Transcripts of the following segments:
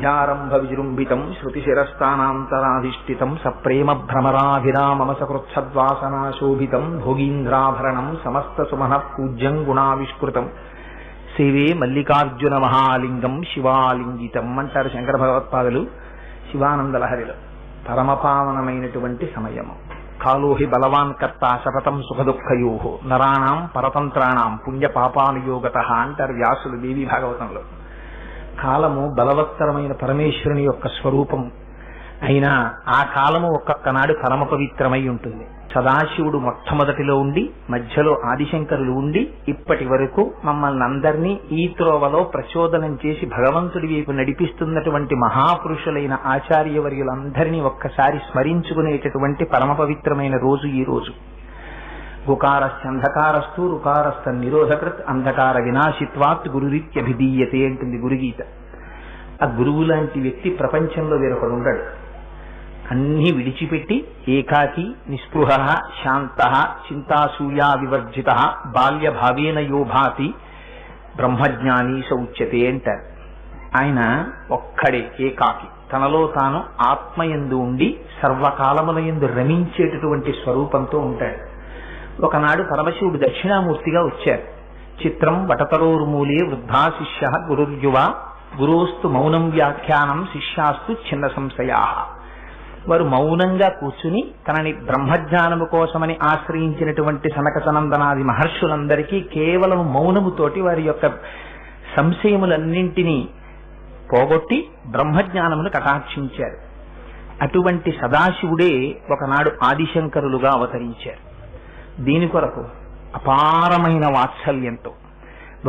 విద్యారంభ విజృంభితం శృతిశిరస్థానాంతరాధిష్ఠితం సప్రేమ భ్రమరాభిరామమ సకృత్సద్వాసనాశోభితం భోగీంద్రాభరణం సమస్త సుమన పూజ్యం గుణావిష్కృతం సేవే మల్లికార్జున మహాలింగం శివాలింగితం అంటారు శంకర భగవత్పాదులు శివానందలహరిలో. పరమపావనమైనటువంటి సమయము. కాలోహి బలవాన్ కర్త శపథం సుఖదుఃఖయో నరాణం పరతంత్రాణం పుణ్యపాపానుయోగత అంటారు వ్యాసులు దేవీ భాగవతంలో. కాలము బలవత్తరమైన పరమేశ్వరుని యొక్క స్వరూపము అయినా ఆ కాలము ఒక్కొక్క నాడు పరమ పవిత్రమై ఉంటుంది. సదాశివుడు మొట్టమొదటిలో ఉండి మధ్యలో ఆదిశంకరులు ఉండి ఇప్పటి వరకు మమ్మల్ని అందరినీ ఈ త్రోవలో ప్రచోదనం చేసి భగవంతుడి వైపు నడిపిస్తున్నటువంటి మహాపురుషులైన ఆచార్యవర్యులందరినీ ఒక్కసారి స్మరించుకునేటటువంటి పరమ పవిత్రమైన రోజు ఈ రోజు. గుకారస్యంధకారస్తు రుకారస్థ నిరోధకృత్ అంధకార వినాశిత్వాత్ గురురీత్యభిధీయతే అంటుంది గురుగీత. ఆ గురువు లాంటి వ్యక్తి ప్రపంచంలో వేరొకడు ఉండడు. అన్నీ విడిచిపెట్టి ఏకాకి నిస్పృహ శాంత చింతాసూయా వివర్జిత బాల్యభావేన యోభాతి బ్రహ్మజ్ఞాని సౌచ్యతే అంటారు. ఆయన ఒక్కడే ఏకాకి, తనలో తాను ఆత్మయందు ఉండి సర్వకాలములయందు రమించేటటువంటి స్వరూపంతో ఉంటాడు. ఒకనాడు పరమశివుడు దక్షిణామూర్తిగా వచ్చారు. చిత్రం వటతరోర్మూలే వృద్ధా శిష్య గురుర్యువ గురోస్తు మౌనం వ్యాఖ్యానం శిష్యాస్తు చిన్న సంశయా. వారు మౌనంగా కూర్చుని తనని బ్రహ్మజ్ఞానము కోసమని ఆశ్రయించినటువంటి సనక సనందనాది మహర్షులందరికీ కేవలం మౌనముతోటి వారి యొక్క సంశయములన్నింటినీ పోగొట్టి బ్రహ్మజ్ఞానమును కటాక్షించారు. అటువంటి సదాశివుడే ఒకనాడు ఆదిశంకరులుగా అవతరించారు. దీని కొరకు అపారమైన వాత్సల్యంతో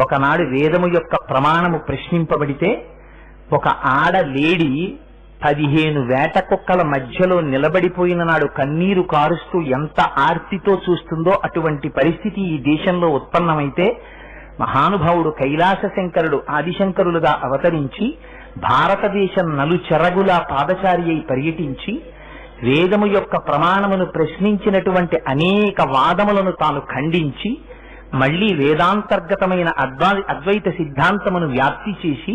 ఒకనాడు వేదము యొక్క ప్రమాణము ప్రశ్నింపబడితే ఒక ఆడ లేడి 15 వేట కుక్కల మధ్యలో నిలబడిపోయిన నాడు కన్నీరు కారుస్తూ ఎంత ఆర్తితో చూస్తుందో అటువంటి పరిస్థితి ఈ దేశంలో ఉత్పన్నమైతే మహానుభావుడు కైలాస శంకరుడు ఆదిశంకరులుగా అవతరించి భారతదేశం నలుచెరగులా పాదచారి అయి పర్యటించి వేదము యొక్క ప్రమాణమును ప్రశ్నించినటువంటి అనేక వాదములను తాను ఖండించి మళ్లీ వేదాంతర్గతమైన అద్వైత సిద్ధాంతమును వ్యాప్తి చేసి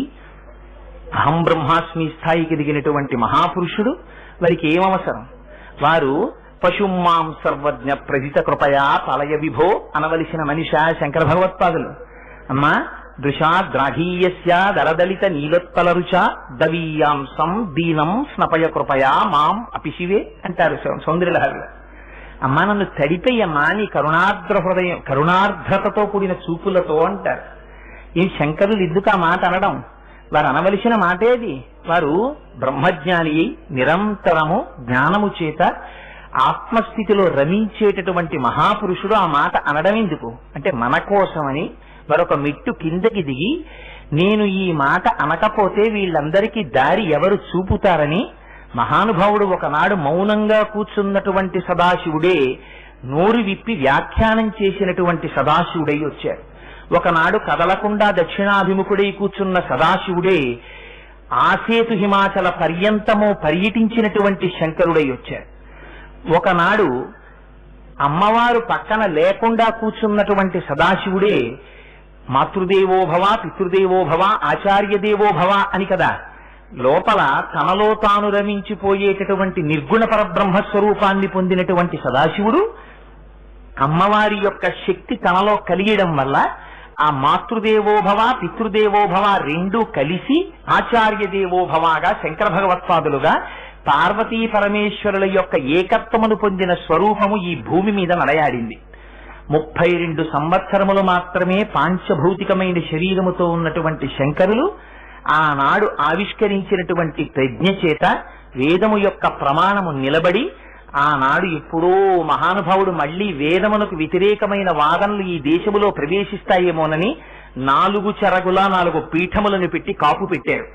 అహం బ్రహ్మాస్మి స్థాయికి దిగినటువంటి మహాపురుషుడు. వారికి ఏమవసరం? వారు పశుమాం సర్వజ్ఞ ప్రజిత కృపయా తలయ విభో అనవలసిన మనిషా శంకర భగవత్పాదులు. అమ్మా దృశాద్రాఘీయస్య దరదలిత నీలోత్పల రుచ దవీయాంసం దీనం స్నపయ కృపయా మాం అపిశివే అంటారు సౌందర్యలహరిలో. అమ్మా నన్ను తడిపేయమ్మా నీ కరుణార్ద్ర హృదయం కరుణార్ద్రతతో కూడిన చూపులతో అంటారు. ఈ శంకరులు ఎందుకు ఆ మాట అనడం? వారు అనవలసిన మాటేది. వారు బ్రహ్మజ్ఞాని అయి నిరంతరము జ్ఞానము చేత ఆత్మస్థితిలో రమించేటటువంటి మహాపురుషుడు ఆ మాట అనడం ఎందుకు అంటే మన కోసమని మరొక మెట్టు కిందకి దిగి నేను ఈ మాట అనకపోతే వీళ్ళందరికీ దారి ఎవరు చూపుతారని మహానుభావుడు ఒకనాడు మౌనంగా కూర్చున్నటువంటి సదాశివుడే నోరు విప్పి వ్యాఖ్యానం చేసినటువంటి సదాశివుడై వచ్చారు. ఒకనాడు కదలకుండా దక్షిణాభిముఖుడై కూర్చున్న సదాశివుడే ఆసేతు హిమాచల పర్యంతము పర్యటించినటువంటి శంకరుడై వచ్చారు. ఒకనాడు అమ్మవారు పక్కన లేకుండా కూర్చున్నటువంటి సదాశివుడే మాతృదేవోభవ పితృదేవోభవ ఆచార్యదేవోభవ అని కదా లోపల తనలో తాను రమించిపోయేటటువంటి నిర్గుణ పరబ్రహ్మస్వరూపాన్ని పొందినటువంటి సదాశివుడు అమ్మవారి యొక్క శక్తి తనలో కలియడం వల్ల ఆ మాతృదేవోభవ పితృదేవోభవ రెండూ కలిసి ఆచార్యదేవోభవగా శంకర భగవత్పాదులుగా పార్వతీ పరమేశ్వరుల యొక్క ఏకత్వమును పొందిన స్వరూపము ఈ భూమి మీద నడయాడింది. 32 సంవత్సరములు మాత్రమే పాంచభౌతికమైన శరీరముతో ఉన్నటువంటి శంకరులు ఆనాడు ఆవిష్కరించినటువంటి ప్రజ్ఞ చేత వేదము యొక్క ప్రమాణము నిలబడి ఆనాడు ఎప్పుడో మహానుభావుడు మళ్లీ వేదమునకు వ్యతిరేకమైన వాదనలు ఈ దేశములో ప్రవేశిస్తాయేమోనని 4 చెరగుల 4 పీఠములను పెట్టి కాపు పెట్టారు.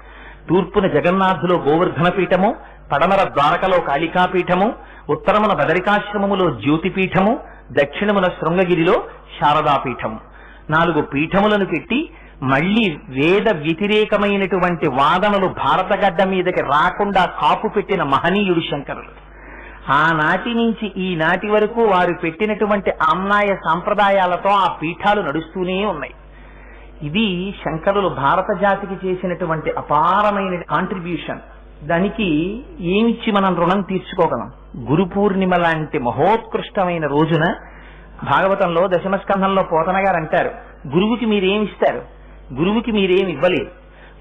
తూర్పున జగన్నాథులో గోవర్ధన పీఠము, పడమర ద్వారకలో కాళికాపీఠము, ఉత్తరమున బదరికాశ్రమములో జ్యోతిపీఠము, దక్షిణమున శృంగగిరిలో శారదాపీఠము 4 పీఠములను పెట్టి మళ్లీ వేద వ్యతిరేకమైనటువంటి వాదనలు భారతగడ్డ మీదకి రాకుండా కాపు పెట్టిన మహనీయుడు శంకరులు. ఆనాటి నుంచి ఈనాటి వరకు వారు పెట్టినటువంటి ఆమ్నాయ సాంప్రదాయాలతో ఆ పీఠాలు నడుస్తూనే ఉన్నాయి. ఇది శంకరులు భారత జాతికి చేసినటువంటి అపారమైన కాంట్రిబ్యూషన్. దానికి ఏమిచ్చి మనం రుణం తీర్చుకోగలం? గురు పూర్ణిమ లాంటి మహోత్కృష్టమైన రోజున భాగవతంలో దశమస్కంధంలో పోతన గారు అంటారు, గురువుకి మీరేమిస్తారు? గురువుకి మీరేమి ఇవ్వలేదు.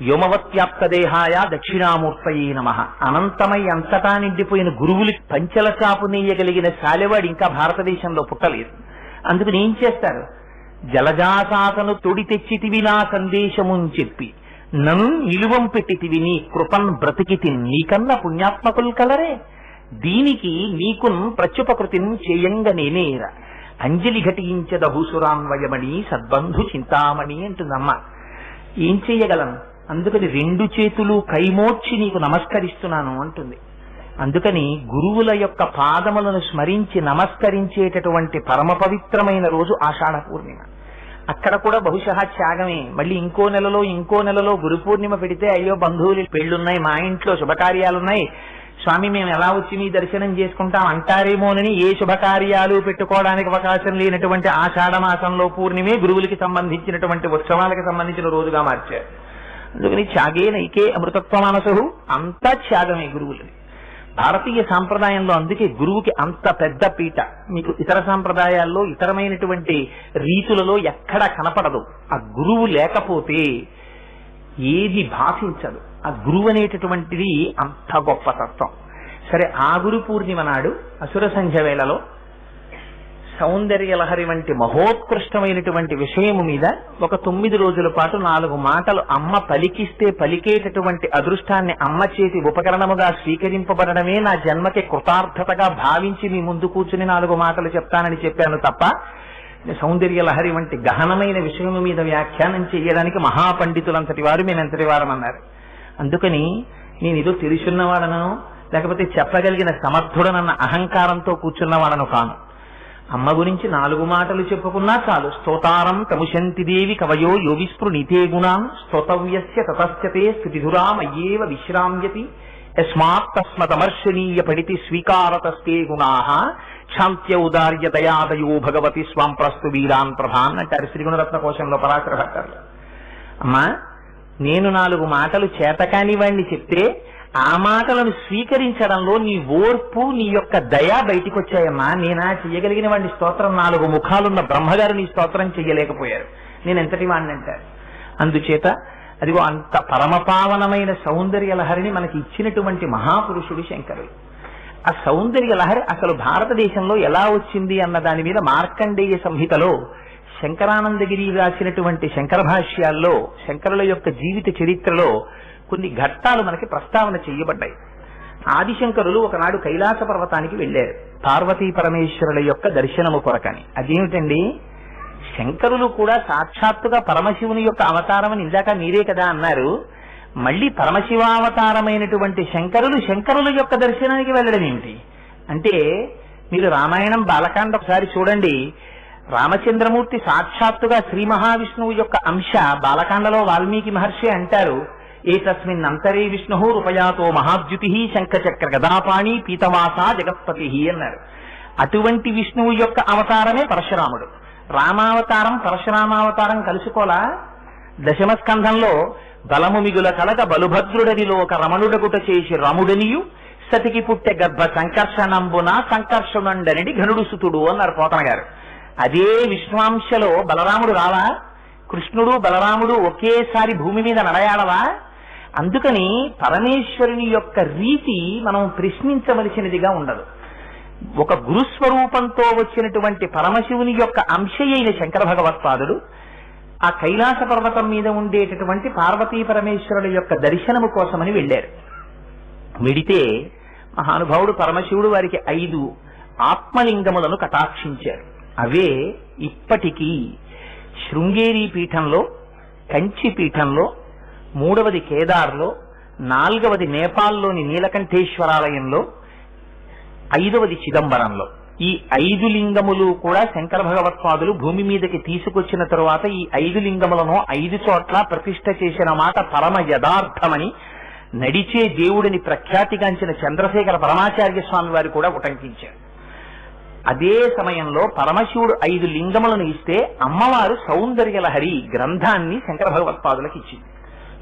వ్యోమవత్యాప్త దేహాయ దక్షిణామూర్తయే నమః. అనంతమై అంతటా నిండిపోయిన గురువులకి పంచల చాపు నెయ్యగలిగిన శాలెవాడు ఇంకా భారతదేశంలో పుట్టలేదు. అందుకని ఏం చేస్తారు? జలజాసాతను తొడి తెచ్చితివి నా సందేశముని చెప్పి నన్ను నిలువం పెట్టితివి నీ కృపన్ బ్రతికితి నీకన్న పుణ్యాత్మకులు కలరే. దీనికి నీకున్ ప్రత్యుపకృతిని చేయంగ నేనేరా. అంజలి ఘటించద భూసురాన్వయమణి సద్బంధు చింతామణి అంటుందమ్మ. ఏం చెయ్యగలను? అందుకని 2 చేతులు కైమోర్చి నీకు నమస్కరిస్తున్నాను అంటుంది. అందుకని గురువుల యొక్క పాదములను స్మరించి నమస్కరించేటటువంటి పరమ పవిత్రమైన రోజు ఆషాఢ పూర్ణిమ. అక్కడ కూడా బహుశా త్యాగమే. మళ్ళీ ఇంకో నెలలో గురు పూర్ణిమ పెడితే అయ్యో బంధువులు పెళ్లున్నాయి, మా ఇంట్లో శుభకార్యాలున్నాయి, స్వామి మేము ఎలా వచ్చి మీ దర్శనం చేసుకుంటాం అంటారేమోనని ఏ శుభకార్యాలు పెట్టుకోవడానికి అవకాశం లేనటువంటి ఆషాఢ మాసంలో పూర్ణిమే గురువులకి సంబంధించినటువంటి ఉత్సవాలకు సంబంధించిన రోజుగా మార్చారు. అందుకని త్యాగే నైకే అమృతత్వ మనసు, అంతా త్యాగమే గురువులని. భారతీయ సాంప్రదాయంలో అందుకే గురువుకి అంత పెద్ద పీట. మీకు ఇతర సాంప్రదాయాల్లో ఇతరమైనటువంటి రీతులలో ఎక్కడా కనపడదు. ఆ గురువు లేకపోతే ఏది భాషించదు. ఆ గురువు అనేటటువంటిది అంత గొప్ప తత్వం. సరే, ఆ గురు పూర్ణిమ నాడు అసుర సంధ్య వేళలో సౌందర్యలహరి వంటి మహోత్కృష్టమైనటువంటి విషయము మీద ఒక 9 రోజుల పాటు 4 మాటలు అమ్మ పలికిస్తే పలికేటటువంటి అదృష్టాన్ని అమ్మ చేతి ఉపకరణముగా స్వీకరింపబడమే నా జన్మకి కృతార్థతగా భావించి మీ ముందు కూర్చుని 4 మాటలు చెప్తానని చెప్పాను తప్ప సౌందర్యలహరి వంటి గహనమైన విషయము మీద వ్యాఖ్యానం చేయడానికి మహాపండితులంతటి వారు మేమెంతటి వారమన్నారు. అందుకని నేను ఏదో తెలుసున్నవాడనో లేకపోతే చెప్పగలిగిన సమర్థుడనన్న అహంకారంతో కూర్చున్నవాడను కాను. అమ్మ గురించి 4 మాటలు చెప్పుకున్నా చాలు. స్తోతారం తముశంతిదేవి కవయో యోగిస్పృ నీతే గుణాన్ స్తోతవ్యస్య తతశ్చతే స్థితిధురామయ్యేవ విశ్రామ్యతి యస్మాత్ తస్మతమర్శనీయ పడితి స్వీకారతస్తే గుణాః శాంత్య ఉదార్య దయాదయో భగవతి స్వాం ప్రస్తు వీరాన్ ప్రభాన్ అంటారు శ్రీగుణరత్న కోశంలో పరాశర భట్టారు. అమ్మా, నేను 4 మాటలు చేతకాని వాణ్ణి చెప్తే ఆ మాటలను స్వీకరించడంలో నీ ఓర్పు, నీ యొక్క దయ బయటికి వచ్చాయమ్మా. నేనా చెయ్యగలిగిన వాడిని స్తోత్రం? 4 ముఖాలున్న బ్రహ్మగారు నీ స్తోత్రం చెయ్యలేకపోయారు. నేను ఎంతటి వాడిని అంటారు. అందుచేత అదిగో అంత పరమపావనమైన సౌందర్య లహరిని మనకి ఇచ్చినటువంటి మహాపురుషుడు శంకరుడు. ఆ సౌందర్య లహరి అసలు భారతదేశంలో ఎలా వచ్చింది అన్న దాని మీద మార్కండేయ సంహితలో శంకరానందగిరి రాసినటువంటి శంకర భాష్యాల్లో శంకరుల యొక్క జీవిత చరిత్రలో కొన్ని ఘట్టాలు మనకి ప్రస్తావన చేయబడ్డాయి. ఆదిశంకరులు ఒకనాడు కైలాస పర్వతానికి వెళ్లారు పార్వతీ పరమేశ్వరుల యొక్క దర్శనము కొరకని. అదేమిటండి, శంకరులు కూడా సాక్షాత్తుగా పరమశివుని యొక్క అవతారమని ఇందాక మీరే కదా అన్నారు. మళ్ళీ పరమశివావతారమైనటువంటి శంకరుల యొక్క దర్శనానికి వెళ్ళడం ఏమిటి అంటే, మీరు రామాయణం బాలకాండ ఒకసారి చూడండి. రామచంద్రమూర్తి సాక్షాత్తుగా శ్రీ మహావిష్ణువు యొక్క అంశ. బాలకాండలో వాల్మీకి మహర్షి అంటారు, ఏతస్మిన్ అంతరే విష్ణు రూపయాతో మహాద్యుతి శంఖచక్ర గదాపాణి పీతవాస జగత్పతి అన్నారు. అటువంటి విష్ణువు యొక్క అవతారమే పరశురాముడు. రామావతారం పరశురామావతారం కలుసుకోలా? దశమస్కంధంలో బలము మిగుల కలగ బలుభద్రుడనిలో ఒక రమణుడగుట చేసి రముడనియు సతికి పుట్టె గర్భ సంకర్షణంబున సంకర్షణుండనిడి ఘనుడు సుతుడు అన్నారు పోతన గారు. అదే విష్ణువాంశలో బలరాముడు రావా? కృష్ణుడు బలరాముడు ఒకేసారి భూమి మీద నడయాడవా? అందుకని పరమేశ్వరుని యొక్క రీతి మనం ప్రశ్నించవలసినదిగా ఉండదు. ఒక గురుస్వరూపంతో వచ్చినటువంటి పరమశివుని యొక్క అంశ అయిన శంకర భగవత్పాదుడు ఆ కైలాస పర్వతం మీద ఉండేటటువంటి పార్వతీ పరమేశ్వరుల యొక్క దర్శనము కోసమని వెళ్లారు. వెడితే మహానుభావుడు పరమశివుడు వారికి 5 ఆత్మలింగములను కటాక్షించారు. అవే ఇప్పటికీ శృంగేరి పీఠంలో, కంచి పీఠంలో, 3వది కేదార్లో, 4వది నేపాల్లోని నీలకంఠేశ్వరాలయంలో, 5వది చిదంబరంలో. ఈ 5 లింగములు కూడా శంకర భగవత్పాదులు భూమి మీదకి తీసుకొచ్చిన తరువాత ఈ 5 లింగములను 5 చోట్ల ప్రతిష్ఠ చేసిన మాట పరమ యథార్థమని నడిచే దేవుడిని ప్రఖ్యాతిగాంచిన చంద్రశేఖర పరమాచార్య స్వామి వారు కూడా ఉటంకించారు. అదే సమయంలో పరమశివుడు 5 లింగములను ఇస్తే అమ్మవారు సౌందర్యలహరి గ్రంథాన్ని శంకర భగవత్పాదులకు ఇచ్చింది.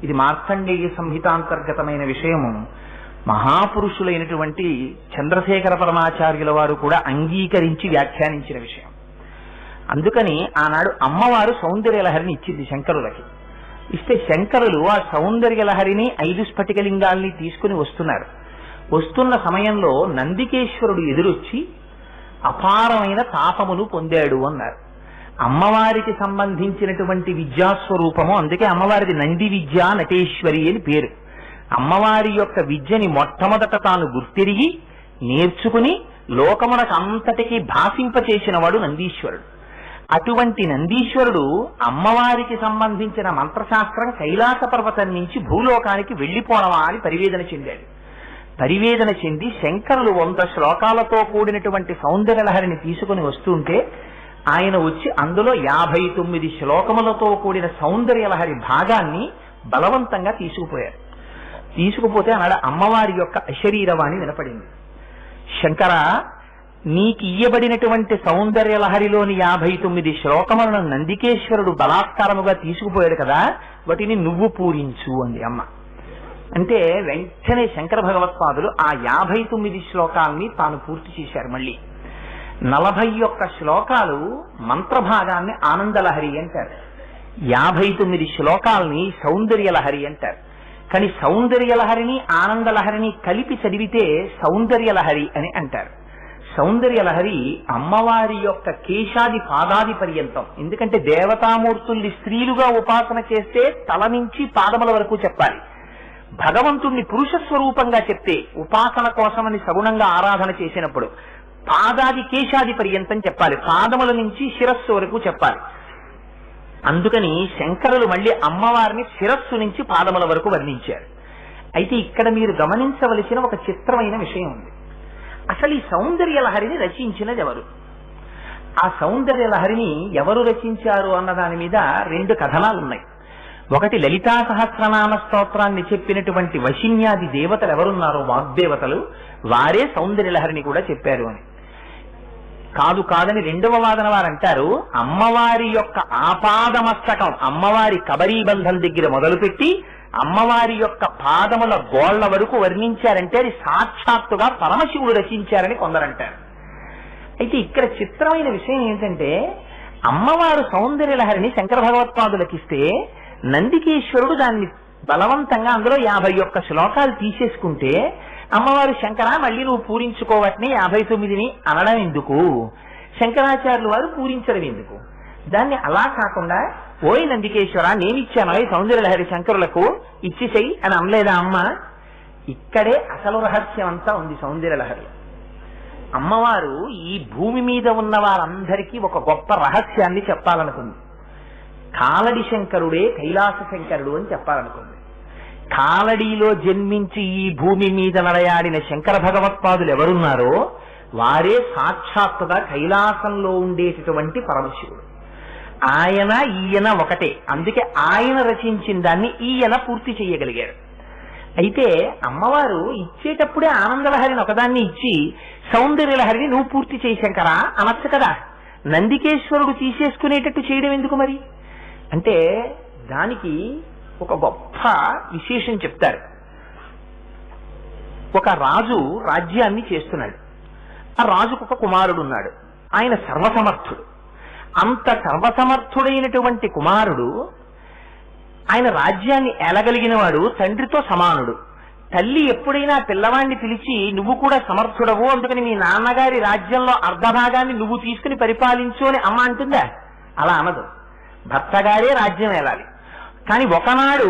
ఇది మార్కండేయ సంహితాంతర్గతమైన విషయము. మహాపురుషులైనటువంటి చంద్రశేఖర పరమాచార్యుల వారు కూడా అంగీకరించి వ్యాఖ్యానించిన విషయం. అందుకని ఆనాడు అమ్మవారు సౌందర్యలహరిని ఇచ్చింది శంకరులకి. ఇస్తే శంకరులు ఆ సౌందర్యలహరిని 5 స్ఫటికలింగాల్ని తీసుకుని వస్తున్నారు. వస్తున్న సమయంలో నందికేశ్వరుడు ఎదురొచ్చి అపారమైన తాపమును పొందాడు అన్నారు. అమ్మవారికి సంబంధించినటువంటి విద్యాస్వరూపము, అందుకే అమ్మవారిది నంది విద్యా నటేశ్వరి అని పేరు. అమ్మవారి యొక్క విద్యని మొట్టమొదట తాను గుర్తిరిగి నేర్చుకుని లోకమునకు అంతటికీ భాషింపచేసిన వాడు నందీశ్వరుడు. అటువంటి నందీశ్వరుడు అమ్మవారికి సంబంధించిన మంత్రశాస్త్రం కైలాస పర్వతం నుంచి భూలోకానికి వెళ్లిపోవడమా అని పరివేదన చెందాడు. పరివేదన చెంది శంకరులు 100 శ్లోకాలతో కూడినటువంటి సౌందర్యలహరిని తీసుకుని వస్తుంటే ఆయన వచ్చి అందులో 59 శ్లోకములతో కూడిన సౌందర్యలహరి భాగాన్ని బలవంతంగా తీసుకుపోయారు. తీసుకుపోతే అన్నాడు అమ్మవారి యొక్క అశరీరవాణి వినపడింది. శంకర, నీకు ఇయ్యబడినటువంటి సౌందర్యలహరిలోని 59 శ్లోకములను నందికేశ్వరుడు బలాత్కారముగా తీసుకుపోయాడు కదా, వాటిని నువ్వు పూరించు అంది అమ్మ. అంటే వెంటనే శంకర భగవత్పాదులు ఆ 59 శ్లోకాల్ని తాను పూర్తి చేశారు. మళ్ళీ 41 శ్లోకాలు మంత్రభాగాన్ని ఆనందలహరి అంటారు, 59 శ్లోకాల్ని సౌందర్యలహరి అంటారు. కానీ సౌందర్యలహరిని ఆనందలహరిని కలిపి చదివితే సౌందర్యలహరి అని అంటారు. సౌందర్యలహరి అమ్మవారి యొక్క కేశాది పాదాది పర్యంతం. ఎందుకంటే దేవతామూర్తుల్ని స్త్రీలుగా ఉపాసన చేస్తే తల నుంచి పాదముల వరకు చెప్పాలి. భగవంతుణ్ణి పురుష స్వరూపంగా చెప్తే ఉపాసన కోసమని సగుణంగా ఆరాధన చేసినప్పుడు పాదాది కేశాది పర్యంతం చెప్పాలి, పాదముల నుంచి శిరస్సు వరకు చెప్పాలి. అందుకని శంకరులు మళ్ళీ అమ్మవారిని శిరస్సు నుంచి పాదముల వరకు వర్ణించారు. అయితే ఇక్కడ మీరు గమనించవలసిన ఒక చిత్రమైన విషయం ఉంది. అసలు ఈ సౌందర్యలహరిని రచించినది ఎవరు? ఆ సౌందర్యలహరిని ఎవరు రచించారు అన్న దాని మీద 2 కథనాలు ఉన్నాయి. ఒకటి లలితా సహస్రనామ స్తోత్రాన్ని చెప్పినటువంటి వశిన్యాది దేవతలు ఎవరున్నారో వాగ్దేవతలు, వారే సౌందర్యలహరిని కూడా చెప్పారు అని. కాదని 2వ వాదన వారంటారు, అమ్మవారి యొక్క ఆపాదమస్తకం, అమ్మవారి కబరీబంధం దగ్గర మొదలుపెట్టి అమ్మవారి యొక్క పాదముల గోళ్ల వరకు వర్ణించారంటే అది సాక్షాత్తుగా పరమశివుడు రచించారని కొందరంటారు. అయితే ఇక్కడ చిత్రమైన విషయం ఏంటంటే, అమ్మవారు సౌందర్యలహరిని శంకర భగవత్పాదులకిస్తే నందికేశ్వరుడు దాన్ని బలవంతంగా అందులో 51 శ్లోకాలు తీసేసుకుంటే అమ్మవారు శంకర మళ్ళీ నువ్వు పూరించుకోవట్ని 59ని అనడం ఎందుకు, శంకరాచార్యులు వారు పూరించడం ఎందుకు? దాన్ని అలా కాకుండా ఓయ్ నందికేశ్వర నేనిచ్చాను ఈ సౌందర్యలహరి శంకరులకు ఇచ్చిసేయి అని అనలేదా అమ్మ? ఇక్కడే అసలు రహస్యం అంతా ఉంది సౌందర్యలహరి. అమ్మవారు ఈ భూమి మీద ఉన్న వారందరికీ ఒక గొప్ప రహస్యాన్ని చెప్పాలనుకుంది. కాలడి శంకరుడే కైలాస శంకరుడు అని చెప్పాలనుకుంది. కాలడిలో జన్మించి ఈ భూమి మీద నడయాడిన శంకర భగవత్పాదులు ఎవరున్నారో వారే సాక్షాత్తుగా కైలాసంలో ఉండేటటువంటి పరమశివుడు. ఆయన ఈయన ఒకటే, అందుకే ఆయన రచించిన దాన్ని ఈయన పూర్తి చేయగలిగారు. అయితే అమ్మవారు ఇచ్చేటప్పుడే ఆనందలహరిని ఒకదాన్ని ఇచ్చి సౌందర్యలహరిని నువ్వు పూర్తి చేయి శంకరా అనొచ్చు కదా, నందికేశ్వరుడు తీసేసుకునేటట్టు చేయడం ఎందుకు మరి అంటే దానికి ఒక గొప్ప విశేషం చెప్తారు. ఒక రాజు రాజ్యాన్ని చేస్తున్నాడు. ఆ రాజుకు ఒక కుమారుడు ఉన్నాడు. ఆయన సర్వసమర్థుడు. అంత సర్వసమర్థుడైనటువంటి కుమారుడు ఆయన రాజ్యాన్ని ఏలగలిగిన వాడు, తండ్రితో సమానుడు. తల్లి ఎప్పుడైనా పిల్లవాడిని పిలిచి నువ్వు కూడా సమర్థుడవు, అందుకని మీ నాన్నగారి రాజ్యంలో అర్ధభాగాన్ని నువ్వు తీసుకుని పరిపాలించు అని అమ్మ అంటుందా? అలా అనదు. భర్తగారే రాజ్యం ఏలాలి. కానీ ఒకనాడు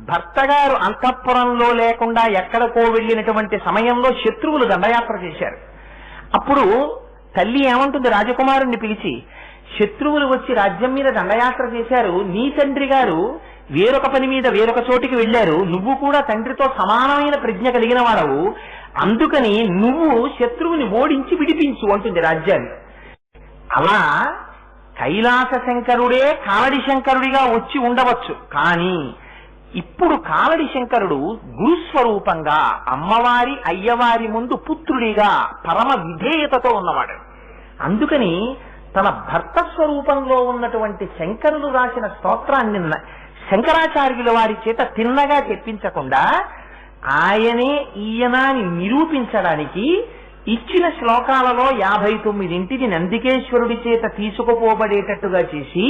భర్తగారు అంతఃపురంలో లేకుండా ఎక్కడికో వెళ్ళినటువంటి సమయంలో శత్రువులు దండయాత్ర చేశారు. అప్పుడు తల్లి ఏమంటుంది రాజకుమారుణ్ణి పిలిచి, శత్రువులు వచ్చి రాజ్యం మీద దండయాత్ర చేశారు, నీ తండ్రి గారు వేరొక పని మీద వేరొక చోటికి వెళ్లారు, నువ్వు కూడా తండ్రితో సమానమైన ప్రజ్ఞ కలిగిన వాడవు, అందుకని నువ్వు శత్రువుని ఓడించి విడిపించు అంటుంది రాజ్యాన్ని. అలా కైలాస శంకరుడే కాలడి శంకరుడిగా వచ్చి ఉండవచ్చు, కానీ ఇప్పుడు కాలడి శంకరుడు గురుస్వరూపంగా అమ్మవారి అయ్యవారి ముందు పుత్రుడిగా పరమ విధేయతతో ఉన్నవాడు. అందుకని తన భర్త స్వరూపంలో ఉన్నటువంటి శంకరులు రాసిన స్తోత్రాన్ని శంకరాచార్యుల వారి చేత తిన్నగా చెప్పించకుండా ఆయనే ఈయన అని నిరూపించడానికి ఇచ్చిన శ్లోకాలలో 59 నందికేశ్వరుడి చేత తీసుకుపోబడేటట్టుగా చేసి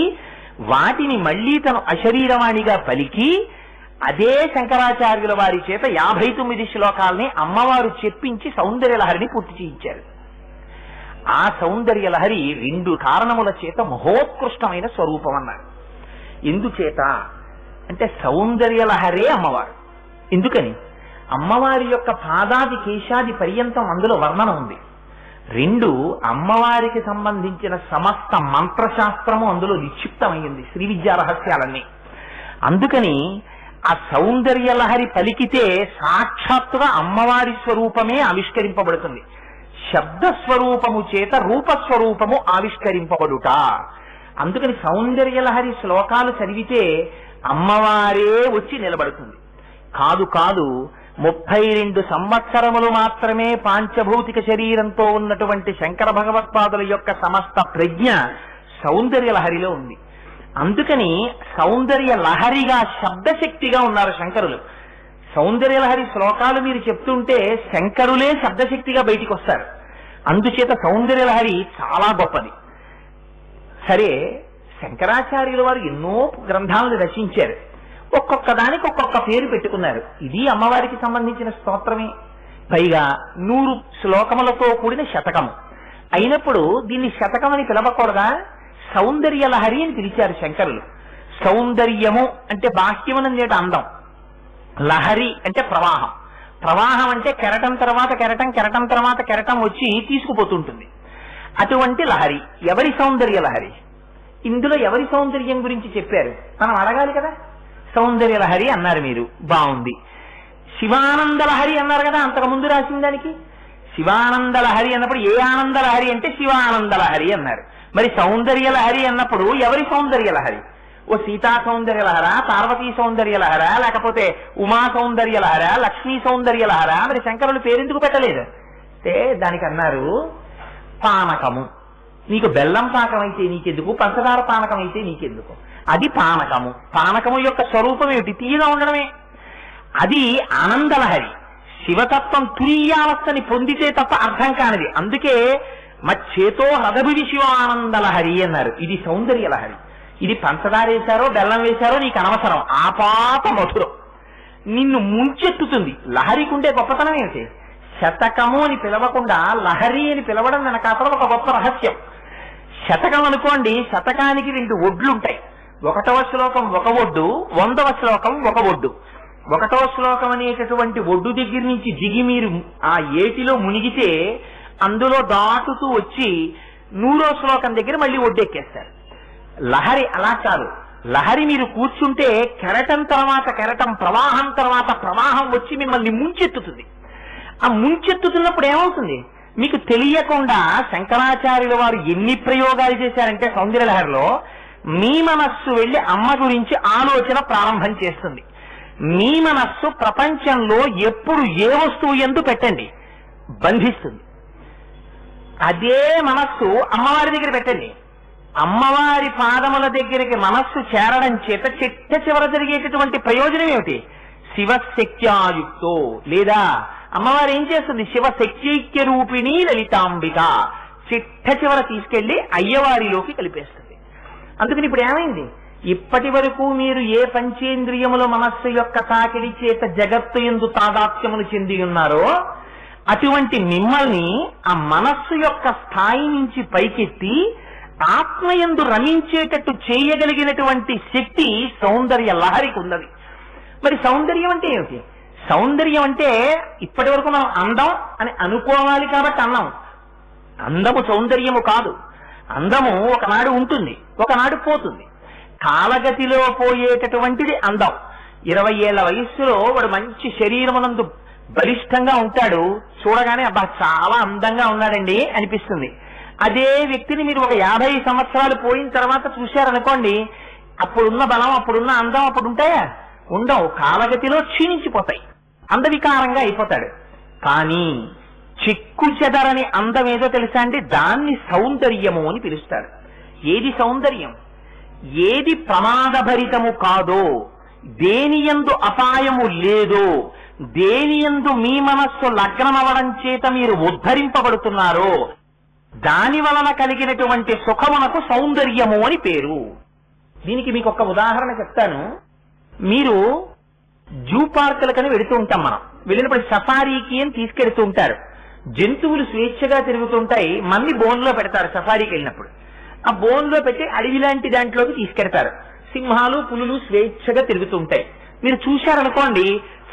వాటిని మళ్లీ తను అశరీరవాణిగా పలికి అదే శంకరాచార్యుల వారి చేత 59 శ్లోకాలని అమ్మవారు చెప్పించి సౌందర్యలహరిని పూర్తి చేయించారు. ఆ సౌందర్యలహరి 2 కారణముల చేత మహోత్కృష్టమైన స్వరూపం అన్నారు. ఎందుచేత అంటే సౌందర్యలహరే అమ్మవారు. ఎందుకని? అమ్మవారి యొక్క పాదాది కేశాది పర్యంతం అందులో వర్ణన ఉంది. 2 అమ్మవారికి సంబంధించిన సమస్త మంత్రశాస్త్రము అందులో నిక్షిప్తమైంది, శ్రీ విద్యా రహస్యాలన్నీ. అందుకని ఆ సౌందర్యలహరి పలికితే సాక్షాత్తుగా అమ్మవారి స్వరూపమే ఆవిష్కరింపబడుతుంది. శబ్దస్వరూపము చేత రూపస్వరూపము ఆవిష్కరింపబడుట. అందుకని సౌందర్యలహరి శ్లోకాలు చదివితే అమ్మవారే వచ్చి నిలబడుతుంది. కాదు 32 సంవత్సరములు మాత్రమే పాంచభౌతిక శరీరంతో ఉన్నటువంటి శంకర భగవత్పాదుల యొక్క సమస్త ప్రజ్ఞ సౌందర్యలహరిలో ఉంది. అందుకని సౌందర్యలహరిగా శబ్దశక్తిగా ఉన్నారు శంకరులు. సౌందర్యలహరి శ్లోకాలు మీరు చెప్తుంటే శంకరులే శబ్దశక్తిగా బయటికి వస్తారు. అందుచేత సౌందర్యలహరి చాలా గొప్పది. సరే, శంకరాచార్యుల వారు ఎన్నో గ్రంథాలను రచించారు. ఒక్కొక్క దానికి ఒక్కొక్క పేరు పెట్టుకున్నారు. ఇది అమ్మవారికి సంబంధించిన స్తోత్రమే. పైగా 100 శ్లోకములతో కూడిన శతకము అయినప్పుడు దీన్ని శతకం అని పిలవకూడదా? సౌందర్యలహరి అని పిలిచారు శంకరులు. సౌందర్యము అంటే బాహ్యమునందేట అందం, లహరి అంటే ప్రవాహం. ప్రవాహం అంటే కెరటం తర్వాత కెరటం, కెరటం తర్వాత కెరటం వచ్చి తీసుకుపోతుంటుంది. అటువంటి లహరి. ఎవరి సౌందర్య లహరి? ఇందులో ఎవరి సౌందర్యం గురించి చెప్పారు మనం అడగాలి కదా. సౌందర్య లహరి అన్నారు మీరు, బాగుంది. శివానంద లహరి అన్నారు కదా అంతకు ముందు రాసిన దానికి. శివానంద లహరి అన్నప్పుడు ఏ ఆనంద లహరి అంటే శివానంద లహరి అన్నారు. మరి సౌందర్య లహరి అన్నప్పుడు ఎవరి సౌందర్య లహరి? ఓ సీతా సౌందర్య లహరా, పార్వతీ సౌందర్య లహరా, లేకపోతే ఉమా సౌందర్య లహరా, లక్ష్మీ సౌందర్య లహరా? మరి శంకరులు పేరెందుకు పెట్టలేదు అంటే దానికి అన్నారు పానకము. నీకు బెల్లం పాకం అయితే నీకెందుకు, పంచదార పానకం అయితే నీకెందుకు? అది పానకము. పానకము యొక్క స్వరూపం ఏమిటి? తీయగా ఉండడమే. అది ఆనందలహరి. శివతత్వం తురీయావస్థని పొందితే తప్ప అర్థం కానిది. అందుకే మచ్చేతో హృదభిడి శివ ఆనందలహరి అన్నారు. ఇది సౌందర్యలహరి. ఇది పంచదార వేశారో బెల్లం వేశారో నీకు అనవసరం, ఆపాత మధురం, నిన్ను ముంచెత్తుతుంది. లహరికి ఉండే గొప్పతనం ఏమిటి? శతకము అని పిలవకుండా లహరి అని పిలవడం వెనకాతల ఒక గొప్ప రహస్యం. శతకం అనుకోండి, శతకానికి 2 ఒడ్లుంటాయి. 1వ శ్లోకం 1 ఒడ్డు, 100వ శ్లోకం 1 ఒడ్డు. 1వ శ్లోకం అనేటటువంటి ఒడ్డు దగ్గర నుంచి దిగి మీరు ఆ ఏటిలో మునిగితే అందులో దాటుతూ వచ్చి 100వ శ్లోకం దగ్గర మళ్ళీ ఒడ్డెక్కేస్తారు. లహరి అలా కాదు. లహరి మీరు కూర్చుంటే కెరటం తర్వాత కెరటం, ప్రవాహం తర్వాత ప్రవాహం వచ్చి మిమ్మల్ని ముంచెత్తుతుంది. ఆ ముంచెత్తుతున్నప్పుడు ఏమవుతుంది? మీకు తెలియకుండా శంకరాచార్యుల వారు ఎన్ని ప్రయోగాలు చేశారంటే సౌందర్యలహరిలో మీ మనస్సు వెళ్లి అమ్మ గురించి ఆలోచన ప్రారంభం చేస్తుంది. మీ మనస్సు ప్రపంచంలో ఎప్పుడు ఏ వస్తువు ఎందు పెట్టండి, బంధిస్తుంది. అదే మనస్సు అమ్మవారి దగ్గర పెట్టండి. అమ్మవారి పాదముల దగ్గరికి మనస్సు చేరడం చేత చిట్ట చివర జరిగేటటువంటి ప్రయోజనం ఏమిటి? శివశక్త్యాయుక్తో, లేదా అమ్మవారు ఏం చేస్తుంది? శివశక్త్యైక్య రూపిణి లలితాంబిక. చిట్ట చివర తీసుకెళ్లి అయ్యవారిలోకి కలిపేస్తుంది. అందుకని ఇప్పుడు ఏమైంది? ఇప్పటి వరకు మీరు ఏ పంచేంద్రియముల మనస్సు యొక్క తాకిడి చేత జగత్తు యందు తాదాత్మ్యములు చెంది ఉన్నారో అటువంటి మిమ్మల్ని ఆ మనస్సు యొక్క స్థాయి నుంచి పైకెత్తి ఆత్మయందు రమించేటట్టు చేయగలిగినటువంటి శక్తి సౌందర్య లహరికి ఉన్నది. మరి సౌందర్యం అంటే ఏమిటి? సౌందర్యం అంటే ఇప్పటి వరకు మనం అందం అని అనుకోవాలి కాబట్టి అన్నాం. అందము సౌందర్యము కాదు. అందము ఒకనాడు ఉంటుంది, ఒకనాడు పోతుంది. కాలగతిలో పోయేటటువంటిది అందం. 20 ఏళ్ల వయస్సులో వాడు మంచి శరీరమునందు బలిష్టంగా ఉంటాడు, చూడగానే అబ్బా చాలా అందంగా ఉన్నాడండి అనిపిస్తుంది. అదే వ్యక్తిని మీరు ఒక 50 సంవత్సరాలు పోయిన తర్వాత చూశారనుకోండి, అప్పుడున్న బలం, అప్పుడున్న అందం అప్పుడు ఉంటాయా? ఉండవు. కాలగతిలో క్షీణించిపోతాయి, అందవికారంగా అయిపోతాడు. కానీ చిక్కు చెదరని అందం ఏదో తెలుసా అండి? దాన్ని సౌందర్యము అని పిలుస్తారు. ఏది సౌందర్యం? ఏది ప్రమాదభరితము కాదో, దేనియందు అపాయము లేదో, దేనియందు మీ మనస్సు లగ్నమవడం చేత మీరు ఉద్ధరింపబడుతున్నారో దాని వలన కలిగినటువంటి సుఖమునకు సౌందర్యము అని పేరు. దీనికి మీకు ఒక ఉదాహరణ చెప్తాను. మీరు జూ పార్కులకని వెళుతూ ఉంటాం. మనం వెళ్ళినప్పుడు సఫారీకి అని తీసుకెడుతూ ఉంటారు. జంతువులు స్వేచ్ఛగా తిరుగుతుంటాయి. మన్ని బోన్లో పెడతారు సఫారీకి వెళ్ళినప్పుడు. ఆ బోన్లో పెట్టి అడవి లాంటి దాంట్లోకి తీసుకెడతారు. సింహాలు, పులులు స్వేచ్ఛగా తిరుగుతుంటాయి. మీరు చూశారనుకోండి,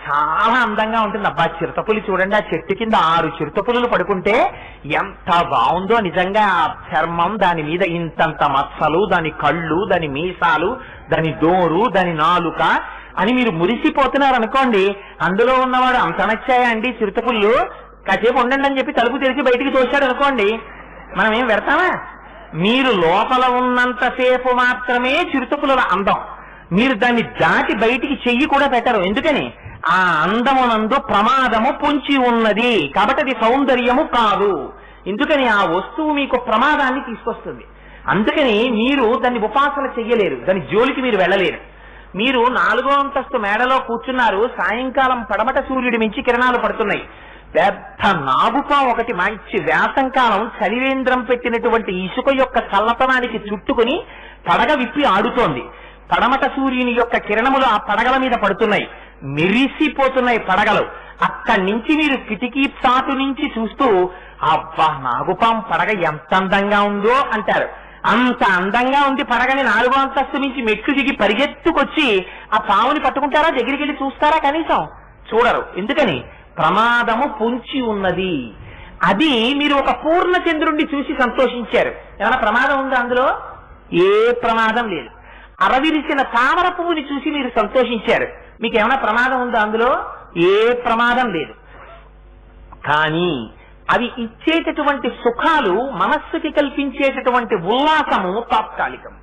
చాలా అందంగా ఉంటుంది. అబ్బా, చిరుతపులి చూడండి, ఆ చెట్టు కింద 6 చిరుతపులులు పడుకుంటే ఎంత బాగుందో నిజంగా. ఆ చర్మం, దాని మీద ఇంతంత మచ్చలు, దాని కళ్ళు, దాని మీసాలు, దాని దోరు, దాని నాలుక అని మీరు మురిసిపోతున్నారనుకోండి. అందులో ఉన్నవాడు అంత నచ్చాయా అండి చిరుతపుళ్ళు, కాసేపు ఉండండి అని చెప్పి తలుపు తెరిచి బయటికి తోశాడు అనుకోండి, మనం ఏం పెడతామా? మీరు లోపల ఉన్నంతసేపు మాత్రమే చిరుతపుల అందం. మీరు దాన్ని దాటి బయటికి చెయ్యి కూడా పెట్టరు. ఎందుకని? ఆ అందమునందు ప్రమాదము పొంచి ఉన్నది కాబట్టి అది సౌందర్యము కాదు. ఎందుకని? ఆ వస్తువు మీకు ప్రమాదాన్ని తీసుకొస్తుంది. అందుకని మీరు దాన్ని ఉపాసన చెయ్యలేరు, దాని జోలికి మీరు వెళ్ళలేరు. మీరు 4వ అంతస్తు మేడలో కూర్చున్నారు. సాయంకాలం పడమట సూర్యుడి మించి కిరణాలు పడుతున్నాయి. పెద్ద నాగుపా ఒకటి మంచి వేసంకాలం చలివేంద్రం పెట్టినటువంటి ఇసుక యొక్క చల్లతనానికి చుట్టుకుని పడగ విప్పి ఆడుతోంది. పడమట సూర్యుని యొక్క కిరణములు ఆ పడగల మీద పడుతున్నాయి, మెరిసిపోతున్నాయి పడగలు. అక్కడి నుంచి మీరు కిటికీ చాటు నుంచి చూస్తూ అబ్బా, నాగుపాం పడగ ఎంత అందంగా ఉందో అంటారు. అంత అందంగా ఉంది పడగని 4వ అంతస్తు నుంచి మెట్లు దిగి పరిగెత్తుకొచ్చి ఆ పావుని పట్టుకుంటారా? దగ్గరికి వెళ్ళి చూస్తారా? కనీసం చూడరు. ఎందుకని? ప్రమాదము పొంచి ఉన్నది. అది మీరు ఒక పూర్ణ చంద్రుణ్ణి చూసి సంతోషించారు. ఏమైనా ప్రమాదం ఉందా అందులో? ఏ ప్రమాదం లేదు. అరవిరిసిన తామర పువ్వుని చూసి మీరు సంతోషించారు. మీకు ఏమైనా ప్రమాదం ఉందా అందులో? ఏ ప్రమాదం లేదు. కానీ అవి ఇచ్చేటటువంటి సుఖాలు, మనస్సుకి కల్పించేటటువంటి ఉల్లాసము తాత్కాలికం.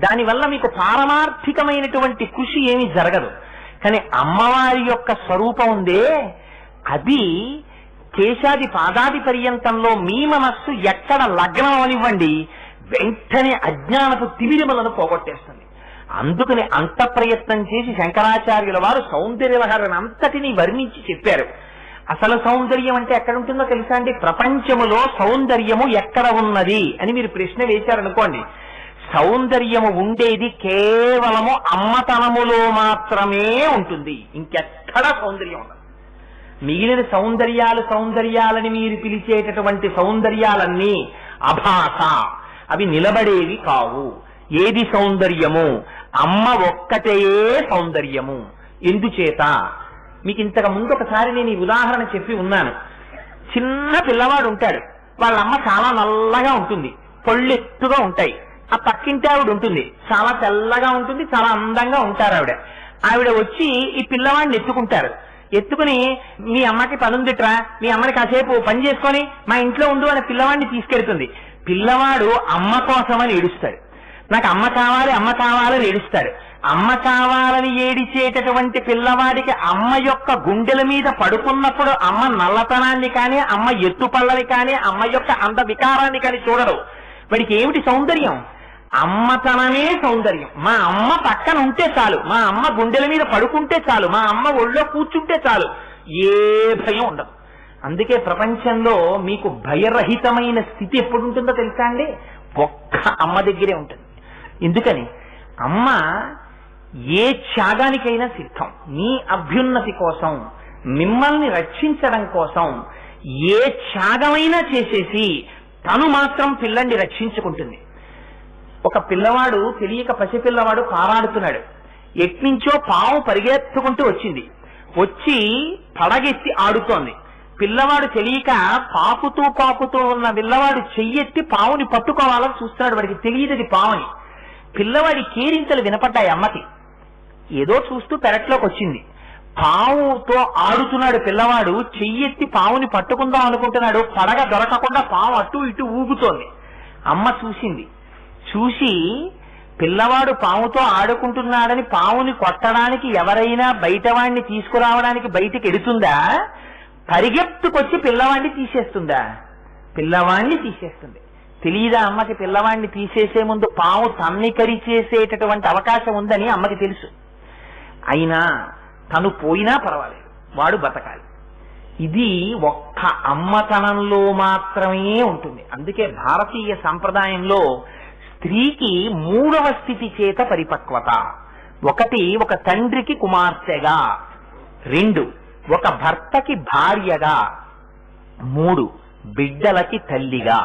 దానివల్ల మీకు పారమార్థికమైనటువంటి కృషి ఏమీ జరగదు. కానీ అమ్మవారి యొక్క స్వరూపం ఉందే, అది కేశాది పాదాది పర్యంతంలో మీ మనస్సు ఎక్కడ లగ్నం అనివ్వండి, వెంటనే అజ్ఞానపు తిమిరిమలను పోగొట్టేస్తుంది. అందుకని అంత ప్రయత్నం చేసి శంకరాచార్యుల వారు సౌందర్యలహరిని అంతటినీ వర్ణించి చెప్పారు. అసలు సౌందర్యం అంటే ఎక్కడ ఉంటుందో తెలుసా అండి? ప్రపంచములో సౌందర్యము ఎక్కడ ఉన్నది అని మీరు ప్రశ్న వేశారనుకోండి, సౌందర్యము ఉండేది కేవలము అమ్మతనములో మాత్రమే ఉంటుంది. ఇంకెక్కడా సౌందర్యం ఉండదు. మిగిలిన సౌందర్యాలని మీరు పిలిచేటటువంటి సౌందర్యాలన్నీ అభాస, అవి నిలబడేవి కావు. ఏది సౌందర్యము? అమ్మ ఒక్కటే సౌందర్యము. ఎందుచేత? మీకు ఇంతకు ముందు ఒకసారి నేను ఈ ఉదాహరణ చెప్పి ఉన్నాను. చిన్న పిల్లవాడు ఉంటాడు, వాళ్ళ అమ్మ చాలా నల్లగా ఉంటుంది, పొళ్ళెత్తుగా ఉంటాయి. ఆ పక్కింటి ఆవిడ ఉంటుంది, చాలా తెల్లగా ఉంటుంది, చాలా అందంగా ఉంటారు ఆవిడ. ఆవిడ వచ్చి ఈ పిల్లవాడిని ఎత్తుకుంటారు. ఎత్తుకుని, మీ అమ్మకి పనుందిట్రా, మీ అమ్మని కాసేపు పని చేసుకొని మా ఇంట్లో ఉండు అని పిల్లవాడిని తీసుకెళ్తుంది. పిల్లవాడు అమ్మ కోసమని ఏడుస్తాడు. నాకు అమ్మ కావాలి, అమ్మ కావాలని ఏడుస్తాడు. అమ్మ కావాలని ఏడిచేటటువంటి పిల్లవాడికి అమ్మ యొక్క గుండెల మీద పడుకున్నప్పుడు అమ్మ నల్లతనాన్ని కానీ, అమ్మ ఎత్తుపళ్ళని కానీ, అమ్మ యొక్క అంద వికారాన్ని కానీ చూడడు. వాడికి ఏమిటి సౌందర్యం? అమ్మతనమే సౌందర్యం. మా అమ్మ పక్కన ఉంటే చాలు, మా అమ్మ గుండెల మీద పడుకుంటే చాలు, మా అమ్మ ఒళ్ళో కూర్చుంటే చాలు, ఏ భయం ఉండదు. అందుకే ప్రపంచంలో మీకు భయరహితమైన స్థితి ఎప్పుడు ఉంటుందో తెలుసా అండి? ఒక్క అమ్మ దగ్గరే ఉంటుంది. ఎందుకని? అమ్మ ఏ త్యాగానికైనా సిద్ధం. మీ అభ్యున్నతి కోసం, మిమ్మల్ని రక్షించడం కోసం ఏ త్యాగమైనా చేసేసి తను మాత్రం పిల్లాన్ని రక్షించుకుంటుంది. ఒక పిల్లవాడు, తెలియక పసిపిల్లవాడు పారాడుతున్నాడు. ఎట్నుంచో పాము పరిగెత్తుకుంటూ వచ్చింది. వచ్చి పడగెత్తి ఆడుతోంది. పిల్లవాడు తెలియక పాకుతూ ఉన్న పిల్లవాడు చెయ్యెత్తి పావుని పట్టుకోవాలని చూస్తున్నాడు. వాడికి తెలియదు పావుని. పిల్లవాడి కేరింతలు వినపడ్డాయి అమ్మకి. ఏదో చూస్తూ పెరట్లోకి వచ్చింది. పావుతో ఆడుతున్నాడు పిల్లవాడు. చెయ్యెత్తి పావుని పట్టుకుందాం అనుకుంటున్నాడు. పడగ దొరకకుండా పావు అటు ఇటు ఊగుతోంది. అమ్మ చూసింది. చూసి పిల్లవాడు పావుతో ఆడుకుంటున్నాడని పావుని కొట్టడానికి ఎవరైనా బయటవాడిని తీసుకురావడానికి బయటికి ఎడుతుందా? పరిగెత్తుకొచ్చి పిల్లవాడిని తీసేస్తుందా? పిల్లవాడిని తీసేస్తుంది. తెలియదా అమ్మకి పిల్లవాడిని తీసేసే ముందు పాము తన్నికరి చేసేటటువంటి అవకాశం ఉందని అమ్మకి తెలుసు. అయినా తను పోయినా పర్వాలేదు, వాడు బతకాలి. ఇది ఒక్క అమ్మతనంలో మాత్రమే ఉంటుంది. అందుకే భారతీయ సంప్రదాయంలో స్త్రీకి 3వ స్థితి చేత పరిపక్వత. 1 ఒక తండ్రికి కుమార్తెగా, 2 ఒక భర్తకి భార్యగా, 3 బిడ్డలకి తల్లిగా.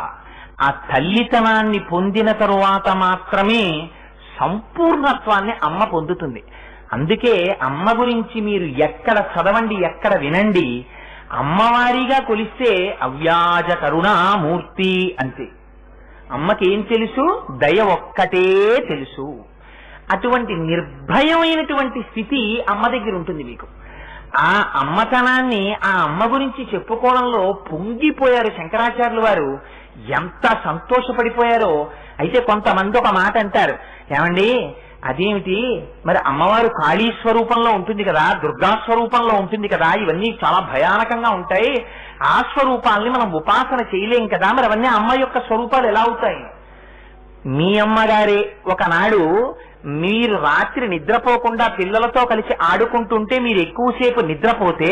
ఆ తల్లితనాన్ని పొందిన తరువాత మాత్రమే సంపూర్ణత్వాన్ని అమ్మ పొందుతుంది. అందుకే అమ్మ గురించి మీరు ఎక్కడ చదవండి, ఎక్కడ వినండి, అమ్మవారిగా కొలిస్తే అవ్యాజ కరుణామూర్తి అంతే. అమ్మకేం తెలుసు? దయ ఒక్కటే తెలుసు. అటువంటి నిర్భయమైనటువంటి స్థితి అమ్మ దగ్గర ఉంటుంది మీకు. ఆ అమ్మతనాన్ని, ఆ అమ్మ గురించి చెప్పుకోవడంలో పొంగిపోయారు శంకరాచార్యులు వారు. ఎంత సంతోషపడిపోయారో. అయితే కొంతమంది ఒక మాట అంటారు, ఏమండి అదేమిటి మరి అమ్మవారు కాళీ స్వరూపంలో ఉంటుంది కదా, దుర్గా స్వరూపంలో ఉంటుంది కదా, ఇవన్నీ చాలా భయానకంగా ఉంటాయి, ఆ స్వరూపాలని మనం ఉపాసన చేయలేం కదా, మరి అవన్నీ అమ్మ యొక్క స్వరూపాలు ఎలా అవుతాయి? మీ అమ్మగారే ఒకనాడు మీరు రాత్రి నిద్రపోకుండా పిల్లలతో కలిసి ఆడుకుంటుంటే మీరు ఎక్కువసేపు నిద్రపోతే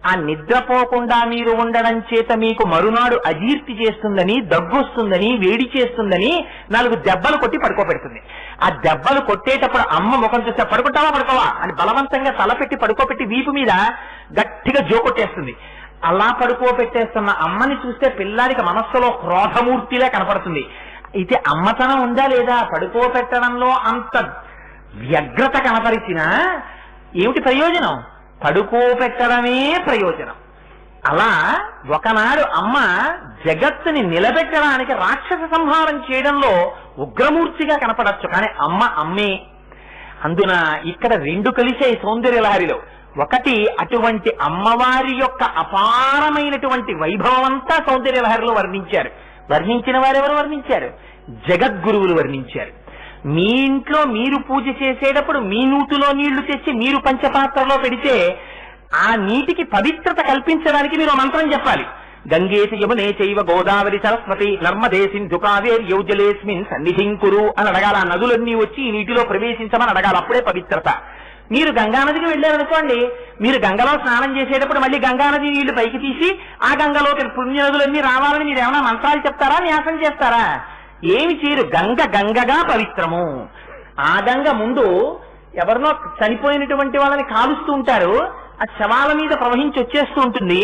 ఆ నిద్రపోకుండా మీరు ఉండడం చేత మీకు మరునాడు అజీర్తి చేస్తుందని, దగ్గొస్తుందని, వేడి చేస్తుందని 4 దెబ్బలు కొట్టి పడుకోబెడుతుంది. ఆ దెబ్బలు కొట్టేటప్పుడు అమ్మ ముఖం చూస్తే పడుకుంటావా పడుకోవా అని బలవంతంగా తలపెట్టి పడుకోబెట్టి వీపు మీద గట్టిగా జోకొట్టేస్తుంది. అలా పడుకోబెట్టేస్తున్న అమ్మని చూస్తే పిల్లాడికి మనస్సులో క్రోధమూర్తిలా కనపడుతుంది. అయితే అమ్మతనం ఉందా లేదా? పడుకోబెట్టడంలో అంత వ్యగ్రత కనపరిచినా ఏమిటి ప్రయోజనం? పడుకోబెట్టడమే ప్రయోజనం. అలా ఒకనాడు అమ్మ జగత్తుని నిలబెట్టడానికి రాక్షస సంహారం చేయడంలో ఉగ్రమూర్తిగా కనపడచ్చు, కానీ అమ్మ అమ్మే. అందున ఇక్కడ 2 కలిసే సౌందర్యలహరిలో. 1 అటువంటి అమ్మవారి యొక్క అపారమైనటువంటి వైభవం అంతా సౌందర్యలహరిలో వర్ణించారు. వర్ణించిన వారెవరు వర్ణించారు? జగద్గురువులు వర్ణించారు. మీ ఇంట్లో మీరు పూజ చేసేటప్పుడు మీ నూటిలో నీళ్లు తెచ్చి మీరు పంచపాత్రలో పెడితే ఆ నీటికి పవిత్రత కల్పించడానికి మీరు మంత్రం చెప్పాలి. గంగేతి యమునే చైవ గోదావరి సరస్వతి నర్మదే సింధు కావేరి యౌజలేస్మిన్ సన్నిధిం కురు అని అడగాల. ఆ నదులన్నీ వచ్చి ఈ నీటిలో ప్రవేశించమని అడగాలి. అప్పుడే పవిత్రత. మీరు గంగానదికి వెళ్ళారనుకోండి, మీరు గంగలో స్నానం చేసేటప్పుడు మళ్ళీ గంగానది నీళ్లు పైకి తీసి ఆ గంగలోకి పుణ్య నదులన్నీ రావాలని మీరు ఏమైనా మంత్రాలు చెప్తారా, న్యాసం చేస్తారా? ఏమి చేయరు. గంగ గంగగా పవిత్రము. ఆ గంగ ముందు ఎవరినో చనిపోయినటువంటి వాళ్ళని కాలుస్తూ ఉంటారు, ఆ శవాల మీద ప్రవహించి వచ్చేస్తూ ఉంటుంది.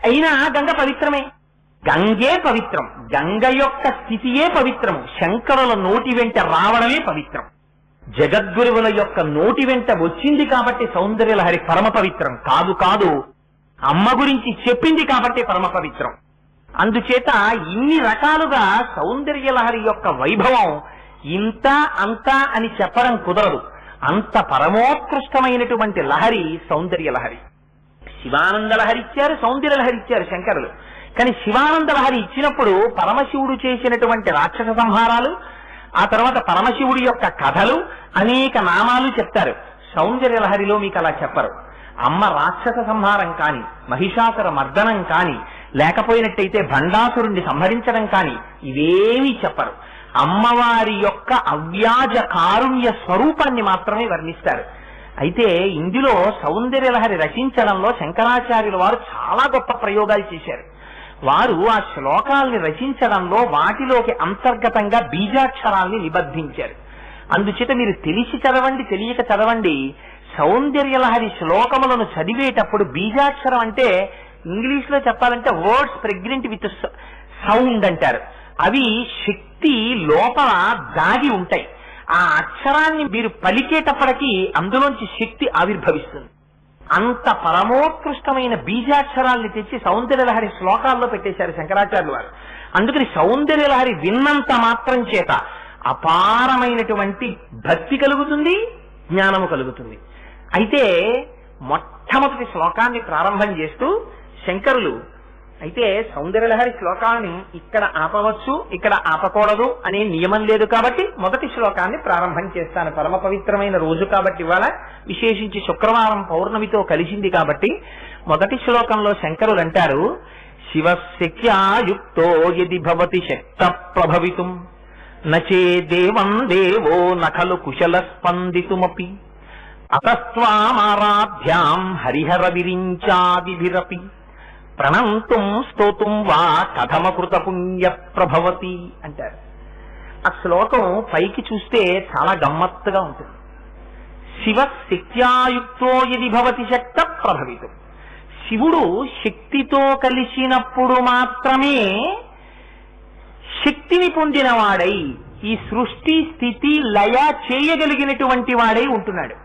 అయినా గంగ పవిత్రమే. గంగే పవిత్రం. గంగ యొక్క స్థితియే పవిత్రము. శంకరుల నోటి వెంట రావడమే పవిత్రం. జగద్గురువుల యొక్క నోటి వెంట వచ్చింది కాబట్టి సౌందర్యలహరి పరమ పవిత్రం కాదు. కాదు, అమ్మ గురించి చెప్పింది కాబట్టి పరమ పవిత్రం. అందుచేత ఇన్ని రకాలుగా సౌందర్యలహరి యొక్క వైభవం ఇంత అంత అని చెప్పడం కుదరదు. అంత పరమోత్కృష్టమైనటువంటి లహరి సౌందర్యలహరి. శివానంద లహరి ఇచ్చారు, సౌందర్యలహరి ఇచ్చారు శంకరులు. కానీ శివానంద లహరి ఇచ్చినప్పుడు పరమశివుడు చేసినటువంటి రాక్షస సంహారాలు, ఆ తర్వాత పరమశివుడి యొక్క కథలు, అనేక నామాలు చెప్తారు. సౌందర్యలహరిలో మీకు అలా చెప్పరు. అమ్మ రాక్షస సంహారం కాని, మహిషాసుర మర్దనం కాని, లేకపోయినట్టయితే భండాసురుణ్ణి సంహరించడం కాని ఇవేమీ చెప్పరు. అమ్మవారి యొక్క అవ్యాజ కారుణ్య స్వరూపాన్ని మాత్రమే వర్ణిస్తారు. అయితే ఇందులో సౌందర్యలహరి రచించడంలో శంకరాచార్యుల వారు చాలా గొప్ప ప్రయోగాలు చేశారు. వారు ఆ శ్లోకాల్ని రచించడంలో వాటిలోకి అంతర్గతంగా బీజాక్షరాల్ని నిబద్ధించారు. అందుచేత మీరు తెలిసి చదవండి, తెలియక చదవండి, సౌందర్యలహరి శ్లోకములను చదివేటప్పుడు బీజాక్షరం అంటే ఇంగ్లీష్ లో చెప్పాలంటే వర్డ్స్ ప్రెగ్నెంట్ విత్ సౌండ్ అంటారు. అవి శక్తి లోపల దాగి ఉంటాయి. ఆ అక్షరాన్ని మీరు పలికేటప్పటికీ అందులోంచి శక్తి ఆవిర్భవిస్తుంది. అంత పరమోత్కృష్టమైన బీజాక్షరాల్ని తెచ్చి సౌందర్యలహరి శ్లోకాల్లో పెట్టేశారు శంకరాచార్యులు వారు. అందుకని సౌందర్యలహరి విన్నంత మాత్రం చేత అపారమైనటువంటి భక్తి కలుగుతుంది, జ్ఞానము కలుగుతుంది. అయితే మొట్టమొదటి శ్లోకాన్ని ప్రారంభం చేస్తూ శంకరులు అయితే సౌందర్యలహరి శ్లోకాన్ని ఇక్కడ ఆపవచ్చు, ఇక్కడ ఆపకూడదు అనే నియమం లేదు కాబట్టి మొదటి శ్లోకాన్ని ప్రారంభం చేస్తాను. పరమ పవిత్రమైన రోజు కాబట్టి ఇవాళ విశేషించి శుక్రవారం పౌర్ణమితో కలిసింది కాబట్టి మొదటి శ్లోకంలో శంకరులు అంటారు, శివశక్త్యాయుక్తో యది భవతి శక్త ప్రభవితుం నచే దేవం దేవో నఖలు కుశల స్పందితుమపి అతస్త్వామారాధ్యాం హరిహర విరించాదిభిరపి ప్రణంతుం స్తోతుం వా కథమకృత పుణ్య ప్రభవతి అంటారు. ఆ శ్లోకం పైకి చూస్తే చాలా గమ్మత్తుగా ఉంటుంది. శివశక్త్యాయుక్తో యది భవతి శక్త ప్రభవితం. శివుడు శక్తితో కలిసినప్పుడు మాత్రమే శక్తిని పొందినవాడై ఈ సృష్టి స్థితి లయ చేయగలిగినటువంటి వాడై ఉంటున్నాడు.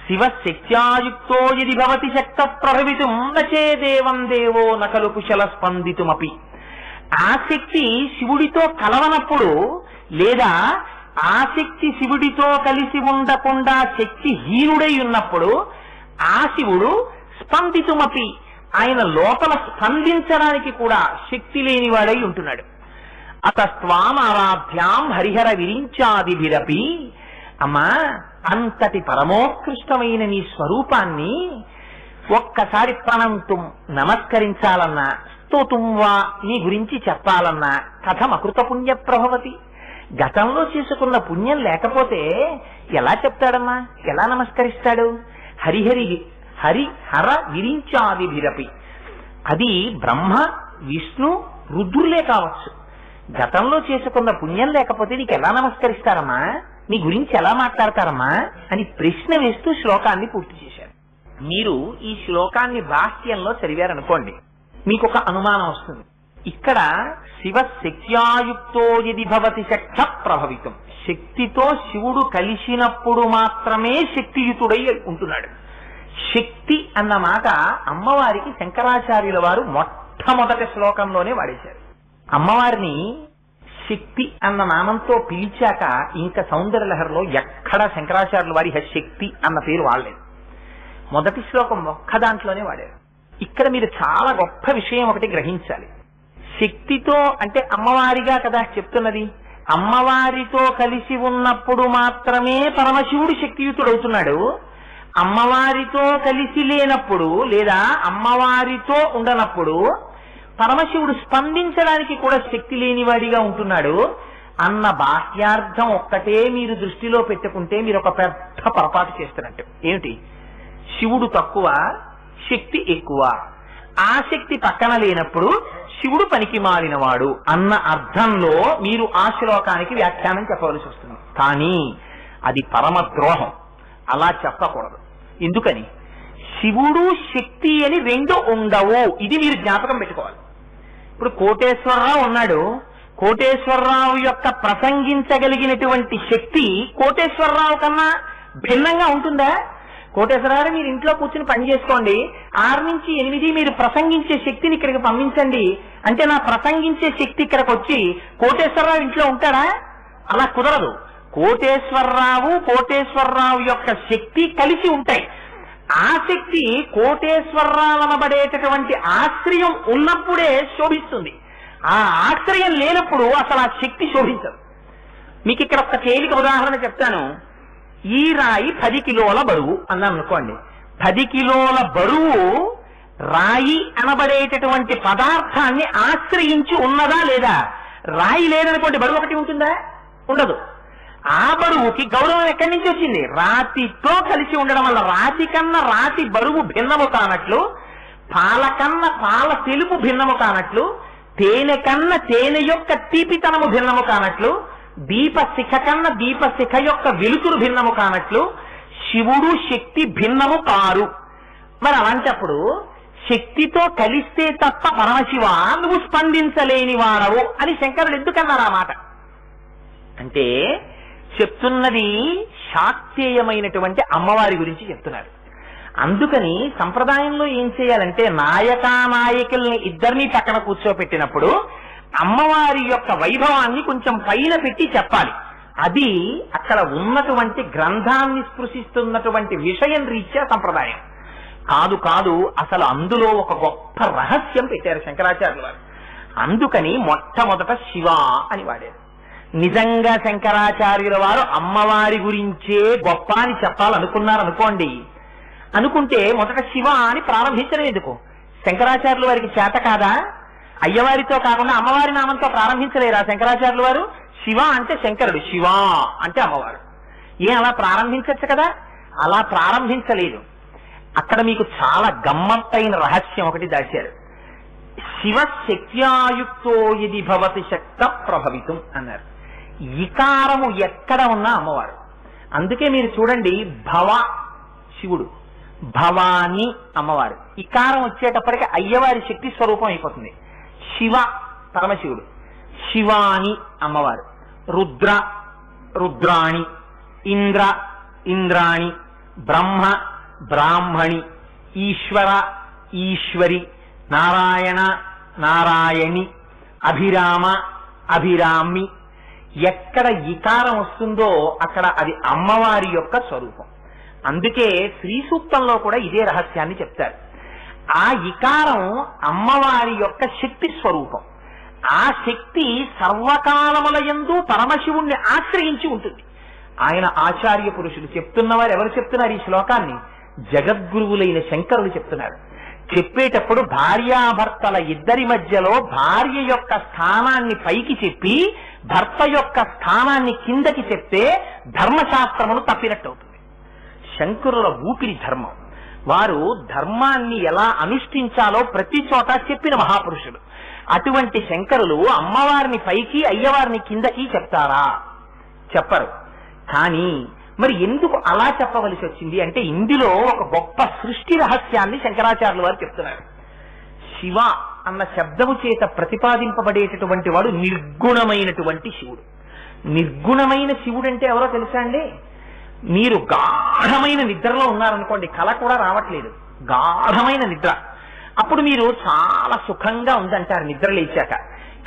శివశక్త్యాయుక్తో యది భవతి శక్త ప్రభవితుం నచే దేవం దేవో నకలు కుశల స్పందితుమపి. ఆ శక్తి శివుడితో కలవనప్పుడు, లేదా ఆ శక్తి శివుడితో కలిసి ఉండకుండా శక్తిహీనుడై ఉన్నప్పుడు ఆ శివుడు స్పందితుమపి, ఆయన లోపల స్పందించడానికి కూడా శక్తి లేనివాడై ఉంటున్నాడు. అతస్త్వామారాధ్యాం హరిహర విరించాదిభిరపి. అమ్మా, అంతటి పరమోత్కృష్టమైన నీ స్వరూపాన్ని ఒక్కసారి ప్రణంతుం నమస్కరించాలన్నా, స్తోతుం వా నీ గురించి చెప్పాలన్నా కథమకృత పుణ్య ప్రభవతి. గతంలో చేసుకున్న పుణ్యం లేకపోతే ఎలా చెప్తాడమ్మా, ఎలా నమస్కరిస్తాడు? హరిహర విరించాదిభిరపి. అది బ్రహ్మ విష్ణు రుద్రులే కావచ్చు. గతంలో చేసుకున్న పుణ్యం లేకపోతే నీకు ఎలా నమస్కరిస్తారమ్మా, నీ గురించి ఎలా మాట్లాడతారమ్మా అని ప్రశ్న వేస్తూ శ్లోకాన్ని పూర్తి చేశారు. మీరు ఈ శ్లోకాన్ని బాహ్యంలో చదివారనుకోండి, మీకు ఒక అనుమానం వస్తుంది. ఇక్కడ శివశక్త్యాయుక్తో యది భవతి శక్త ప్రభవితం, శక్తితో శివుడు కలిసినప్పుడు మాత్రమే శక్తియుతుడై ఉంటున్నాడు. శక్తి అన్న మాట అమ్మవారికి శంకరాచార్యుల వారు మొట్టమొదటి శ్లోకంలోనే వాడేశారు. అమ్మవారిని శక్తి అన్న నామంతో పిలిచాక ఇంకా సౌందర్యలహరిలో ఎక్కడా శంకరాచార్యుల వారి శక్తి అన్న పేరు వాడలేదు. మొదటి శ్లోకం ఒక్క దాంట్లోనే వాడారు. ఇక్కడ మీరు చాలా గొప్ప విషయం ఒకటి గ్రహించాలి. శక్తితో అంటే అమ్మవారిగా కదా చెప్తున్నది. అమ్మవారితో కలిసి ఉన్నప్పుడు మాత్రమే పరమశివుడు శక్తియుతుడవుతున్నాడు. అమ్మవారితో కలిసి లేనప్పుడు, లేదా అమ్మవారితో ఉండనప్పుడు పరమశివుడు స్పందించడానికి కూడా శక్తి లేనివాడిగా ఉంటున్నాడు అన్న బాహ్యార్థం ఒక్కటే మీరు దృష్టిలో పెట్టుకుంటే మీరు ఒక పెద్ద పొరపాటు చేస్తున్నట్టు. ఏమిటి? శివుడు తక్కువ, శక్తి ఎక్కువ. ఆ శక్తి పక్కన లేనప్పుడు శివుడు పనికి మారినవాడు అన్న అర్థంలో మీరు ఆ శ్లోకానికి వ్యాఖ్యానం చెప్పవలసి వస్తుంది. కానీ అది పరమద్రోహం. అలా చెప్పకూడదు. ఎందుకని? శివుడు శక్తి అని రెండు ఉండవు. ఇది మీరు జ్ఞాపకం పెట్టుకోవాలి. ఇప్పుడు కోటేశ్వరరావు ఉన్నాడు. కోటేశ్వరరావు యొక్క ప్రసంగించగలిగినటువంటి శక్తి కోటేశ్వరరావు కన్నా భిన్నంగా ఉంటుందా? కోటేశ్వరరావు మీరు ఇంట్లో కూర్చుని పని చేసుకోండి, 6 నుంచి 8 మీరు ప్రసంగించే శక్తిని ఇక్కడికి పంపించండి అంటే నా ప్రసంగించే శక్తి ఇక్కడికి వచ్చి కోటేశ్వరరావు ఇంట్లో ఉంటాడా? అలా కుదరదు. కోటేశ్వరరావు యొక్క శక్తి కలిసి ఉంటాయి. ఆ శక్తి కోటేశ్వరరావు అనబడేటటువంటి ఆశ్రయం ఉన్నప్పుడే శోభిస్తుంది. ఆ ఆశ్రయం లేనప్పుడు అసలు ఆ శక్తి శోభించదు. మీకు ఇక్కడ ఒక తేలిక ఉదాహరణ చెప్తాను. ఈ రాయి 10 కిలోల బరువు అన్నాం అనుకోండి. 10 కిలోల బరువు రాయి అనబడేటటువంటి పదార్థాన్ని ఆశ్రయించి ఉన్నదా లేదా? రాయి లేదనుకోండి, బరువు ఒకటి ఉంటుందా? ఉండదు. ఆ బరువుకి గౌరవం ఎక్కడి నుంచి వచ్చింది? రాతితో కలిసి ఉండడం వల్ల. రాతి కన్నా రాతి బరువు భిన్నము కానట్లు, పాల కన్నా పాల తెలుపు భిన్నము కానట్లు, తేనె కన్నా తేనె యొక్క తీపితనము భిన్నము కానట్లు, దీపశిఖ కన్నా దీపశిఖ యొక్క వెలుతురు భిన్నము కానట్లు శివుడు శక్తి భిన్నము కారు. మరి అలాంటప్పుడు శక్తితో కలిస్తే తప్ప పరమశివ నువ్వు స్పందించలేని వారవు అని శంకరుడు ఎందుకన్నారు ఆ మాట? అంటే చెప్తున్నది శాక్తేయమైనటువంటి అమ్మవారి గురించి చెప్తున్నారు. అందుకని సంప్రదాయంలో ఏం చేయాలంటే నాయకుల్ని ఇద్దరినీ పక్కన కూర్చోపెట్టినప్పుడు అమ్మవారి యొక్క వైభవాన్ని కొంచెం పైన పెట్టి చెప్పాలి. అది అక్కడ ఉన్నటువంటి గ్రంథాన్ని స్పృశిస్తున్నటువంటి విషయం రీత్యా సంప్రదాయం కాదు. అసలు అందులో ఒక గొప్ప రహస్యం పెట్టారు శంకరాచార్యుల వారు. అందుకని మొట్టమొదట శివ అని వాడారు. నిజంగా శంకరాచార్యుల వారు అమ్మవారి గురించే గొప్ప అని చెప్పాలనుకున్నారనుకోండి, అనుకుంటే మొదట శివ అని ప్రారంభించడం ఎందుకు? శంకరాచార్యుల వారికి చేత కాదా? అయ్యవారితో కాకుండా అమ్మవారి నామంతో ప్రారంభించలేరా శంకరాచార్యుల వారు? శివ అంటే శంకరుడు, శివ అంటే అమ్మవారు. అలా ప్రారంభించచ్చు కదా? అలా ప్రారంభించలేదు. అక్కడ మీకు చాలా గమ్మత్తైన రహస్యం ఒకటి దాచారు. శివ శక్త్యాయుక్తో ఇది భవతి శక్త ప్రభవితం అన్నారు. ఇకారము ఎక్కడ ఉన్నా అమ్మవారు. అందుకే మీరు చూడండి, భవ శివుడు, భవాని అమ్మవారు. ఇకారం వచ్చేటప్పటికి అయ్యవారి శక్తి స్వరూపం అయిపోతుంది. శివ పరమశివుడు, శివాని అమ్మవారు, రుద్ర రుద్రాణి, ఇంద్ర ఇంద్రాణి, బ్రహ్మ బ్రాహ్మణి, ఈశ్వర ఈశ్వరి, నారాయణ నారాయణి, అభిరామ అభిరామి. ఎక్కడ ఇకారం వస్తుందో అక్కడ అది అమ్మవారి యొక్క స్వరూపం. అందుకే శ్రీ సూక్తంలో కూడా ఇదే రహస్యాన్ని చెప్తారు. ఆ ఇకారం అమ్మవారి యొక్క శక్తి స్వరూపం. ఆ శక్తి సర్వకాలములయందు పరమశివుణ్ణి ఆశ్రయించి ఉంటుంది. ఆయన ఆచార్య పురుషులు చెప్తున్నవారు ఎవరు చెప్తున్నారు ఈ శ్లోకాన్ని? జగద్గురువులైన శంకరులు చెప్తున్నారు. చెప్పేటప్పుడు భార్యాభర్తల ఇద్దరి మధ్యలో భార్య యొక్క స్థానాన్ని పైకి చెప్పి భర్త యొక్క స్థానాన్ని కిందకి చెప్తే ధర్మశాస్త్రమును తప్పినట్టు అవుతుంది. శంకరుల ఊపిరి ధర్మం. వారు ధర్మాన్ని ఎలా అనుష్ఠించాలో ప్రతి చోట చెప్పిన మహాపురుషులు. అటువంటి శంకరులు అమ్మవారిని పైకి అయ్యవారిని కిందకి చెప్తారా? చెప్పరు. కానీ మరి ఎందుకు అలా చెప్పవలసి వచ్చింది అంటే ఇందులో ఒక గొప్ప సృష్టి రహస్యాన్ని శంకరాచార్యుల వారు చెప్తున్నారు. శివ అన్న శబ్దము చేత ప్రతిపాదింపబడేటటువంటి వాడు నిర్గుణమైనటువంటి శివుడు. నిర్గుణమైన శివుడు అంటే ఎవరో తెలుసా అండి? మీరు గాఢమైన నిద్రలో ఉన్నారనుకోండి, కళ కూడా రావట్లేదు, గాఢమైన నిద్ర. అప్పుడు మీరు చాలా సుఖంగా ఉందంటారు నిద్ర లేచాక.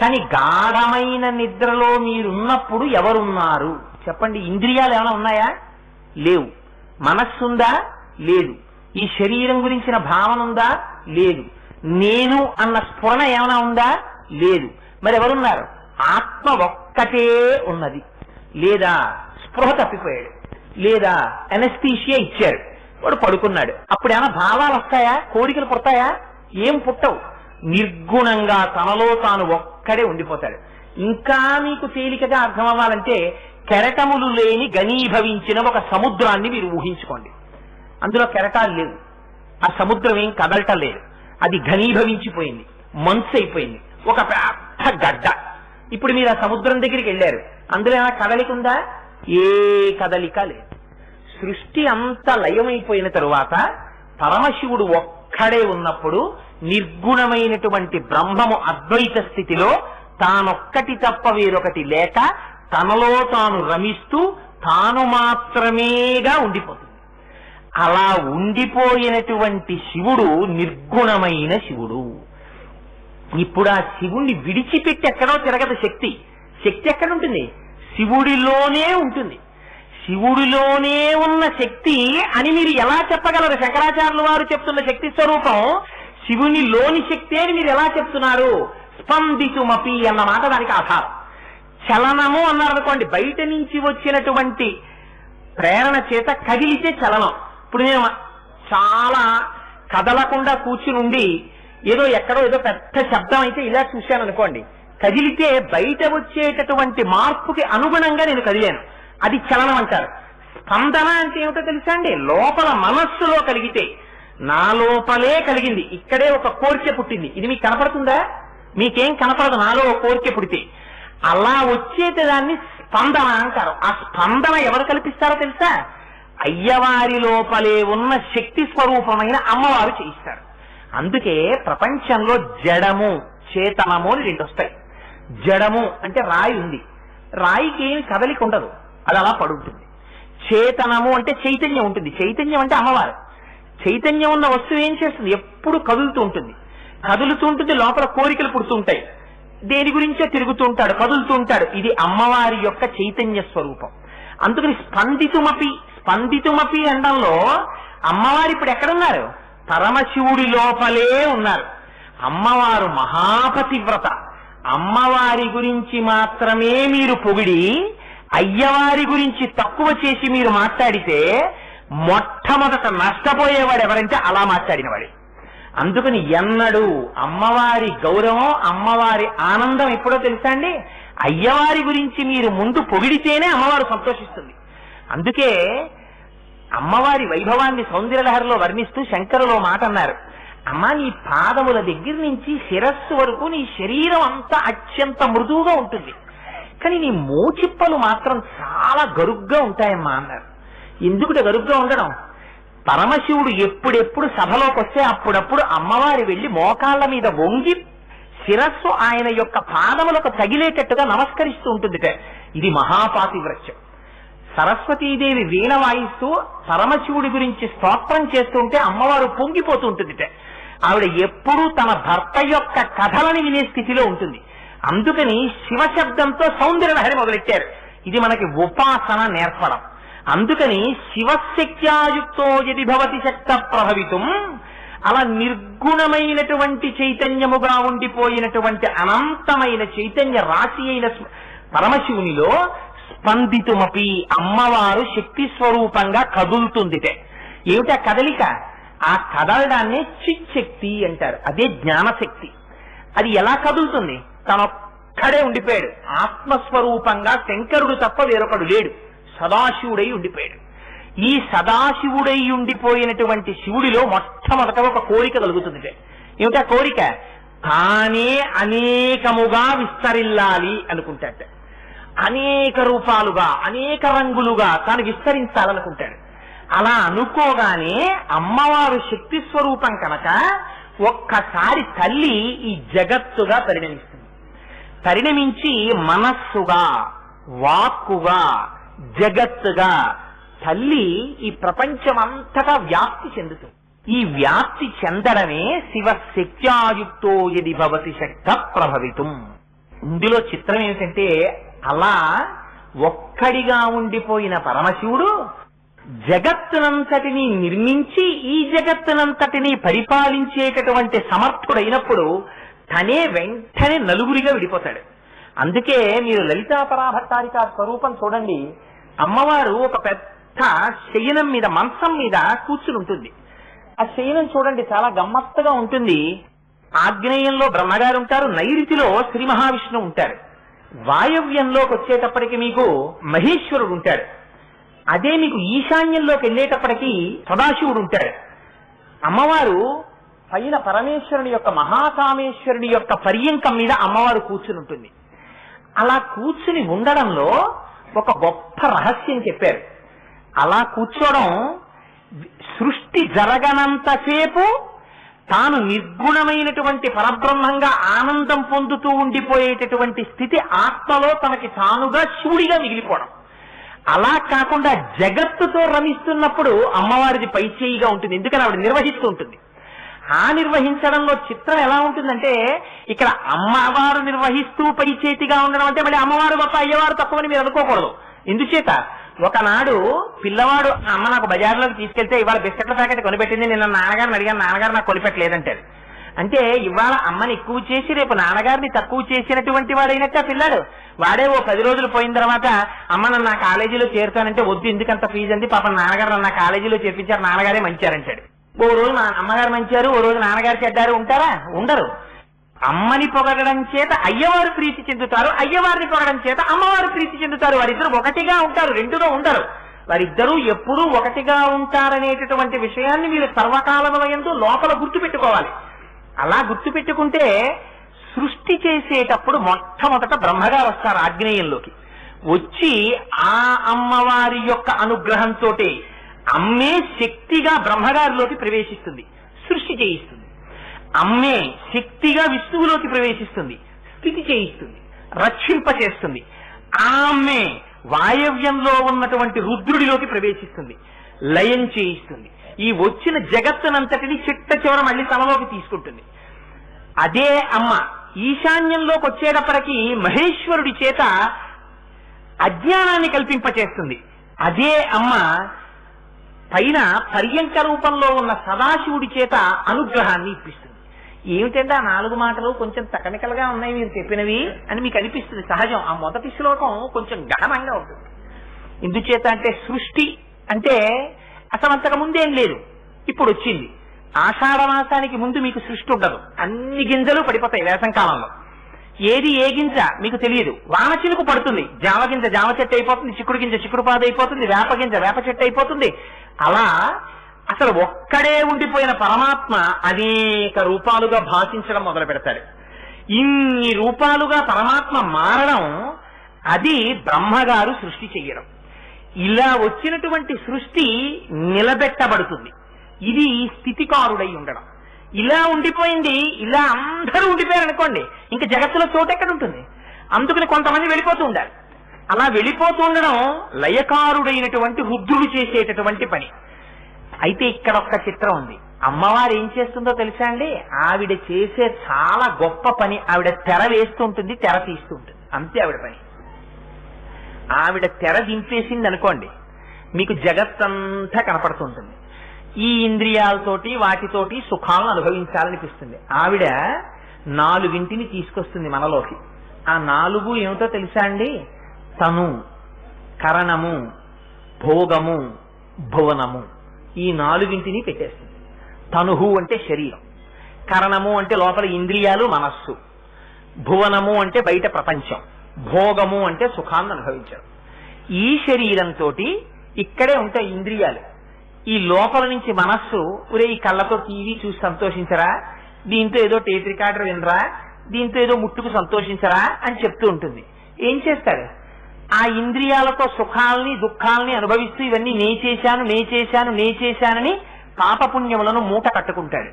కానీ గాఢమైన నిద్రలో మీరున్నప్పుడు ఎవరున్నారు చెప్పండి? ఇంద్రియాలు ఏమైనా ఉన్నాయా? లేవు. మనస్సుందా? లేదు. ఈ శరీరం గురించిన భావన ఉందా? లేదు. నేను అన్న స్ఫురణ ఏమైనా ఉందా? లేదు. మరి ఎవరున్నారు? ఆత్మ ఒక్కటే ఉన్నది. లేదా స్పృహ తప్పిపోయాడు, లేదా ఎనస్థీషియా ఇచ్చారు, వాడు పడుకున్నాడు. అప్పుడు ఏమైనా భావాలు వస్తాయా? కోరికలు పుడతాయా? ఏం పుట్టవు. నిర్గుణంగా తనలో తాను ఒక్కడే ఉండిపోతాడు. ఇంకా మీకు తేలికగా అర్థం అవ్వాలంటే కెరటములు లేని ఘనీభవించిన ఒక సముద్రాన్ని మీరు ఊహించుకోండి. అందులో కెరటాలు లేవు, ఆ సముద్రం ఏం కదలటం లేదు, అది ఘనీభవించిపోయింది, మంచు అయిపోయింది, ఒక పెద్ద గడ్డ. ఇప్పుడు మీరు ఆ సముద్రం దగ్గరికి వెళ్ళారు, అందులో ఏమైనా కదలిక ఉందా? ఏ కదలిక లేదు. సృష్టి అంతా లయమైపోయిన తరువాత పరమశివుడు ఒక్కడే ఉన్నప్పుడు నిర్గుణమైనటువంటి బ్రహ్మము అద్వైత స్థితిలో తానొక్కటి తప్ప వేరొకటి లేక తనలో తాను రమిస్తూ తాను మాత్రమేగా ఉండిపోతుంది. అలా ఉండిపోయినటువంటి శివుడు నిర్గుణమైన శివుడు. ఇప్పుడు ఆ శివుణ్ణి విడిచిపెట్టి ఎక్కడో తిరగదు శక్తి. శక్తి ఎక్కడుంటుంది? శివుడిలోనే ఉంటుంది. శివుడిలోనే ఉన్న శక్తి అని మీరు ఎలా చెప్పగలరు? శంకరాచార్యుల వారు చెప్తున్న శక్తి స్వరూపం శివునిలోని శక్తి అని మీరు ఎలా చెప్తున్నారు? స్పందితుమపి అన్న మాట దానికి ఆధారం. చలనము అన్నారనుకోండి, బయట నుంచి వచ్చినటువంటి ప్రేరణ చేత కదిలితే చలనం. ఇప్పుడు నేను చాలా కదలకుండా కూర్చుని ఉండి ఏదో ఎక్కడో ఏదో పెద్ద శబ్దం అయితే ఇలా చూశాను అనుకోండి, కదిలితే బయట వచ్చేటటువంటి మార్పుకి అనుగుణంగా నేను కదిలాను, అది చలనం అంటారు. స్పందన అంటే ఏమిటో తెలుసా అండి? లోపల మనస్సులో కలిగితే, నా లోపలే కలిగింది, ఇక్కడే ఒక కోరిక పుట్టింది, ఇది మీకు కనపడుతుందా? మీకేం కనపడదు నాలో ఒక కోరిక పుడితే. అలా వచ్చేది దాన్ని స్పందన అంటారు. ఆ స్పందన ఎవరు కల్పిస్తారో తెలుసా? అయ్యవారి లోపలే ఉన్న శక్తి స్వరూపమైన అమ్మవారు చేయిస్తారు. అందుకే ప్రపంచంలో జడము చేతనము అని రెండు వస్తాయి. జడము అంటే రాయి ఉంది, రాయికి ఏమి కదలిక ఉండదు, అది అలా పడుతుంది. చేతనము అంటే చైతన్యం ఉంటుంది, చైతన్యం అంటే అమ్మవారు. చైతన్యం ఉన్న వస్తువు ఏం చేస్తుంది? ఎప్పుడు కదులుతూ ఉంటుంది, కదులుతూ ఉంటుంది, లోపల కోరికలు పుడుతుంటాయి, దేని గురించో తిరుగుతూ ఉంటాడు, కదులుతూ ఉంటాడు. ఇది అమ్మవారి యొక్క చైతన్య స్వరూపం. అందుకని స్పందితుమపి, స్పందితుమపి అనడంలో అమ్మవారు ఇప్పుడు ఎక్కడున్నారు? పరమశివుడి లోపలే ఉన్నారు. అమ్మవారు మహాపతివ్రత. అమ్మవారి గురించి మాత్రమే మీరు పొగిడి అయ్యవారి గురించి తక్కువ చేసి మీరు మాట్లాడితే మొట్టమొదట నష్టపోయేవాడు ఎవరంటే అలా మాట్లాడినవాడే. అందుకని ఎన్నడూ అమ్మవారి గౌరవం, అమ్మవారి ఆనందం ఎప్పుడో తెలుసా అండి, అయ్యవారి గురించి మీరు ముందు పొగిడితేనే అమ్మవారు సంతోషిస్తుంది. అందుకే అమ్మవారి వైభవాన్ని సౌందర్యలహరిలో వర్ణిస్తూ శంకరులో మాట అన్నారు, అమ్మా నీ పాదముల దగ్గర నుంచి శిరస్సు వరకు నీ శరీరం అంతా అత్యంత మృదువుగా ఉంటుంది, కానీ నీ మోచిప్పలు మాత్రం చాలా గరుగ్గా ఉంటాయమ్మా అన్నారు. ఎందుకుట గరుగ్గా ఉండడం? పరమశివుడు ఎప్పుడెప్పుడు సభలోకి వస్తే అప్పుడప్పుడు అమ్మవారి వెళ్లి మోకాళ్ల మీద వంగి శిరస్సు ఆయన యొక్క పాదములకు తగిలేటట్టుగా నమస్కరిస్తూ ఉంటుందిట. ఇది మహాపాతివ్రత్యం. సరస్వతీదేవి వీణ వాయిస్తూ పరమశివుడి గురించి స్తోత్రం చేస్తుంటే అమ్మవారు పొంగిపోతూ ఉంటుందిట. ఆవిడ ఎప్పుడూ తన భర్త యొక్క కథలని వినే స్థితిలో ఉంటుంది. అందుకని శివశబ్దంతో సౌందర్యలహరి మొదలెట్టారు. ఇది మనకి ఉపాసన నేర్పడం. అందుకని శివశక్త్యాయుక్తో యది భవతి శక్త ప్రభవితం, అలా నిర్గుణమైనటువంటి చైతన్యముగా ఉండిపోయినటువంటి అనంతమైన చైతన్య రాశి అయిన పరమశివునిలో స్పందితుమపి అమ్మవారు శక్తి స్వరూపంగా కదులుతుందిటే. ఏమిటా కదలిక? ఆ కదలడాన్ని చిచ్చక్తి అంటారు. అదే జ్ఞానశక్తి. అది ఎలా కదులుతుంది? తనొక్కడే ఉండిపోయాడు. ఆత్మస్వరూపంగా శంకరుడు తప్ప వేరొకడు లేడు. సదాశివుడై ఉండిపోయాడు. ఈ సదాశివుడై ఉండిపోయినటువంటి శివుడిలో మొట్టమొదట ఒక కోరిక కలుగుతుంది. ఏమిటా కోరిక? తానే అనేకముగా విస్తరిల్లాలి అనుకుంటాడు. అనేక రూపాలుగా, అనేక రంగులుగా తాను విస్తరించాలనుకుంటాడు. అలా అనుకోగానే అమ్మవారు శక్తి స్వరూపం కనుక ఒక్కసారి తల్లి ఈ జగత్తుగా పరిణమిస్తుంది. పరిణమించి మనస్సుగా, వాక్కుగా, జగత్తుగా తల్లి ఈ ప్రపంచమంతటా వ్యాప్తి చెందుతుంది. ఈ వ్యాప్తి చెందడమే శివశక్త్యాయుక్తో యది భవతి శక్త ప్రభవితం. ఇందులో చిత్రం ఏమిటంటే, అలా ఒక్కడిగా ఉండిపోయిన పరమశివుడు జగత్తునంతటినీ నిర్మించి ఈ జగత్తునంతటినీ పరిపాలించేటటువంటి సమర్థుడైనప్పుడు తనే వెంటనే నలుగురిగా విడిపోతాడు. అందుకే మీరు లలితా పరాభట్టారిక స్వరూపం చూడండి. అమ్మవారు ఒక పెద్ద శయనం మీద, మంచం మీద కూర్చుని ఉంటుంది. ఆ శయనం చూడండి చాలా గమ్మత్తుగా ఉంటుంది. ఆగ్నేయంలో బ్రహ్మగారు ఉంటారు, నైరుతిలో శ్రీ మహావిష్ణువు ఉంటారు, వాయవ్యంలోకి వచ్చేటప్పటికి మీకు మహేశ్వరుడు ఉంటాడు, అదే మీకు ఈశాన్యంలోకి వెళ్ళేటప్పటికి సదాశివుడు ఉంటాడు. అమ్మవారు పైన పరమేశ్వరుని యొక్క, మహాకామేశ్వరుని యొక్క పర్యంకం మీద అమ్మవారు కూర్చుని ఉంటుంది. అలా కూర్చుని ఉండడంలో ఒక గొప్ప రహస్యం చెప్పారు. అలా కూర్చోవడం, సృష్టి జరగనంతసేపు తాను నిర్గుణమైనటువంటి పరబ్రహ్మంగా ఆనందం పొందుతూ ఉండిపోయేటటువంటి స్థితి ఆత్మలో తనకి తానుగా శివుడిగా మిగిలిపోవడం. అలా కాకుండా జగత్తుతో రమిస్తున్నప్పుడు అమ్మవారిది పైచేయిగా ఉంటుంది. ఎందుకని ఆవిడ నిర్వహిస్తూ ఉంటుంది. ఆ నిర్వహించడంలో చిత్రం ఎలా ఉంటుందంటే, ఇక్కడ అమ్మవారు నిర్వహిస్తూ పైచేతిగా ఉండడం అంటే మళ్ళీ అమ్మవారు గొప్ప అయ్యవారు తక్కువని మీరు అనుకోకూడదు. ఎందుచేత ఒకనాడు పిల్లవాడు అమ్మ నాకు బజార్లోకి తీసుకెళ్తే ఇవాళ బిస్కెట్ల ప్యాకెట్ కొనిపెట్టింది, నిన్న నాన్నగారిని అడిగాను, నాన్నగారు నాకు కొనిపెట్టలేదంటారు. అంటే ఇవాళ అమ్మని ఎక్కువ చేసి రేపు నాన్నగారిని తక్కువ చేసినటువంటి వాడైనట్టు ఆ పిల్లాడు. వాడే ఓ 10 రోజులు పోయిన తర్వాత అమ్మ నన్ను నా కాలేజీలో చేరుతానంటే వద్దు, ఎందుకంత ఫీజు అంది, పాప నాన్నగారు నన్ను కాలేజీలో చేర్పించారు, నాన్నగారే మంచారంటాడు. ఓ రోజు అమ్మగారు మంచారు, ఓ రోజు నాన్నగారు చెడ్డారు. ఉంటారా? ఉండరు. అమ్మని పొగడడం చేత అయ్యవారు ప్రీతి చెందుతారు, అయ్యవారిని పొగడడం చేత అమ్మవారు ప్రీతి చెందుతారు. వారిద్దరు ఒకటిగా ఉంటారు, రెండుగా ఉండరు. వారిద్దరూ ఎప్పుడూ ఒకటిగా ఉంటారనేటటువంటి విషయాన్ని మీరు సర్వకాలముల యందు లోపల గుర్తుపెట్టుకోవాలి. అలా గుర్తుపెట్టుకుంటే సృష్టి చేసేటప్పుడు మొట్టమొదట బ్రహ్మగారు వస్తారు ఆగ్నేయంలోకి. వచ్చి ఆ అమ్మవారి యొక్క అనుగ్రహంతో అమ్మే శక్తిగా బ్రహ్మగారిలోకి ప్రవేశిస్తుంది, సృష్టి చేయిస్తుంది. అమ్మే శక్తిగా విష్ణువులోకి ప్రవేశిస్తుంది, స్థితి చేయిస్తుంది, రక్షింపచేస్తుంది. ఆమె వాయవ్యంలో ఉన్నటువంటి రుద్రుడిలోకి ప్రవేశిస్తుంది, లయం చేయిస్తుంది. ఈ వచ్చిన జగత్తునంతటిని చిట్ట చివర మళ్ళీ తనలోకి తీసుకుంటుంది. అదే అమ్మ ఈశాన్యంలోకి వచ్చేటప్పటికి మహేశ్వరుడి చేత అజ్ఞానాన్ని కల్పింపచేస్తుంది. అదే అమ్మ పైన పర్యంక రూపంలో ఉన్న సదాశివుడి చేత అనుగ్రహాన్ని ఇప్పిస్తుంది. ఏమిటంటే ఆ 4 మాటలు కొంచెం టెక్నికల్ గా ఉన్నాయి మీరు చెప్పినవి అని మీకు అనిపిస్తుంది. సహజం. ఆ మొదటి శ్లోకం కొంచెం గహనంగా ఉంటుంది. ఎందుచేత అంటే సృష్టి అంటే అసలు అంతకు ముందేం లేదు, ఇప్పుడు వచ్చింది. ఆషాఢ మాసానికి ముందు మీకు సృష్టి ఉండదు, అన్ని గింజలు పడిపోతాయి వేసం కాలంలో. ఏది ఏ గింజ మీకు తెలియదు. వాన చినుకు పడుతుంది, జామ గింజ జామ చెట్టు అయిపోతుంది, చిక్కుడు గింజ చిక్కుడు పాదు అయిపోతుంది, వేప గింజ వేప చెట్టు అయిపోతుంది. అలా అసలు ఒక్కడే ఉండిపోయిన పరమాత్మ అనేక రూపాలుగా భాషించడం మొదలు పెడతాడు. ఇన్ని రూపాలుగా పరమాత్మ మారడం, అది బ్రహ్మగారు సృష్టి చెయ్యడం. ఇలా వచ్చినటువంటి సృష్టి నిలబెట్టబడుతుంది. ఇది స్థితికారుడై ఉండడం. ఇలా ఉండిపోయింది, ఇలా అందరూ ఉండిపోయారనుకోండి, ఇంకా జగత్తులో చోటు ఎక్కడ ఉంటుంది? అందుకని కొంతమంది వెళ్ళిపోతూ ఉండాలి. అలా వెళ్ళిపోతూ ఉండడం లయకారుడైనటువంటి రుద్రుడు చేసేటటువంటి పని. అయితే ఇక్కడ ఒక్క చిత్రం ఉంది. అమ్మవారు ఏం చేస్తుందో తెలుసా అండి? ఆవిడ చేసే చాలా గొప్ప పని. ఆవిడ తెర వేస్తూ ఉంటుంది, తెర తీస్తూ ఉంటుంది, అంతే ఆవిడ పని. ఆవిడ తెర దింపేసింది అనుకోండి, మీకు జగత్తంతా కనపడుతుంటుంది. ఈ ఇంద్రియాలతోటి వాటితోటి సుఖాలను అనుభవించాలనిపిస్తుంది. ఆవిడ 4 తీసుకొస్తుంది మనలోకి. ఆ 4 ఏమిటో తెలుసా అండి? తను, కరణము, భోగము, భువనము. ఈ 4 పెట్టేస్తుంది. తనుహు అంటే శరీరం, కరణము అంటే లోపల ఇంద్రియాలు మనస్సు, భువనము అంటే బయట ప్రపంచం, భోగము అంటే సుఖాన్ని అనుభవించడం. ఈ శరీరంతో ఇక్కడే ఉంటాయి ఇంద్రియాలు. ఈ లోపల నుంచి మనస్సు, ఒరే ఈ కళ్ళతో టీవీ చూసి సంతోషించరా, దీంతో ఏదో టేప్ రికార్డర్ వినరా, దీంతో ఏదో ముట్టుకు సంతోషించరా అని చెప్తూ ఉంటుంది. ఏం చేస్తాడు? ఆ ఇంద్రియాలతో సుఖాలని దుఃఖాలని అనుభవిస్తూ ఇవన్నీ నే చేశానని పాపపుణ్యములను మూట కట్టుకుంటాడు.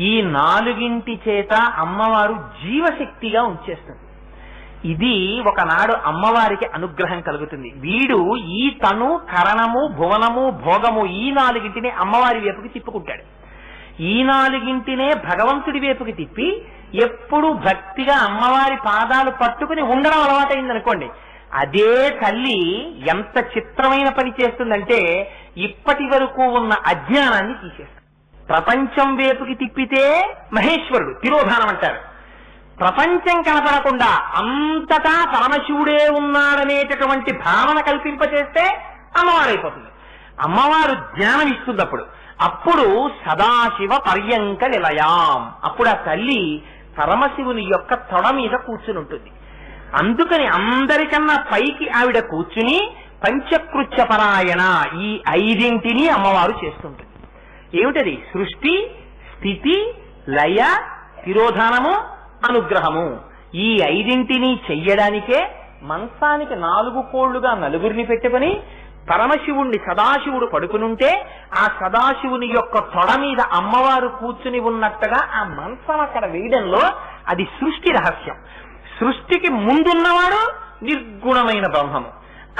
ఈ 4 చేత అమ్మవారు జీవశక్తిగా ఉంచేస్తుంది. ఇది ఒకనాడు అమ్మవారికి అనుగ్రహం కలుగుతుంది. వీడు ఈ తను, కరణము, భువనము, భోగము ఈ 4 అమ్మవారి వైపుకి తిప్పుకుంటాడు. ఈ 4 భగవంతుడి వైపుకి తిప్పి ఎప్పుడు భక్తిగా అమ్మవారి పాదాలు పట్టుకుని ఉండడం అలవాటైందనుకోండి, అదే తల్లి ఎంత చిత్రమైన పని చేస్తుందంటే ఇప్పటి వరకు ఉన్న అజ్ఞానాన్ని తీసేస్తుంది. ప్రపంచం వైపుకి తిప్పితే మహేశ్వరుడు, తిరోధానం అంటారు. ప్రపంచం కనపడకుండా అంతటా పరమశివుడే ఉన్నాడనేటటువంటి భావన కల్పింపచేస్తే అమ్మవారైపోతుంది. అమ్మవారు జ్ఞానం ఇస్తుంది. అప్పుడు సదాశివ పర్యంక నిలయాం. అప్పుడు ఆ తల్లి పరమశివుని యొక్క తొడ మీద కూర్చుని ఉంటుంది. అందుకని అందరికన్నా పైకి ఆవిడ కూర్చుని పంచకృత్య పరాయణ ఈ 5 అమ్మవారు చేస్తుంటుంది. ఏమిటది? సృష్టి, స్థితి, లయ, తిరోధానము, అనుగ్రహము. ఈ 5 చెయ్యడానికే మంచానికి 4 కోళ్లుగా 4 పెట్టుకుని పరమశివుణ్ణి సదాశివుడు పడుకునుంటే ఆ సదాశివుని యొక్క తొడ మీద అమ్మవారు కూర్చుని ఉన్నట్టుగా ఆ మంచం అక్కడ వేయడంలో అది సృష్టి రహస్యం. సృష్టికి ముందున్నవాడు నిర్గుణమైన బ్రహ్మము.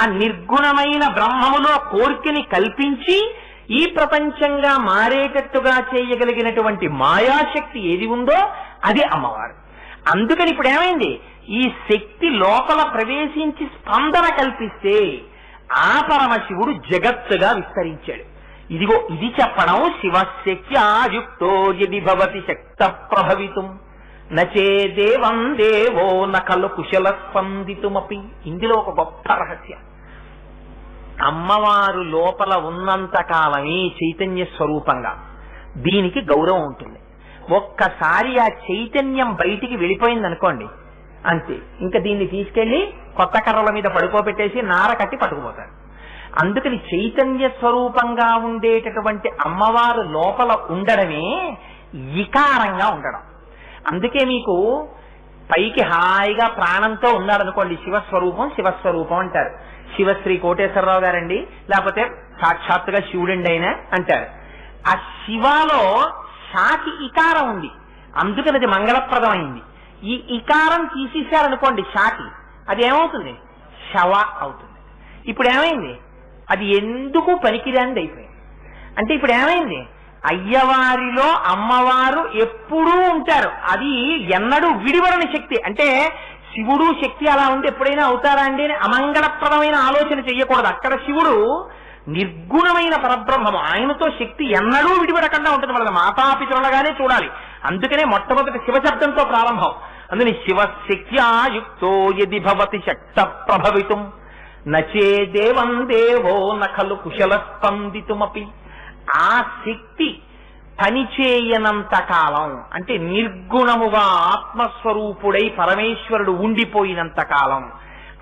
ఆ నిర్గుణమైన బ్రహ్మములో కోర్కెని కల్పించి ఈ ప్రపంచంగా మారేటట్టుగా చేయగలిగినటువంటి మాయాశక్తి ఏది ఉందో అది అమ్మవారు. అందుకని ఇప్పుడు ఏమైంది? ఈ శక్తి లోపల ప్రవేశించి స్పందన కల్పిస్తే ఆ పరమశివుడు జగత్తుగా విస్తరించాడు. ఇదిగో ఇది చెప్పడం శివశక్త్యాయుక్తో యది భవతి శక్త ప్రభవితుం నచే దేవం దేవో నకలు కుశల స్పందితుమపి. ఇందులో ఒక గొప్ప రహస్యం. అమ్మవారు లోపల ఉన్నంత కాలమే చైతన్య స్వరూపంగా దీనికి గౌరవం ఉంటుంది. ఒక్కసారి ఆ చైతన్యం బయటికి వెళ్ళిపోయిందనుకోండి, అంతే. ఇంకా దీన్ని తీసుకెళ్లి కొత్త కర్రల మీద పడుకోబెట్టేసి నార కట్టి పట్టుకుపోతారు. అందుకని చైతన్య స్వరూపంగా ఉండేటటువంటి అమ్మవారు లోపల ఉండడమే వికారంగా ఉండడం. అందుకే మీకు పైకి హాయిగా ప్రాణంతో ఉన్నాడనుకోండి, శివస్వరూపం అంటారు. శివశ్రీ కోటేశ్వరరావు గారండి, లేకపోతే సాక్షాత్తుగా శివుడండి అయినా అంటారు. ఆ శివాలో శాకి ఇకారం ఉంది, అందుకని అది మంగళప్రదమైంది. ఈ ఇకారం తీసేశారనుకోండి శాకి, అది ఏమవుతుంది? శవ అవుతుంది. ఇప్పుడు ఏమైంది? అది ఎందుకు పనికిరానిది అయిపోయింది. అంటే ఇప్పుడు ఏమైంది? అయ్యవారిలో అమ్మవారు ఎప్పుడూ ఉంటారు. అది ఎన్నడూ విడివడని శక్తి. అంటే శివుడు శక్తి అలా ఉంటే ఎప్పుడైనా అవుతారా అండి అని అమంగళప్రదమైన ఆలోచన చెయ్యకూడదు. అక్కడ శివుడు నిర్గుణమైన పరబ్రహ్మము, ఆయనతో శక్తి ఎన్నడూ విడిపడకుండా ఉంటుంది. వాళ్ళ మాతాపితరులుగానే చూడాలి. అందుకనే మొట్టమొదటి శివశబ్దంతో ప్రారంభం. అందుని శివశక్త్యాయుక్తో యది భవతి శక్త ప్రభవితుం నచే దేవం దేవో నఖలు కుశల స్పందితుమపి. ఆ శక్తి పనిచేయనంత కాలం, అంటే నిర్గుణముగా ఆత్మస్వరూపుడై పరమేశ్వరుడు ఉండిపోయినంత కాలం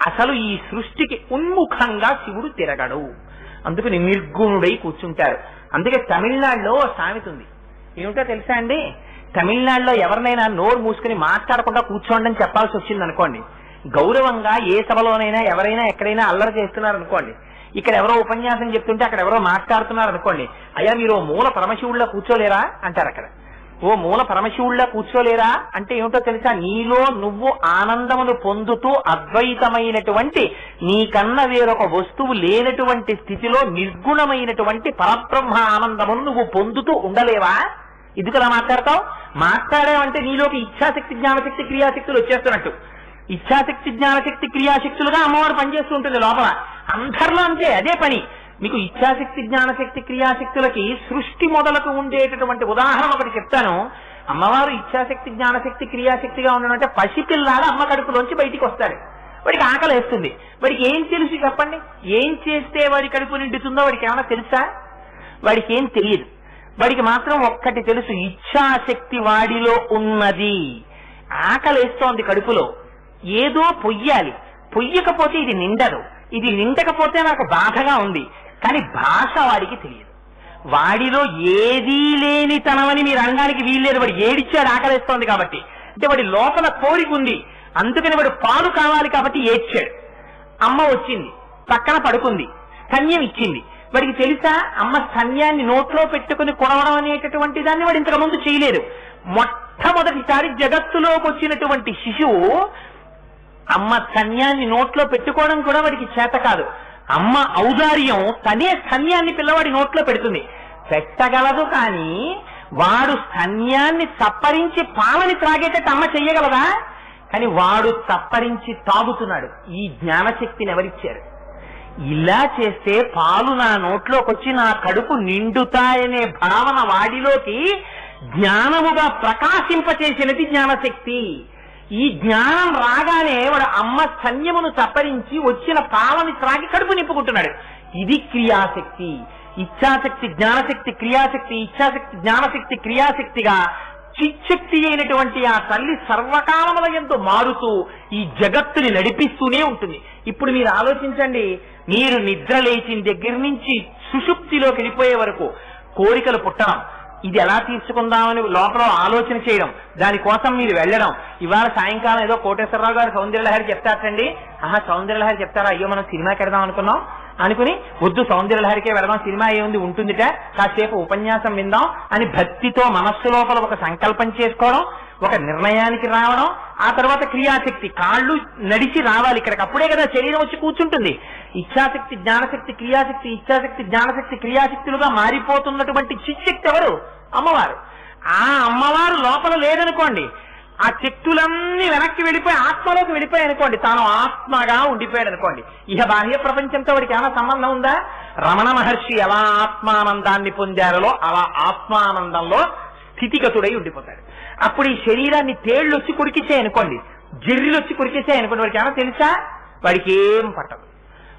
అసలు ఈ సృష్టికి ఉన్ముఖంగా శివుడు తిరగడు. అందుకని నిర్గుణుడై కూర్చుంటారు. అందుకే తమిళనాడులో సామెత ఉంది, ఏమిటో తెలుసా అండి? తమిళనాడులో ఎవరినైనా నోరు మూసుకుని మాట్లాడకుండా కూర్చోండి అని చెప్పాల్సి వచ్చింది అనుకోండి, గౌరవంగా ఏ సభలోనైనా ఎవరైనా ఎక్కడైనా అల్లరి చేస్తున్నారు అనుకోండి, ఇక్కడ ఎవరో ఉపన్యాసం చెప్తుంటే అక్కడ ఎవరో మాట్లాడుతున్నారు అనుకోండి, అయ్యా మీరు ఓ మూల పరమశివుళ్ళ కూర్చోలేరా అంటారు. అక్కడ ఓ మూల పరమశివుళ్ళ కూర్చోలేరా అంటే ఏమిటో తెలుసా? నీలో నువ్వు ఆనందమును పొందుతూ అద్వైతమైనటువంటి నీకన్నా వేరొక వస్తువు లేనటువంటి స్థితిలో నిర్గుణమైనటువంటి పరబ్రహ్మ ఆనందమును నువ్వు పొందుతూ ఉండలేవా? ఎందుకలా మాట్లాడతావు? మాట్లాడావంటే నీలోకి ఇచ్ఛాశక్తి జ్ఞానశక్తి క్రియాశక్తులు వచ్చేస్తున్నట్టు. ఇచ్ఛాశక్తి జ్ఞానశక్తి క్రియాశక్తులుగా అమ్మవారు పనిచేస్తూ ఉంటుంది లోపల. అందరిలో అంతే, అదే పని. మీకు ఇచ్ఛాశక్తి జ్ఞానశక్తి క్రియాశక్తులకి సృష్టి మొదలకు ఉండేటటువంటి ఉదాహరణ ఒకటి చెప్తాను. అమ్మవారు ఇచ్ఛాశక్తి జ్ఞానశక్తి క్రియాశక్తిగా ఉండడం పసిపిల్లాడు అమ్మ కడుపులోంచి బయటికి వస్తాడు. వాడికి ఆకలి వేస్తుంది. వాడికి ఏం తెలుసు చెప్పండి? ఏం చేస్తే వాడి కడుపు నిండుతుందో వాడికి ఏమైనా తెలుసా? వాడికి ఏం తెలియదు. వాడికి మాత్రం ఒక్కటి తెలుసు, ఇచ్ఛాశక్తి వాడిలో ఉన్నది. ఆకలి వేస్తోంది కడుపులో, ఏదో పొయ్యాలి, పొయ్యకపోతే ఇది నిండదు, ఇది నిండకపోతే నాకు బాధగా ఉంది. కానీ భాష వాడికి తెలియదు. వాడిలో ఏదీ లేని తనమని మీరు అనడానికి వీల్లేదు. వాడు ఏడిచ్చాడు ఆకలిస్తోంది కాబట్టి. అంటే వాడి లోపల కోరిక ఉంది, అందుకని వాడు పాలు కావాలి కాబట్టి ఏడ్చాడు. అమ్మ వచ్చింది, పక్కన పడుకుంది, స్తన్యం ఇచ్చింది. వాడికి తెలుసా అమ్మ స్తన్యాన్ని నోట్లో పెట్టుకుని కొడవడం అనేటటువంటి దాన్ని వాడు ఇంతకు ముందు చేయలేదు. మొట్టమొదటిసారి జగత్తులోకి వచ్చినటువంటి శిశువు అమ్మ స్తన్యాన్ని నోట్లో పెట్టుకోవడం కూడా వాడికి చేత కాదు. అమ్మ ఔదార్యం తనే స్తన్యాన్ని పిల్లవాడి నోట్లో పెడుతుంది, పెట్టగలదు. కానీ వాడు స్తన్యాన్ని చప్పరించి పాలని త్రాగేటట్టు అమ్మ చెయ్యగలదా? కానీ వాడు చప్పరించి తాగుతున్నాడు. ఈ జ్ఞానశక్తిని ఎవరిచ్చారు? ఇలా చేస్తే పాలు నా నోట్లోకి వచ్చి నా కడుపు నిండుతాయనే భావన వాడిలోకి జ్ఞానముగా ప్రకాశింపచేసినది జ్ఞానశక్తి. ఈ జ్ఞానం రాగానే వాడు అమ్మ స్తన్యమును చప్పరించి వచ్చిన పాలని త్రాగి కడుపు నింపుకుంటున్నాడు. ఇది క్రియాశక్తి. ఇచ్ఛాశక్తి జ్ఞానశక్తి క్రియాశక్తి, ఇచ్ఛాశక్తి జ్ఞానశక్తి క్రియాశక్తిగా చిచ్చక్తి అయినటువంటి ఆ తల్లి సర్వకాలముల యందు మారుతూ ఈ జగత్తుని నడిపిస్తూనే ఉంటుంది. ఇప్పుడు మీరు ఆలోచించండి, మీరు నిద్ర లేచిన దగ్గర నుంచి సుషుప్తిలోకి వెళ్ళిపోయే వరకు కోరికలు పుట్టడం, ఇది ఎలా తీర్చుకుందామని లోపల ఆలోచన చేయడం, దానికోసం మీరు వెళ్ళడం. ఇవాళ సాయంకాలం ఏదో కోటేశ్వరరావు గారు సౌందర్యలహరి చెప్తారటండి. సౌందర్యలహరి చెప్తారా? అయ్యో మనం సినిమాకి వెడదాం అనుకున్నాం అనుకుని, వద్దు సౌందర్యలహరికే వెడదాం, సినిమా ఏముంది ఉంటుందిట, కాసేపు ఉపన్యాసం విందాం అని భక్తితో మనస్సు లోపల ఒక సంకల్పం చేసుకోవడం, ఒక నిర్ణయానికి రావడం. ఆ తర్వాత క్రియాశక్తి, కాళ్ళు నడిచి రావాలి ఇక్కడికి, అప్పుడే కదా శరీరం వచ్చి కూర్చుంటుంది. ఇచ్ఛాశక్తి జ్ఞానశక్తి క్రియాశక్తి, ఇచ్ఛాశక్తి జ్ఞానశక్తి క్రియాశక్తులుగా మారిపోతున్నటువంటి చిచ్చక్తి ఎవరు? అమ్మవారు. ఆ అమ్మవారు లోపల లేదనుకోండి, ఆ శక్తులన్నీ వెనక్కి వెళ్ళిపోయి ఆత్మలోకి వెళ్ళిపోయాయి అనుకోండి, తాను ఆత్మగా ఉండిపోయాడు అనుకోండి, ఇహ బాహ్య ప్రపంచంతో వాడికి ఏమైనా సంబంధం ఉందా? రమణ మహర్షి ఎలా ఆత్మానందాన్ని పొందారో అలా ఆత్మానందంలో స్థితిగతుడై ఉండిపోతాడు. అప్పుడు ఈ శరీరాన్ని తేళ్లు వచ్చి కురికిచ్చాయి అనుకోండి, జర్రిలు వచ్చి కురికిచ్చాయి అనుకోండి, వాడికి ఏమైనా తెలుసా? వాడికి ఏం పట్టదు.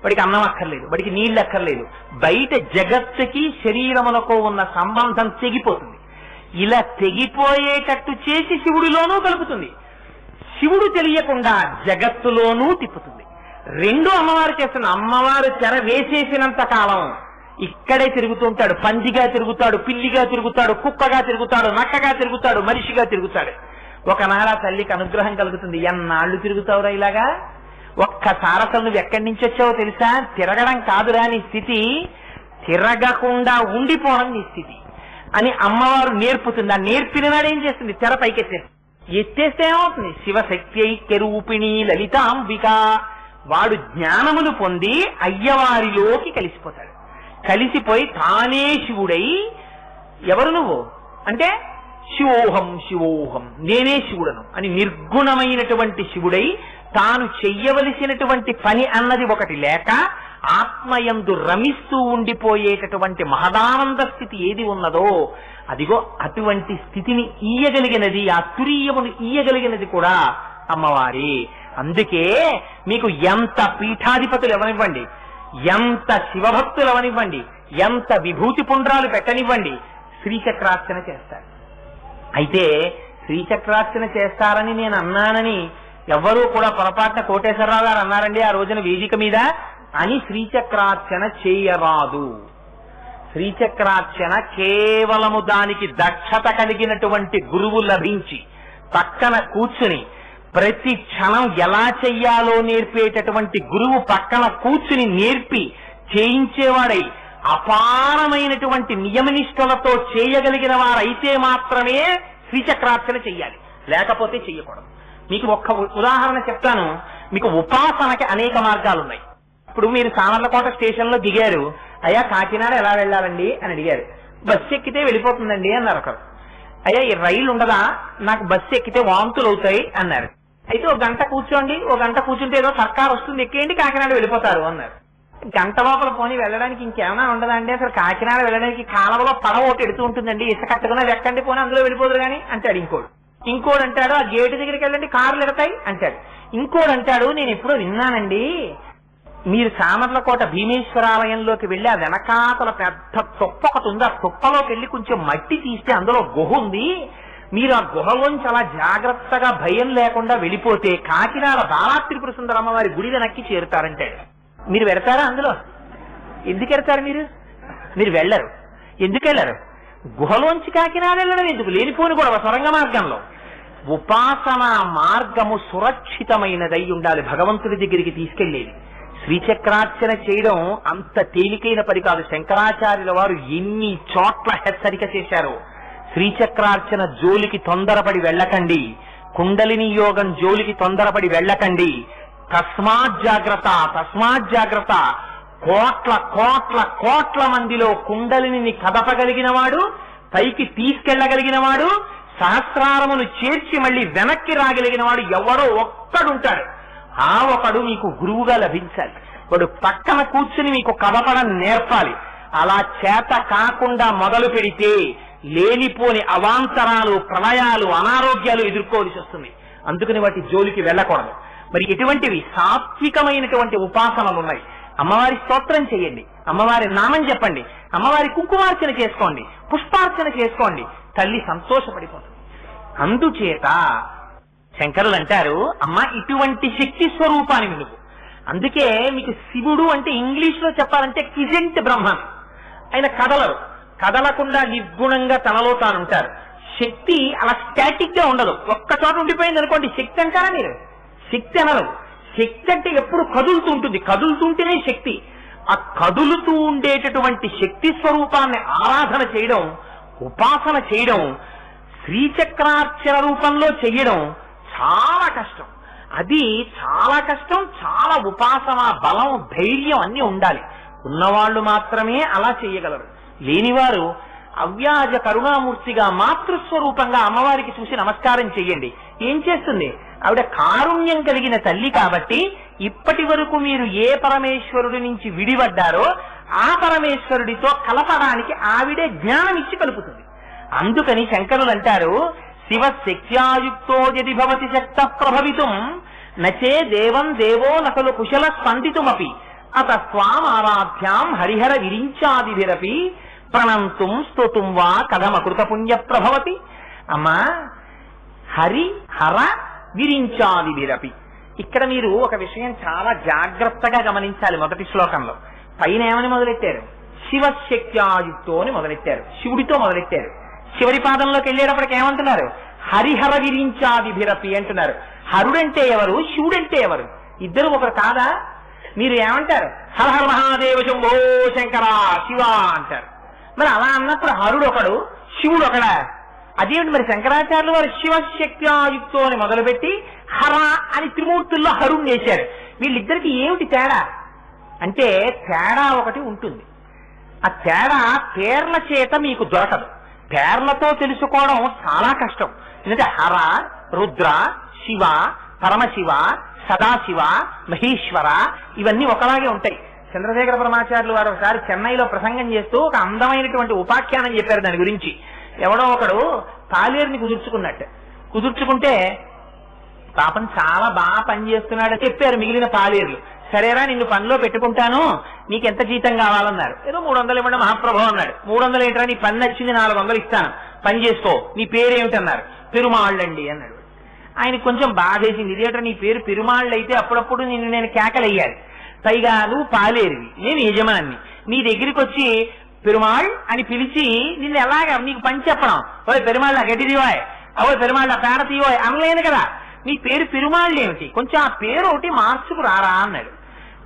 వాడికి అన్నం అక్కర్లేదు, వాడికి నీళ్ళు అక్కర్లేదు. బయట జగత్తుకి శరీరములకు ఉన్న సంబంధం తెగిపోతుంది. ఇలా తెగిపోయేటట్టు చేసి శివుడిలోనూ కలుపుతుంది. శివుడు తెలియకుండా జగత్తులోనూ తిప్పుతుంది. రెండు అమ్మవారు చేస్తున్న. అమ్మవారు చెర వేసేసినంత కాలం ఇక్కడే తిరుగుతుంటాడు. పందిగా తిరుగుతాడు, పిల్లిగా తిరుగుతాడు, కుక్కగా తిరుగుతాడు, నక్కగా తిరుగుతాడు, మనిషిగా తిరుగుతాడు. ఒకనాడు ఆ తల్లికి అనుగ్రహం కలుగుతుంది. ఎన్నాళ్ళు తిరుగుతావురా ఇలాగా? ఒక్కసారి అసలు నువ్వు ఎక్కడి నుంచి వచ్చావో తెలుసా? తిరగడం కాదురా నీ స్థితి, తిరగకుండా ఉండిపోవడం నీ స్థితి అని అమ్మవారు నేర్పుతుంది. ఆ నేర్పిన నాడు ఏం చేస్తుంది? తెర పైకెత్తేస్తుంది. ఎత్తేస్తే ఏమవుతుంది? శివశక్తి ఐక్యరూపిణి లలితాంబిక. వాడు జ్ఞానమును పొంది అయ్యవారిలోకి కలిసిపోతాడు. కలిసిపోయి తానే శివుడై, ఎవరు నువ్వు అంటే శివోహం శివోహం, నేనే శివుడను అని నిర్గుణమైనటువంటి శివుడై తాను చెయ్యవలసినటువంటి పని అన్నది ఒకటి లేక ఆత్మయందు రమిస్తూ ఉండిపోయేటటువంటి మహదానంద స్థితి ఏది ఉన్నదో అదిగో అటువంటి స్థితిని ఇయ్యగలిగినది, ఆ తురీయమును ఇయ్యగలిగినది కూడా అమ్మవారి. అందుకే మీకు ఎంత పీఠాధిపతులు ఎవనివ్వండి, ఎంత శివభక్తులు ఎవనివ్వండి, ఎంత విభూతి పుండ్రాలు పెట్టనివ్వండి, శ్రీచక్రార్చన చేస్తారు. అయితే శ్రీచక్రార్చన చేస్తారని నేను అన్నానని ఎవ్వరూ కూడా పొరపాటున కోటేశ్వరరావు గారు అన్నారండి ఆ రోజున వేదిక మీద అని శ్రీచక్రార్చన చేయరాదు. శ్రీచక్రార్చన కేవలము దానికి దక్షత కలిగినటువంటి గురువు లభించి పక్కన కూర్చుని ప్రతి క్షణం ఎలా చెయ్యాలో నేర్పేటటువంటి గురువు పక్కన కూర్చుని నేర్పి చేయించేవాడై అపారమైనటువంటి నియమనిష్టలతో చేయగలిగిన వారైతే మాత్రమే శ్రీచక్రార్చన చెయ్యాలి, లేకపోతే చెయ్యకూడదు. మీకు ఒక్క ఉదాహరణ చెప్తాను. మీకు ఉపాసనకి అనేక మార్గాలున్నాయి. ఇప్పుడు మీరు సామర్లకోట స్టేషన్ లో దిగారు, అయ్యా కాకినాడ ఎలా వెళ్ళాలండి అని అడిగారు. బస్సు ఎక్కితే వెళ్ళిపోతుందండి అన్నారు ఒకరు. అయ్యా ఈ రైలు ఉండదా, నాకు బస్సు ఎక్కితే వాంతులు అవుతాయి అన్నారు. అయితే ఒక గంట కూర్చోండి, ఒక గంట కూర్చుంటే ఏదో సర్కార్ వస్తుంది ఎక్కేయండి కాకినాడ వెళ్ళిపోతారు అన్నారు. గంట లోపల పోనీ వెళ్ళడానికి ఇంకేమైనా ఉండదా అండి, అసలు కాకినాడ వెళ్ళడానికి కాలంలో పడవ ఒకటి ఎడుతూ ఉంటుందండి, ఇసుక కట్టుకున్నా ఎక్కండి పోనీ అందులో వెళ్ళిపోదురు కానీ అంటాడు. ఇంకోడు అంటాడు ఆ గేటు దగ్గరికి వెళ్ళండి కార్లు ఎడతాయి అంటాడు. ఇంకోడు అంటాడు నేను ఎప్పుడో విన్నానండి, మీరు సామర్లకోట భీమేశ్వరాలయంలోకి వెళ్ళి ఆ వెనకాతల పెద్ద తుప్ప ఒకటి ఉంది, ఆ తుప్పలోకి వెళ్ళి కొంచెం మట్టి తీస్తే అందులో గుహ ఉంది, మీరు ఆ గుహలోంచి అలా జాగ్రత్తగా భయం లేకుండా వెళ్ళిపోతే కాకినాడ బాలాత్రిపుర సుందర అమ్మవారి గుడి వెనక్కి చేరుతారంటాడు. మీరు వెడతారా అందులో? ఎందుకు వెడతారు మీరు వెళ్ళరు. ఎందుకు వెళ్ళరు? గుహలోంచి కాకినాడ వెళ్ళడం ఎందుకు? లేనిపోని కూడా సొరంగ మార్గంలో. ఉపాసన మార్గము సురక్షితమైనదై ఉండాలి, భగవంతుడి దగ్గరికి తీసుకెళ్లేది. శ్రీచక్రార్చన చేయడం అంత తేలికైన పని కాదు. శంకరాచార్యుల వారు ఎన్ని చోట్ల హెచ్చరిక చేశారో. శ్రీచక్రార్చన జోలికి తొందరపడి వెళ్ళకండి, కుండలిని యోగం జోలికి తొందరపడి వెళ్ళకండి. తస్మాత్ జాగ్రత్త. కోట్ల కోట్ల కోట్ల మందిలో కుండలిని కదపగలిగిన వాడు, పైకి తీసుకెళ్లగలిగిన వాడు, సహస్రారమును చేర్చి మళ్ళీ వెనక్కి రాగలిగిన వాడు ఎవరో ఒక్కడుంటాడు. ఆ ఒకడు మీకు గురువుగా లభించాలి. వాడు పక్కన కూర్చుని మీకు కదపడం నేర్పాలి. అలా చేత కాకుండా మొదలు పెడితే లేనిపోని అవాంతరాలు, ప్రళయాలు, అనారోగ్యాలు ఎదుర్కోవాల్సి వస్తుంది. అందుకని వాటి జోలికి వెళ్ళకూడదు. మరి ఎటువంటివి సాత్వికమైనటువంటి ఉపాసనలు ఉన్నాయి. అమ్మవారి స్తోత్రం చేయండి, అమ్మవారి నామం చెప్పండి, అమ్మవారి కుంకుమార్చన చేసుకోండి, పుష్పార్చన చేసుకోండి, తల్లి సంతోషపడిపోతుంది. అందుచేత శంకరులు అంటారు అమ్మ ఇటువంటి శక్తి స్వరూపాన్ని నువ్వు. అందుకే మీకు శివుడు అంటే ఇంగ్లీష్ లో చెప్పాలంటే క్విజెంట్ బ్రహ్మన్. ఆయన కదలకుండా నిర్గుణంగా తనలో తానుంటారు. శక్తి అలా స్టాటిక్ గా ఉండదు, ఒక్క చోట ఉండిపోయింది అనుకోండి శక్తి అంటారా మీరు? శక్తి అనరు. శక్తి అంటే ఎప్పుడు కదులుతూ ఉంటుంది, కదులుతుంటేనే శక్తి. ఆ కదులుతూ ఉండేటటువంటి శక్తి స్వరూపాన్ని ఆరాధన చేయడం, ఉపాసన చేయడం, శ్రీచక్రార్చన రూపంలో చెయ్యడం చాలా కష్టం. అది చాలా కష్టం. చాలా ఉపాసన బలం, ధైర్యం అన్ని ఉండాలి. ఉన్నవాళ్లు మాత్రమే అలా చేయగలరు. లేనివారు అవ్యాజ కరుణామూర్తిగా మాతృస్వరూపంగా అమ్మవారికి చూసి నమస్కారం చెయ్యండి. ఏం చేస్తుంది? ఆవిడ కారుణ్యం కలిగిన తల్లి కాబట్టి ఇప్పటి వరకు మీరు ఏ పరమేశ్వరుడి నుంచి విడిపడ్డారో ఆ పరమేశ్వరుడితో కలపడానికి ఆవిడే జ్ఞానం ఇచ్చి కలుపుతుంది. అందుకని శంకరులు అంటారు శివశక్త్యాయుక్తో యది భవతి శక్త ప్రభవితుం నచే దేవం దేవో నకలు కుశల స్పందితుమపి అత స్వామారాధ్యాం హరిహర విరించాదిభిరపి ప్రణంతుం స్తుతుం వా కథమకృత పుణ్య ప్రభవతి. అమ్మా హరి హర విరించాదిభిరపి. ఇక్కడ మీరు ఒక విషయం చాలా జాగ్రత్తగా గమనించాలి. మొదటి శ్లోకంలో పైన ఏమని మొదలెట్టారు? శివశక్త్యాయుక్తో అని మొదలెట్టారు, శివుడితో మొదలెట్టారు. చివరి పాదంలోకి వెళ్ళేటప్పటికి ఏమంటున్నారు? హరిహర విరించాదిభిరపి అంటున్నారు. హరుడంటే ఎవరు, శివుడంటే ఎవరు? ఇద్దరు ఒకరు కాదా? మీరు ఏమంటారు? హర హర మహాదేవ శంభో శంకర శివ అంటారు. మరి అలా అన్నప్పుడు హరుడు ఒకడు, శివుడు ఒకడా? అదేమిటి మరి? శంకరాచార్యులు వారు శివశక్త్యాయుక్తో అని మొదలుపెట్టి హర అని త్రిమూర్తుల్లో హరుణ్ణి వేశారు. వీళ్ళిద్దరికి ఏమిటి తేడా అంటే తేడా ఒకటి ఉంటుంది. ఆ తేడా పేర్ల చేత మీకు దొరకదు. పేర్లతో తెలుసుకోవడం చాలా కష్టం. ఎందుకంటే హర, రుద్ర, శివ, పరమశివ, సదాశివ, మహేశ్వర ఇవన్నీ ఒకలాగే ఉంటాయి. చంద్రశేఖర పరమాచార్యులు వారు ఒకసారి చెన్నైలో ప్రసంగం చేస్తూ ఒక అందమైనటువంటి ఉపాఖ్యానం చెప్పారు దాని గురించి. ఎవడో ఒకడు పాలేరుని కుదుర్చుకుంటే పాపం చాలా బాగా పనిచేస్తున్నాడని చెప్పారు మిగిలిన పాలేరులు. సరేరా నిన్ను పనిలో పెట్టుకుంటాను, నీకెంత జీతం కావాలన్నారు. ఏదో 300 ఇవ్వండి మహాప్రభు అన్నాడు. 300 ఏంట్రా, నీ పని నచ్చింది, 400 ఇస్తాను, పని చేసుకో, నీ పేరేమిటన్నారు. పెరుమాళ్ళండి అన్నాడు. ఆయనకు కొంచెం బాధేసింది. ఇదేంట్రా నీ పేరు పెరుమాళ్ళు అయితే అప్పుడప్పుడు నేను కేకలయ్యాలి, పైగా నువ్వు పాలేరువి, నేను యజమాన్ని, నీ దగ్గరికి వచ్చి పెరుమాళ్ అని పిలిచి నిన్ను ఎలాగా నీకు పని చెప్పడం, ఓ పెరుమాళ్ళ గడ్డిదివాయ్, అవో పెరుమాళ్ళ పేరతీయోయ్ అనలేను కదా, నీ పేరు పెరుమాళ్ళు ఏమిటి, కొంచెం ఆ పేరు ఒకటి మార్చుకురారా అన్నాడు.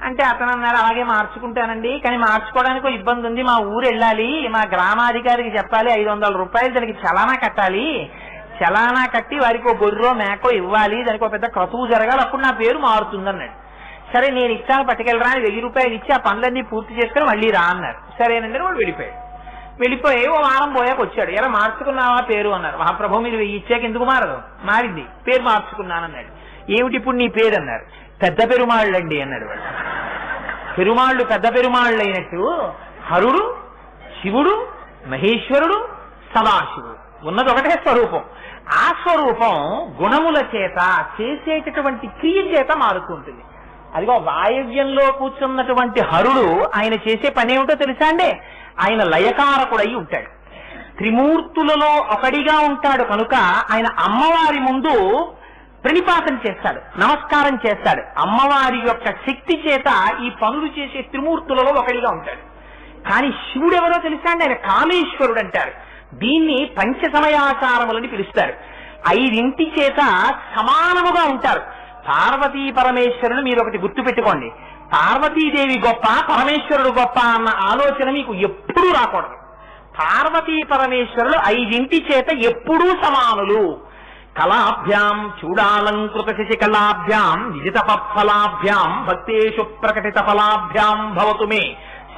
అంటే అతను అన్నాడు, అలాగే మార్చుకుంటానండి, కానీ మార్చుకోవడానికి ఇబ్బంది ఉంది, మా ఊరు వెళ్ళాలి, మా గ్రామాధికారికి చెప్పాలి, 500 రూపాయలు దానికి చలానా కట్టాలి, చలానా కట్టి వారికి ఒక గొర్రెో మేకో ఇవ్వాలి, దానికి ఒక పెద్ద క్రతువు జరగాలి, అప్పుడు నా పేరు మారుతుంది అన్నాడు. సరే నేను ఇచ్చాను పట్టుకెళ్ళరా అని 1000 రూపాయలు ఇచ్చి ఆ పనులన్నీ పూర్తి చేసుకుని మళ్ళీ రా అన్నారు. సరేనండి వాడు వెళ్ళిపోయాడు. వెళ్ళిపోయి ఓ వారం పోయాక వచ్చాడు. ఎలా మార్చుకున్నావా పేరు అన్నారు. మహాప్రభు మీరు 1000 ఇచ్చాక ఎందుకు మారదు, మారింది, పేరు మార్చుకున్నానన్నాడు. ఏమిటి ఇప్పుడు నీ పేరు అన్నారు. పెద్ద పెరుమాళ్ళండి అన్నాడు వాడు. పెరుమాళ్ళు పెద్ద పెరుమాళ్ళు అయినట్టు హరుడు, శివుడు, మహేశ్వరుడు, సదాశివుడు ఉన్నది ఒకటే స్వరూపం. ఆ స్వరూపం గుణముల చేత చేసేటటువంటి క్రియ చేత మారుతుంటుంది. అదిగో వాయవ్యంలో కూర్చున్నటువంటి హరుడు ఆయన చేసే పని ఏమిటో తెలుసా అండి, ఆయన లయకారకుడై ఉంటాడు, త్రిమూర్తులలో ఒకడిగా ఉంటాడు కనుక ఆయన అమ్మవారి ముందు ప్రణిపాతం చేస్తాడు, నమస్కారం చేస్తాడు. అమ్మవారి యొక్క శక్తి చేత ఈ పనులు చేసే త్రిమూర్తులలో ఒకడిగా ఉంటాడు. కానీ శివుడు ఎవరో తెలుసా అండి, ఆయన కామేశ్వరుడు అంటారు. దీన్ని పంచ సమయాచారములని పిలుస్తారు. 5 చేత సమానముగా ఉంటారు. పార్వతీ పరమేశ్వరుని మీరు ఒకటి గుర్తు పెట్టుకోండి, పార్వతీదేవి గొప్ప, పరమేశ్వరుడు గొప్ప అన్న ఆలోచన మీకు ఎప్పుడూ రాకూడదు. పార్వతీ పరమేశ్వరులు 5 చేత ఎప్పుడూ సమానులు. కళాభ్యాం చూడాలంకృత శశికళాభ్యాం నిజితపఫలాభ్యాం భక్తేషు ప్రకటిత ఫలాభ్యాం భవతు మే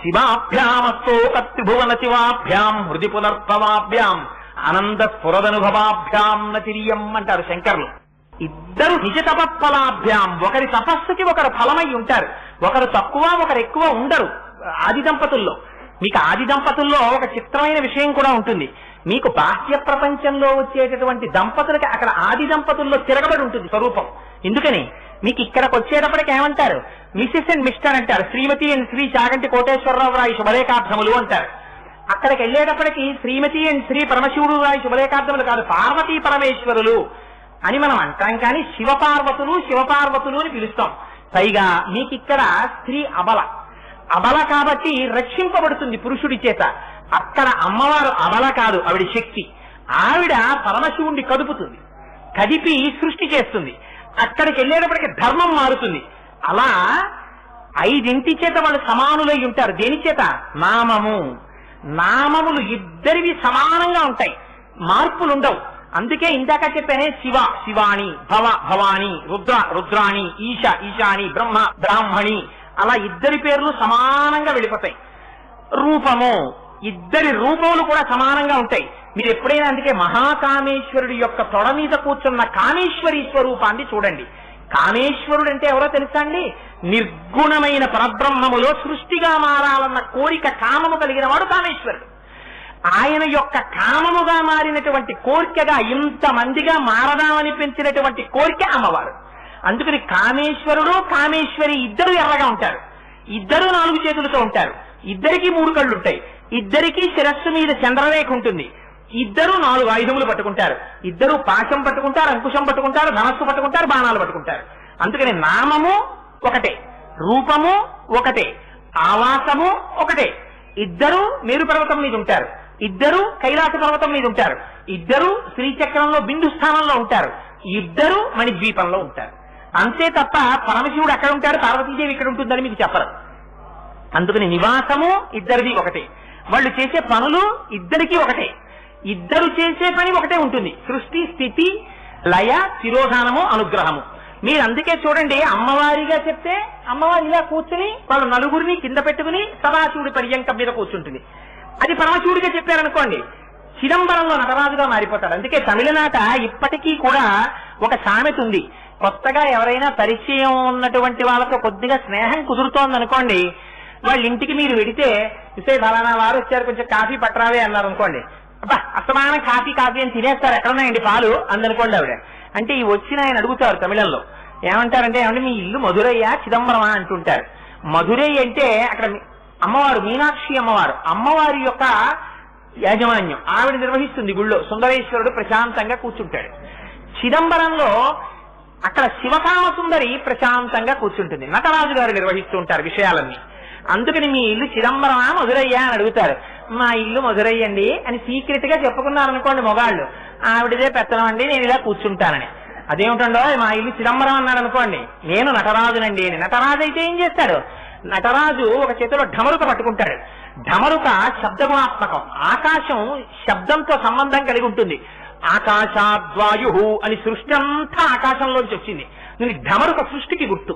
శివాభ్యామస్తో కత్రిభువన శివాభ్యాం హృది పునర్భవాభ్యాం ఆనంద స్ఫురదనుభవాభ్యాం నతిరియం అంటారు శంకర్లు. ఇద్దరు నిజ తపఫలాభ్యాం, ఒకరి తపస్సుకి ఒకరు ఫలమై ఉంటారు. ఒకరు తక్కువ ఒకరు ఎక్కువ ఉండరు ఆది దంపతుల్లో. మీకు ఆది దంపతుల్లో ఒక చిత్రమైన విషయం కూడా ఉంటుంది. మీకు బాహ్య ప్రపంచంలో వచ్చేటటువంటి దంపతులకి అక్కడ ఆది దంపతుల్లో తిరగబడి ఉంటుంది స్వరూపం. ఎందుకని మీకు ఇక్కడికి వచ్చేటప్పటికి ఏమంటారు, మిసెస్ అండ్ మిస్టర్ అంటారు, శ్రీమతి అండ్ శ్రీ చాగంటి కోటేశ్వరరావు రాయి శుభలేఖార్థములు అంటారు. అక్కడికి వెళ్ళేటప్పటికి శ్రీమతి అండ్ శ్రీ పరమశివుడు రాయి శుభలేఖార్థములు కాదు, పార్వతీ పరమేశ్వరులు అని మనం అంటాం. కానీ శివపార్వతులు శివపార్వతులు అని పిలుస్తాం. పైగా మీకిక్కడ స్త్రీ అబల, అబల కాబట్టి రక్షింపబడుతుంది పురుషుడి చేత. అక్కడ అమ్మవారు అబల కాదు, ఆవిడ శక్తి. ఆవిడ పరమశివుణ్ణి కదుపుతుంది, కదిపి సృష్టి చేస్తుంది. అక్కడికి వెళ్ళేటప్పటికి ధర్మం మారుతుంది. అలా 5 చేత వాళ్ళు సమానులై ఉంటారు. దేని చేత? నామము. నామములు ఇద్దరివి సమానంగా ఉంటాయి, మార్పులు ఉండవు. అందుకే ఇందాక చెప్పానే శివ శివాణి, భవ భవాని, రుద్ర రుద్రాణి, ఈశ ఈశాని, బ్రహ్మ బ్రాహ్మణి, అలా ఇద్దరి పేర్లు సమానంగా వెళ్ళిపోతాయి. రూపము, ఇద్దరి రూపములు కూడా సమానంగా ఉంటాయి. మీరు ఎప్పుడైనా అందుకే మహాకామేశ్వరుడి యొక్క తొడ మీద కూర్చున్న కామేశ్వరి స్వరూపాన్ని చూడండి. కామేశ్వరుడు అంటే ఎవరో తెలుసా అండి, నిర్గుణమైన పరబ్రహ్మములో సృష్టిగా మారాలన్న కోరిక కామము కలిగిన వాడు కామేశ్వరుడు. ఆయన యొక్క కామముగా మారినటువంటి కోరికగా ఇంతమందిగా మారదామని పెంచినటువంటి కోరిక అమ్మవారు. అందుకని కామేశ్వరుడు కామేశ్వరి ఇద్దరు ఎర్రగా ఉంటారు, ఇద్దరు 4 చేతులతో ఉంటారు, ఇద్దరికి 3 కళ్ళు ఉంటాయి, ఇద్దరికి శిరస్సు మీద చంద్రరేఖ ఉంటుంది, ఇద్దరు 4 ఆయుధములు పట్టుకుంటారు, ఇద్దరు పాశం పట్టుకుంటారు, అంకుశం పట్టుకుంటారు, ధనస్సు పట్టుకుంటారు, బాణాలు పట్టుకుంటారు. అందుకని నామము ఒకటే, రూపము ఒకటే, ఆవాసము ఒకటే. ఇద్దరు మేరు పర్వతం మీద ఉంటారు, ఇద్దరు కైలాస పర్వతం మీద ఉంటారు, ఇద్దరు శ్రీచక్రంలో బిందు స్థానంలో ఉంటారు, ఇద్దరు మణిద్వీపంలో ఉంటారు. అంతే తప్ప పరమశివుడు అక్కడ ఉంటాడు, పార్వతీదేవి ఇక్కడ ఉంటుందని మీకు చెప్పరు. అందుకని నివాసము ఇద్దరిది ఒకటే, వాళ్ళు చేసే పనులు ఇద్దరికీ ఒకటే, ఇద్దరు చేసే పని ఒకటే ఉంటుంది. సృష్టి స్థితి లయ తిరోధానము అనుగ్రహము. మీరు అందుకే చూడండి, అమ్మవారిగా చెప్తే అమ్మవారి ఇలా కూర్చుని వాళ్ళు 4 కింద పెట్టుకుని సదాశివుడి పర్యంకం మీద కూర్చుంటుంది. అది పరమశివుడిగా చెప్పారనుకోండి, చిదంబరంలో నటరాజుగా మారిపోతాడు. అందుకే తమిళనాట ఇప్పటికీ కూడా ఒక సామెత ఉంది, కొత్తగా ఎవరైనా పరిచయం ఉన్నటువంటి వాళ్ళతో కొద్దిగా స్నేహం కుదురుతోందనుకోండి, వాళ్ళ ఇంటికి మీరు వెడితే ఇసే ఫలానా వారు వచ్చారు కొంచెం కాఫీ పట్టరావే అన్నారు అనుకోండి, అబ్బా అస్తమానం కాఫీ కాఫీ అని తినేస్తారు, ఎక్కడున్నాయండి పాలు అందనుకోండి ఆవిడ. అంటే ఈ వచ్చిన ఆయన అడుగుతారు తమిళంలో, ఏమంటారంటే ఏమంటే మీ ఇల్లు మధురయ్య చిదంబరమా అంటుంటారు. మధురై అంటే అక్కడ అమ్మవారు మీనాక్షి అమ్మవారి యొక్క యాజమాన్యం ఆవిడ నిర్వహిస్తుంది. గుళ్ళో సుందరేశ్వరుడు ప్రశాంతంగా కూర్చుంటాడు. చిదంబరంలో అక్కడ శివకామ సుందరి ప్రశాంతంగా కూర్చుంటుంది. నటరాజు గారు నిర్వహిస్తూ ఉంటారు విషయాలన్నీ. అందుకని మీ ఇల్లు చిదంబరమా మధురయ్య అని అడుగుతారు. మా ఇల్లు మధురయ్యండి అని సీక్రెట్ గా చెప్పుకున్నారనుకోండి మొగాళ్ళు, ఆవిడదే పెత్తనం అండి నేను ఇలా కూర్చుంటానని. అదేమిటండో మా ఇల్లు చిదంబరం అన్నాడు అనుకోండి, నేను నటరాజునండి అని. నటరాజు అయితే ఏం చేస్తాడు? నటరాజు ఒక చేతిలో ఢమరుక పట్టుకుంటాడు. ఢమరుక శబ్దగుణాత్మకం. ఆకాశం శబ్దంతో సంబంధం కలిగి ఉంటుంది. ఆకాశాద్వాయు అని సృష్టి అంతా ఆకాశంలోంచి వచ్చింది. దీనికి ఢమరుక సృష్టికి గుర్తు.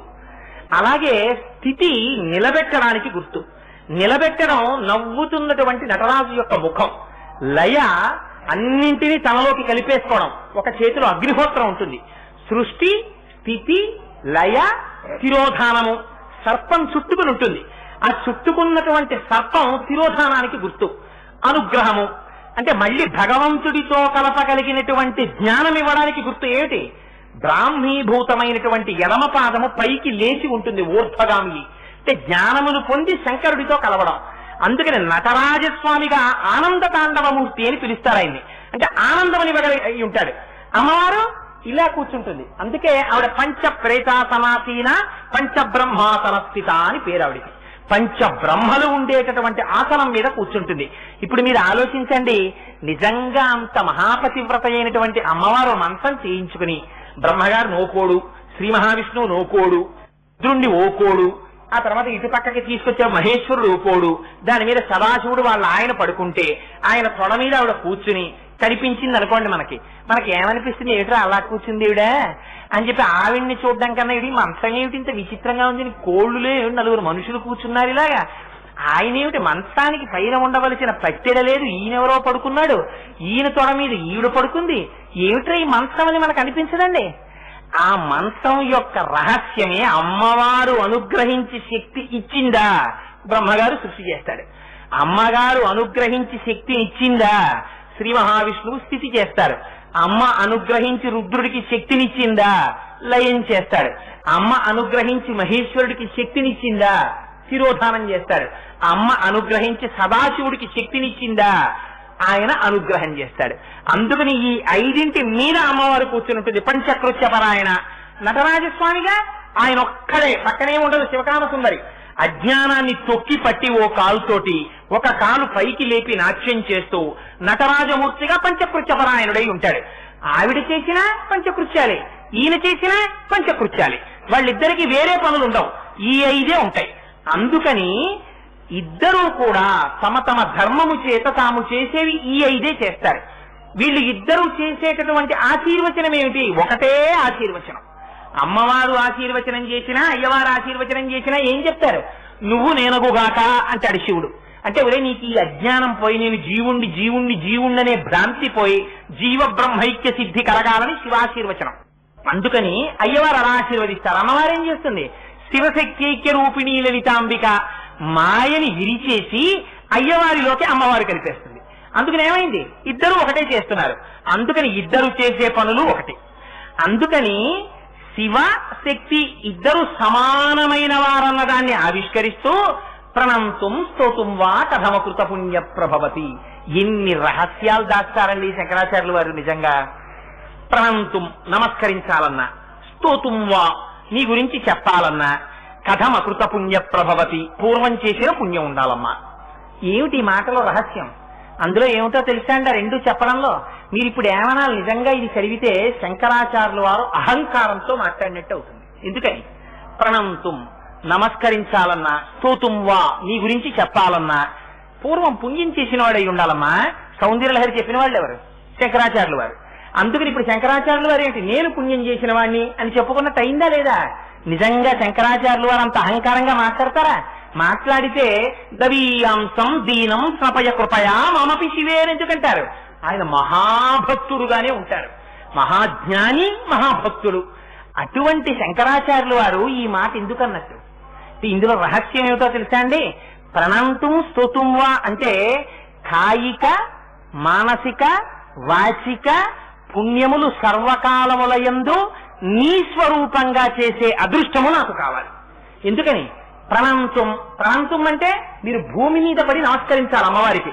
అలాగే స్థితి నిలబెట్టడానికి గుర్తు. నిలబెట్టడం నవ్వుతున్నటువంటి నటరాజు యొక్క ముఖం. లయ అన్నింటినీ తనలోకి కలిపేసుకోవడం. ఒక చేతిలో అగ్నిహోత్రం ఉంటుంది. సృష్టి, స్థితి, లయ, తిరోధానము. సర్పం చుట్టుకుని ఉంటుంది. ఆ చుట్టుకున్నటువంటి సర్పం తిరోధానానికి గుర్తు. అనుగ్రహము అంటే మళ్ళీ భగవంతుడితో కలపగలిగినటువంటి జ్ఞానం ఇవ్వడానికి గుర్తు ఏమిటి? బ్రాహ్మీభూతమైనటువంటి ఎడమ పాదము పైకి లేచి ఉంటుంది, ఊర్ధ్వగామి. అంటే జ్ఞానమును పొంది శంకరుడితో కలవడం. అందుకని నటరాజస్వామిగా ఆనంద తాండవమూర్తి అని పిలుస్తారు ఆయన్ని. అంటే ఆనందమని ఇవ్వగలిగి ఉంటాడు. అమ్మవారు ఇలా కూర్చుంటుంది. అందుకే ఆవిడ పంచ ప్రేతాసనాసీన పంచబ్రహ్మాసన స్థిత అని పేరు ఆవిడికి. పంచబ్రహ్మలు ఉండేటటువంటి ఆసనం మీద కూర్చుంటుంది. ఇప్పుడు మీరు ఆలోచించండి, నిజంగా అంత మహాపతివ్రత అయినటువంటి అమ్మవారు మంత్రం చేయించుకుని బ్రహ్మగారు నోకోడు, శ్రీ మహావిష్ణువు నోకోడు, రుద్రుణ్ణి ఓకోడు, ఆ తర్వాత ఇటు పక్కకి తీసుకొచ్చే మహేశ్వరుడు ఓకోడు, దాని మీద సదాశివుడు వాళ్ళ ఆయన పడుకుంటే ఆయన తొడ మీద ఆవిడ కూర్చుని కనిపించింది అనుకోండి, మనకి ఏమనిపిస్తుంది? ఏమిట్రా అలా కూర్చుంది ఈవిడ అని చెప్పి ఆవిడ్ని చూడడం కన్నా ఇది మంచం ఏమిటి ఇంత విచిత్రంగా ఉంది, కోళ్లులే నలుగురు మనుషులు కూర్చున్నారు ఇలాగా, ఆయన ఏమిటి మంచానికి పైన ఉండవలసిన పట్టెడ లేదు, ఈయనెవరో పడుకున్నాడు, ఈయన తొడ మీద ఈవిడ పడుకుంది, ఏమిట్రా ఈ మంచం అని మనకు అనిపించదండి. ఆ మంచం యొక్క రహస్యమే అమ్మవారు అనుగ్రహించి శక్తి ఇచ్చిందా బ్రహ్మగారు సృష్టి చేస్తాడు. అమ్మగారు అనుగ్రహించి శక్తిని ఇచ్చిందా శ్రీ మహావిష్ణువు స్థితి చేస్తారు. అమ్మ అనుగ్రహించి రుద్రుడికి శక్తినిచ్చిందా లయం చేస్తాడు. అమ్మ అనుగ్రహించి మహేశ్వరుడికి శక్తినిచ్చిందా తిరోధానం చేస్తాడు. అమ్మ అనుగ్రహించి సదాశివుడికి శక్తినిచ్చిందా ఆయన అనుగ్రహం చేస్తాడు. అందుకని ఈ ఐదింటి మీద అమ్మవారు కూర్చుని ఉంటుంది. పంచకృత్య పరాయణ. నటరాజస్వామిగా ఆయన ఒక్కడే, పక్కనే ఉండదు శివకామ సుందరి. అజ్ఞానాన్ని తొక్కి పట్టి ఓ కాలుతోటి ఒక కాలు పైకి లేపి నాట్యం చేస్తూ నటరాజమూర్తిగా పంచకృత్యపరాయణుడై ఉంటాడు. ఆవిడ చేసిన పంచకృత్యాలే, ఈయన చేసిన పంచకృత్యాలే. వాళ్ళిద్దరికి వేరే పనులు ఉండవు, ఈ ఐదే ఉంటాయి. అందుకని ఇద్దరూ కూడా తమ తమ ధర్మము చేత తాము చేసేవి ఈ ఐదే చేస్తారు. వీళ్ళు ఇద్దరూ చేసేటటువంటి ఆశీర్వచనం ఏమిటి? ఒకటే ఆశీర్వచనం. అమ్మవారు ఆశీర్వచనం చేసినా అయ్యవారు ఆశీర్వచనం చేసినా ఏం చెప్తారు? నువ్వు నేనగుగాక అంటాడు శివుడు. అంటే ఒరే నీకు ఈ అజ్ఞానం పోయి నేను జీవుణ్ణి భ్రాంతి పోయి జీవ బ్రహ్మైక్య సిద్ధి కలగాలని శివాశీర్వచనం. అందుకని అయ్యవారు అలా ఆశీర్వదిస్తారు. అమ్మవారు ఏం చేస్తుంది? శివశక్తైక్య రూపిణీ లలితాంబిక మాయని విరిచేసి అయ్యవారిలోకి అమ్మవారు కలిపేస్తుంది. అందుకని ఏమైంది? ఇద్దరు ఒకటే చేస్తున్నారు. అందుకని ఇద్దరు చేసే పనులు ఒకటి. అందుకని శివ శక్తి ఇద్దరు సమానమైన వారన్న దాన్ని ఆవిష్కరిస్తూ ప్రణంతుం స్తోతుం వా కథమకృత పుణ్య ప్రభవతి. ఎన్ని రహస్యాలు దాస్తారండి శంకరాచార్యులు వారు. నిజంగా ప్రణంతుం నమస్కరించాలన్నా, స్తోతుం వా నీ గురించి చెప్పాలన్నా, కథమకృత పుణ్య ప్రభవతి పూర్వం చేసిన పుణ్యం ఉండాలమ్మా. ఏమిటి మాటలో రహస్యం? అందులో ఏమిటో తెలుసా అండి? రెండు చెప్పడంలో మీరు ఇప్పుడు ఏమనాలి? నిజంగా ఇది చదివితే శంకరాచార్యుల వారు అహంకారంతో మాట్లాడినట్టు అవుతుంది. ఎందుకని? ప్రణంతుం నమస్కరించాలన్నా, స్తోతుం వా నీ గురించి చెప్పాలన్నా పూర్వం పుణ్యం చేసిన వాడై ఉండాలమ్మా. సౌందర్యలహరి చెప్పిన వాళ్ళు ఎవరు? శంకరాచార్యుల వారు. అందుకని ఇప్పుడు శంకరాచార్యుల వారు ఏంటి? నేను పుణ్యం చేసిన వాడిని అని చెప్పుకున్నట్టు అయిందా లేదా? నిజంగా శంకరాచార్యుల వారు అంత అహంకారంగా మాట్లాడతారా? మాట్లాడితే దవీయాంశం దీనం స్నపయ కృపయా మమపి శివేర్ ఎందుకంటారు? ఆయన మహాభక్తుడుగానే ఉంటారు, మహాజ్ఞాని, మహాభక్తుడు. అటువంటి శంకరాచార్యుల వారు ఈ మాట ఎందుకన్నట్టు? ఇందులో రహస్యం ఏమిటో తెలుసా అండి? ప్రణంతుం స్తోతుం వా అంటే కాయిక, మానసిక, వాచిక పుణ్యములు సర్వకాలములయందు నీ స్వరూపంగా చేసే అదృష్టము నాకు కావాలి. ఎందుకని? ప్రణంతుం. ప్రణంతుం అంటే మీరు భూమి మీద పడి నమస్కరించాలి అమ్మవారికి.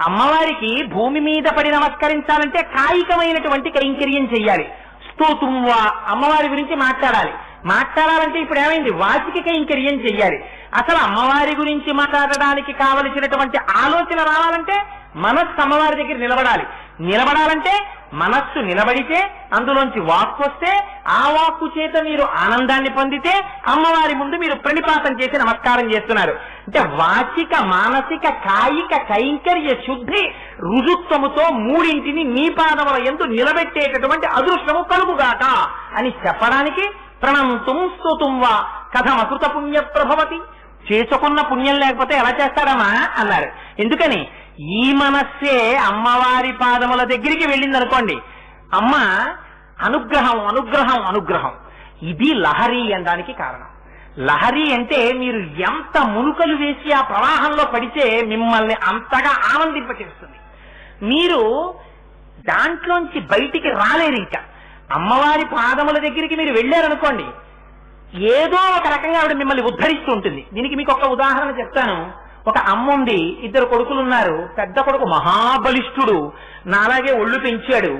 అమ్మవారికి భూమి మీద పడి నమస్కరించాలంటే కాయికమైనటువంటి కైంకర్యం చెయ్యాలి. స్తోతుం వా, అమ్మవారి గురించి మాట్లాడాలి. మాట్లాడాలంటే ఇప్పుడు ఏమైంది? వాచిక కైంకర్యం చెయ్యాలి. అసలు అమ్మవారి గురించి మాట్లాడడానికి కావలసినటువంటి ఆలోచన రావాలంటే మనస్సు అమ్మవారి దగ్గర నిలబడాలి. నిలబడాలంటే మనస్సు నిలబడితే అందులోంచి వాక్కు వస్తే ఆ వాక్కు చేత మీరు ఆనందాన్ని పొందితే అమ్మవారి ముందు మీరు ప్రణిపాతం చేసి నమస్కారం చేస్తున్నారు. అంటే వాచిక, మానసిక, కాయిక కైంకర్య శుద్ధి రుజుత్వముతో మూడింటిని నీ పాదముల యందు నిలబెట్టేటటువంటి అదృష్టము కలుగుగాక అని చెప్పడానికి ప్రణంతుం స్తుతుం వా కథమకృత పుణ్య ప్రభవతి. చేసుకున్న పుణ్యం లేకపోతే ఎలా చేస్తాడమ్మా అన్నారు. ఎందుకని? ఈ మనస్సే అమ్మవారి పాదముల దగ్గరికి వెళ్ళిందనుకోండి, అమ్మ అనుగ్రహం అనుగ్రహం అనుగ్రహం, ఇది లహరి అనడానికి కారణం. లహరి అంటే మీరు ఎంత మునుకలు వేసి ఆ ప్రవాహంలో పడితే మిమ్మల్ని అంతగా ఆనందింపచేస్తుంది. మీరు దాంట్లోంచి బయటికి రాలేరు. ఇంకా అమ్మవారి పాదముల దగ్గరికి మీరు వెళ్ళారనుకోండి, ఏదో ఒక రకంగా ఆవిడ మిమ్మల్ని ఉద్ధరిస్తూ ఉంటుంది. దీనికి మీకు ఒక ఉదాహరణ చెప్తాను. ఒక అమ్మ ఉంది, ఇద్దరు కొడుకులున్నారు. పెద్ద కొడుకు మహాబలిష్ఠుడు, నాలాగే ఒళ్ళు పెంచాడు,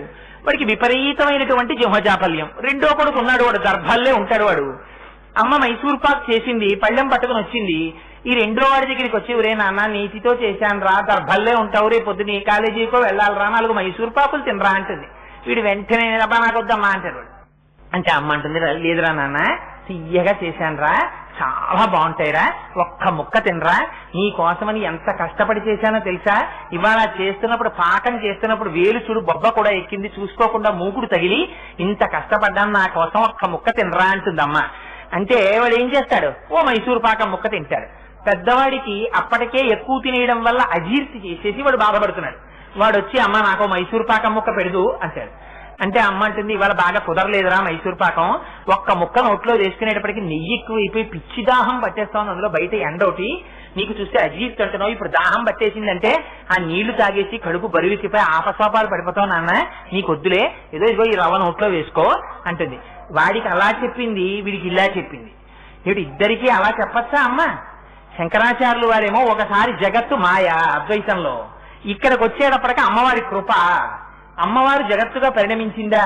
వాడికి విపరీతమైనటువంటి జిహ్వజాపల్యం. రెండో కొడుకు ఉన్నాడు, వాడు దర్భల్లే ఉంటాడు. వాడు అమ్మ మైసూర్ పాక్ చేసింది, పళ్ళెం పట్టుకుని వచ్చింది. ఈ రెండో వాడి దగ్గరికి వచ్చి, ఒరే నాన్న నీతితో చేశాను రా, దర్భల్లే ఉంటావు, రేపు పొద్దున ఏ కాలేజీకో వెళ్ళాలరా, 4 మైసూర్ పాకులు తినరా అంటుంది. వీడు వెంటనే అబ్బా నాకొద్దమ్మా అంటాడు. వాడు అంటే అమ్మ అంటుంది, లేదురా నాన్న తీయగా చేశానురా, చాలా బాగుంటాయిరా, ఒక్క ముక్క తినరా, నీ కోసమని ఎంత కష్టపడి చేశానో తెలుసా, ఇవాళ చేస్తున్నప్పుడు పాకం చేస్తున్నప్పుడు వేలు చూడు బొబ్బ కూడా ఎక్కింది, చూసుకోకుండా మూకుడు తగిలి ఇంత కష్టపడ్డాను, నా కోసం ఒక్క ముక్క తినరా అంటుందమ్మ. అంటే వాడు ఏం చేస్తాడు? ఓ మైసూరు పాకం ముక్క తింటాడు. పెద్దవాడికి అప్పటికే ఎక్కువ తినేయడం వల్ల అజీర్తి చేసేసి వాడు బాధపడుతున్నాడు. వాడు వచ్చి అమ్మ నాకు మైసూరు పాకం ముక్క పెడదు అంటాడు. అంటే అమ్మ అంటుంది, ఇవాళ బాగా కుదరలేదురా మైసూర్ పాకం, ఒక్క ముక్క నోట్లో వేసుకునేటప్పటికి నెయ్యి ఎక్కువైపోయి పిచ్చి దాహం పట్టేస్తావు, అందులో బయట ఎండ ఒకటి, నీకు చూస్తే అజీర్తి అంటున్నావు, ఇప్పుడు దాహం పట్టేసిందంటే ఆ నీళ్లు తాగేసి కడుపు బరువుకిపోయి ఆపసోపాలు పడిపోతావు నాన్న, నీకొద్దులే, ఏదో ఇదిగో ఈ రవ్వ నోట్లో వేసుకో అంటుంది. వాడికి అలా చెప్పింది, వీడికి ఇలా చెప్పింది. వీడు ఇద్దరికీ అలా చెప్పచ్చా అమ్మ? శంకరాచార్యులు వారేమో ఒకసారి జగత్తు మాయ అద్వైతంలో, ఇక్కడికి వచ్చేటప్పటికి అమ్మవారి కృప, అమ్మవారు జగత్తుగా పరిణమించిందా?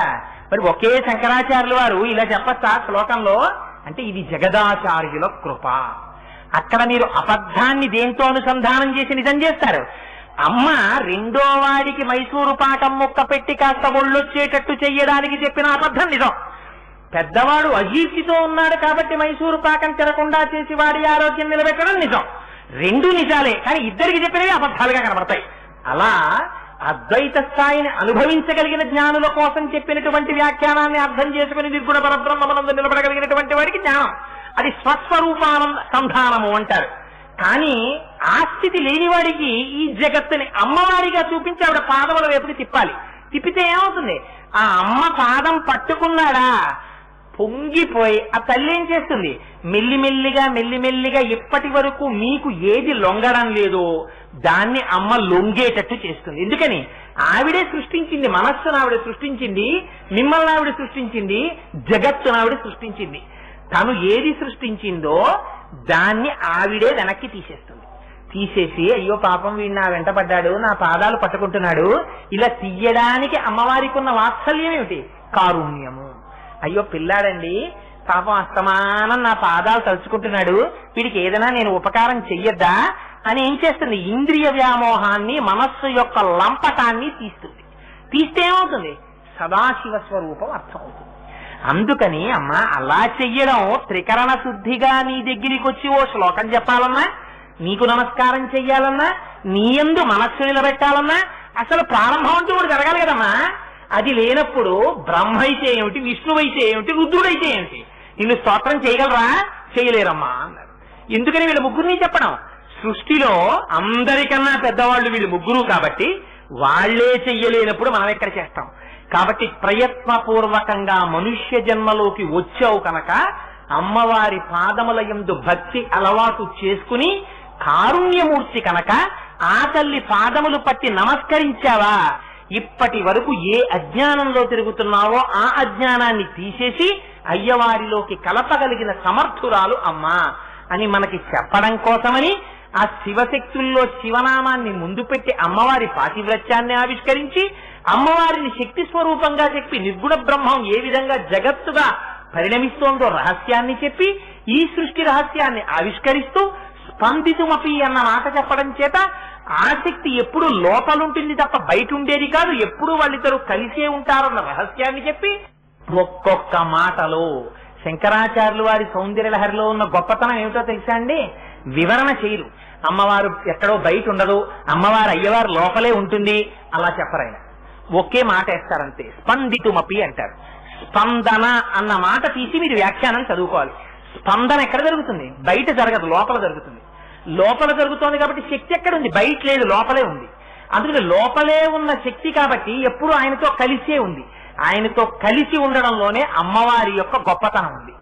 మరి ఒకే శంకరాచార్యుల వారు ఇలా చెప్పచ్చా శ్లోకంలో? అంటే ఇది జగదాచార్యుల కృప. అక్కడ మీరు అబద్ధాన్ని దేంతో అనుసంధానం చేసి నిజం చేస్తారు. అమ్మ రెండో వాడికి మైసూరు పాకం ముక్క పెట్టి కాస్త ఒళ్ళొచ్చేటట్టు చెయ్యడానికి చెప్పిన అబద్ధం నిజం. పెద్దవాడు అజీర్తితో ఉన్నాడు కాబట్టి మైసూరు పాకం తినకుండా చేసి వాడి ఆరోగ్యం నిలబెట్టడం నిజం. రెండు నిజాలే, కానీ ఇద్దరికి చెప్పినవి అబద్ధాలుగా కనబడతాయి. అలా అద్వైత స్థాయిని అనుభవించగలిగిన జ్ఞానుల కోసం చెప్పినటువంటి వ్యాఖ్యానాన్ని అర్థం చేసుకుని నిర్గుణ పరబ్రహ్మనందు నిలబడగలిగినటువంటి వాడికి జ్ఞానం, అది స్వస్వరూపానంద సంధానము అంటారు. కానీ ఆ స్థితి లేనివాడికి ఈ జగత్తుని అమ్మవారిగా చూపించి ఆవిడ పాదముల వైపుకి తిప్పాలి. తిప్పితే ఏమవుతుంది? ఆ అమ్మ పాదం పట్టుకున్నాడా పొంగిపోయి ఆ తల్లి ఏం చేస్తుంది? మెల్లిమెల్లిగా మెల్లిమెల్లిగా ఇప్పటి వరకు మీకు ఏది లొంగడం లేదో దాన్ని అమ్మ లొంగేటట్టు చేస్తుంది. ఎందుకని? ఆవిడే సృష్టించింది, మనస్సును ఆవిడ సృష్టించింది, మిమ్మల్ని ఆవిడ సృష్టించింది, జగత్తును ఆవిడ సృష్టించింది. తను ఏది సృష్టించిందో దాన్ని ఆవిడే వెనక్కి తీసేస్తుంది. తీసేసి అయ్యో పాపం వీడు నా వెంట పడ్డాడు, నా పాదాలు పట్టుకుంటున్నాడు, ఇలా తీయడానికి అమ్మవారికి ఉన్న వాత్సల్యం ఏమిటి? కారుణ్యము. అయ్యో పిల్లాడండి పాపం అస్తమానం నా పాదాలు తలుచుకుంటున్నాడు, వీడికి ఏదైనా నేను ఉపకారం చెయ్యొద్దా అని ఏం చేస్తుంది? ఇంద్రియ వ్యామోహాన్ని, మనస్సు యొక్క లంపటాన్ని తీస్తుంది. తీస్తే ఏమవుతుంది? సదాశివ స్వరూపం అర్థమవుతుంది. అందుకని అమ్మ అలా చెయ్యడం త్రికరణ శుద్ధిగా నీ దగ్గరికి వచ్చి ఓ శ్లోకం చెప్పాలన్నా, నీకు నమస్కారం చెయ్యాలన్నా, నీ యందు మనస్సు నిలబెట్టాలన్నా అసలు ప్రారంభం అంటూ కూడా జరగాలి కదమ్మా. అది లేనప్పుడు బ్రహ్మ అయితే ఏమిటి, విష్ణువైతే ఏమిటి, రుద్రుడైతే ఏమిటి, నిన్ను స్తోత్రం చేయగలరా? చేయలేరమ్మా అన్నారు. ఎందుకని? వీళ్ళ ముగ్గురిని చెప్పడం. సృష్టిలో అందరికన్నా పెద్దవాళ్ళు వీళ్ళు ముగ్గురు కాబట్టి వాళ్లే చెయ్యలేనప్పుడు మనం ఎక్కడ చేస్తాం? కాబట్టి ప్రయత్నపూర్వకంగా మనుష్య జన్మలోకి వచ్చావు కనుక అమ్మవారి పాదముల యందు భక్తి అలవాటు చేసుకుని కారుణ్యమూర్తి కనుక ఆ తల్లి పాదములు పట్టి నమస్కరించావా, ఇప్పటి వరకు ఏ అజ్ఞానంలో తిరుగుతున్నావో ఆ అజ్ఞానాన్ని తీసేసి అయ్యవారిలోకి కలపగలిగిన సమర్థురాలు అమ్మ అని మనకి చెప్పడం కోసమని ఆ శివశక్తుల్లో శివనామాన్ని ముందు పెట్టి అమ్మవారి పాతివ్రత్యాన్ని ఆవిష్కరించి అమ్మవారిని శక్తి స్వరూపంగా చెప్పి నిర్గుణ బ్రహ్మం ఏ విధంగా జగత్తుగా పరిణమిస్తోందో రహస్యాన్ని చెప్పి ఈ సృష్టి రహస్యాన్ని ఆవిష్కరిస్తూ స్పందితుమపి అన్న మాట చెప్పడం చేత ఆసక్తి ఎప్పుడు లోపలుంటుంది తప్ప బయట ఉండేది కాదు, ఎప్పుడు వాళ్ళిద్దరూ కలిసే ఉంటారన్న రహస్యాన్ని చెప్పి ఒక్కొక్క మాటలో శంకరాచార్యులు వారి సౌందర్యలహరిలో ఉన్న గొప్పతనం ఏమిటో తెలుసా అండి? వివరణ చేయరు. అమ్మవారు ఎక్కడో బయట ఉండదు, అమ్మవారు అయ్యవారు లోపలే ఉంటుంది అలా చెప్పరాయన. ఒకే మాట వేస్తారంతే, స్పందితుమపి అంటారు. స్పందన అన్న మాట తీసి మీరు వ్యాఖ్యానం చదువుకోవాలి. స్పందన ఎక్కడ జరుగుతుంది? బయట జరగదు, లోపల జరుగుతుంది. లోపల జరుగుతోంది కాబట్టి శక్తి ఎక్కడుంది? బయట లేదు, లోపలే ఉంది. అందుకని లోపలే ఉన్న శక్తి కాబట్టి ఎప్పుడు ఆయనతో కలిసే ఉంది. ఆయనతో కలిసి ఉండడంలోనే అమ్మవారి యొక్క గొప్పతనం ఉంది.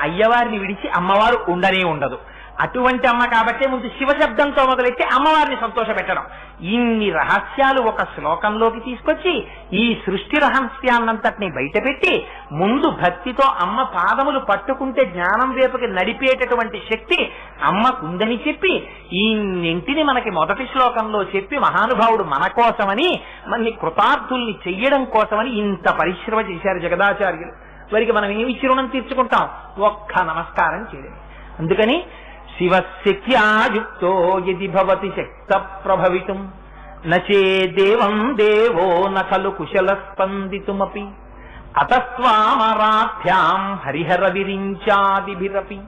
అయ్యవారిని విడిచి అమ్మవారు ఉండనే ఉండదు. అటువంటి అమ్మ కాబట్టే ముందు శివశబ్దంతో మొదలెట్టి అమ్మవారిని సంతోషపెట్టడం. ఇన్ని రహస్యాలు ఒక శ్లోకంలోకి తీసుకొచ్చి ఈ సృష్టి రహస్యాన్నంతటినీ బయటపెట్టి ముందు భక్తితో అమ్మ పాదములు పట్టుకుంటే జ్ఞానం వైపుకి నడిపేటటువంటి శక్తి అమ్మకుందని చెప్పి ఇన్నింటిని మనకి మొదటి శ్లోకంలో చెప్పి మహానుభావుడు మన కోసమని మన్ని కృతార్థుల్ని చెయ్యడం కోసమని ఇంత పరిశ్రమ చేశారు జగదాచార్యులు. వారికి మనం ఏమి రుణం తీర్చుకుంటాం? ఒక్క నమస్కారం చేయడం. అందుకని శివశక్త్యాయుక్తో యది భవతి శక్త ప్రభవితుం నచే దేవం దేవో నఖలు కుశల స్పందితుమపి అతస్వామరాధ్యాం హరిహర విరించాదిభిరపి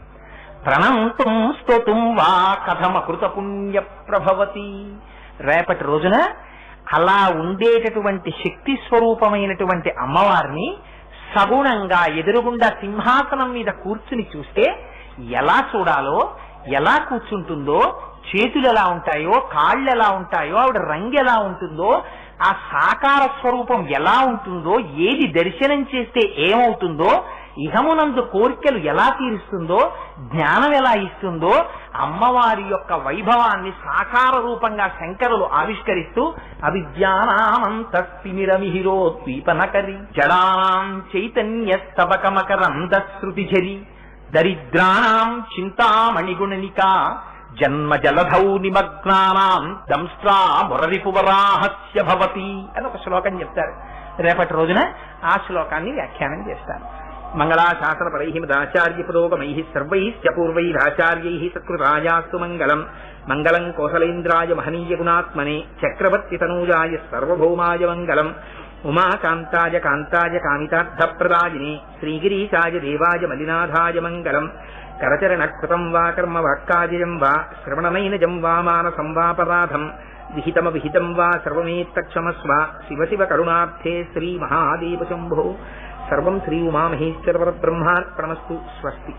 ప్రణంతుం స్తోతుం వా కథమకృత పుణ్య ప్రభవతి. రేపటి రోజున అలా ఉండేటటువంటి శక్తి స్వరూపమైనటువంటి అమ్మవారిని సగుణంగా ఎదురుగుండా సింహాసనం మీద కూర్చుని చూస్తే ఎలా చూడాలో, ఎలా కూర్చుంటుందో, చేతులు ఎలా ఉంటాయో, కాళ్ళు ఎలా ఉంటాయో, ఆవిడ రంగు ఎలా ఉంటుందో, ఆ సాకార స్వరూపం ఎలా ఉంటుందో, ఏది దర్శనం చేస్తే ఏమవుతుందో, ఇహమునందు కోరికలు ఎలా తీరుస్తుందో, జ్ఞానం ఎలా ఇస్తుందో, అమ్మవారి యొక్క వైభవాన్ని సాకార రూపంగా శంకరులు ఆవిష్కరిస్తూ అవిద్యానామంతస్తిమిరమిహిరోద్వీపనకరి జడానాం చైతన్యస్తబకమకరందశ్రుతిఝరి దరిద్రాణం చింతామణిగుణనికా జన్మ జలధౌ నిమగ్నానాం దంస్ట్రా మురరిపువరాహస్య భవతి అని ఒక శ్లోకం చెప్తారు. రేపటి రోజున ఆ శ్లోకాన్ని వ్యాఖ్యానం చేస్తారు. మంగళాశాసనపరై మదాచార్య పురోగమై సర్వైశ్చ పూర్వైరాచార్యై సత్కృతాయాస్తు మంగళం. మంగళం కోసలేంద్రాయ మహనీయ గుణాత్మనే చక్రవర్తి తనూజాయ సర్వభౌమాయ మంగళం. ఉమాకాంతాయ కాంతాయ కామితార్థప్రదాయినే శ్రీగిరీశాయ దేవాయ మలినాథాయ మంగళం. కరచరణకృతం వా కర్మ వాక్కాజయం వా శ్రవణనైనజం వా మానసం వాపరాధం విహితం వా సర్వమేత్తక్షమస్వ. శివ శివ కరుణార్థే శ్రీ మహాదేవ శంభో. సర్వం శ్రీ ఉమామహేశ్వర పరబ్రహ్మార్పణమస్తు. స్వస్తి.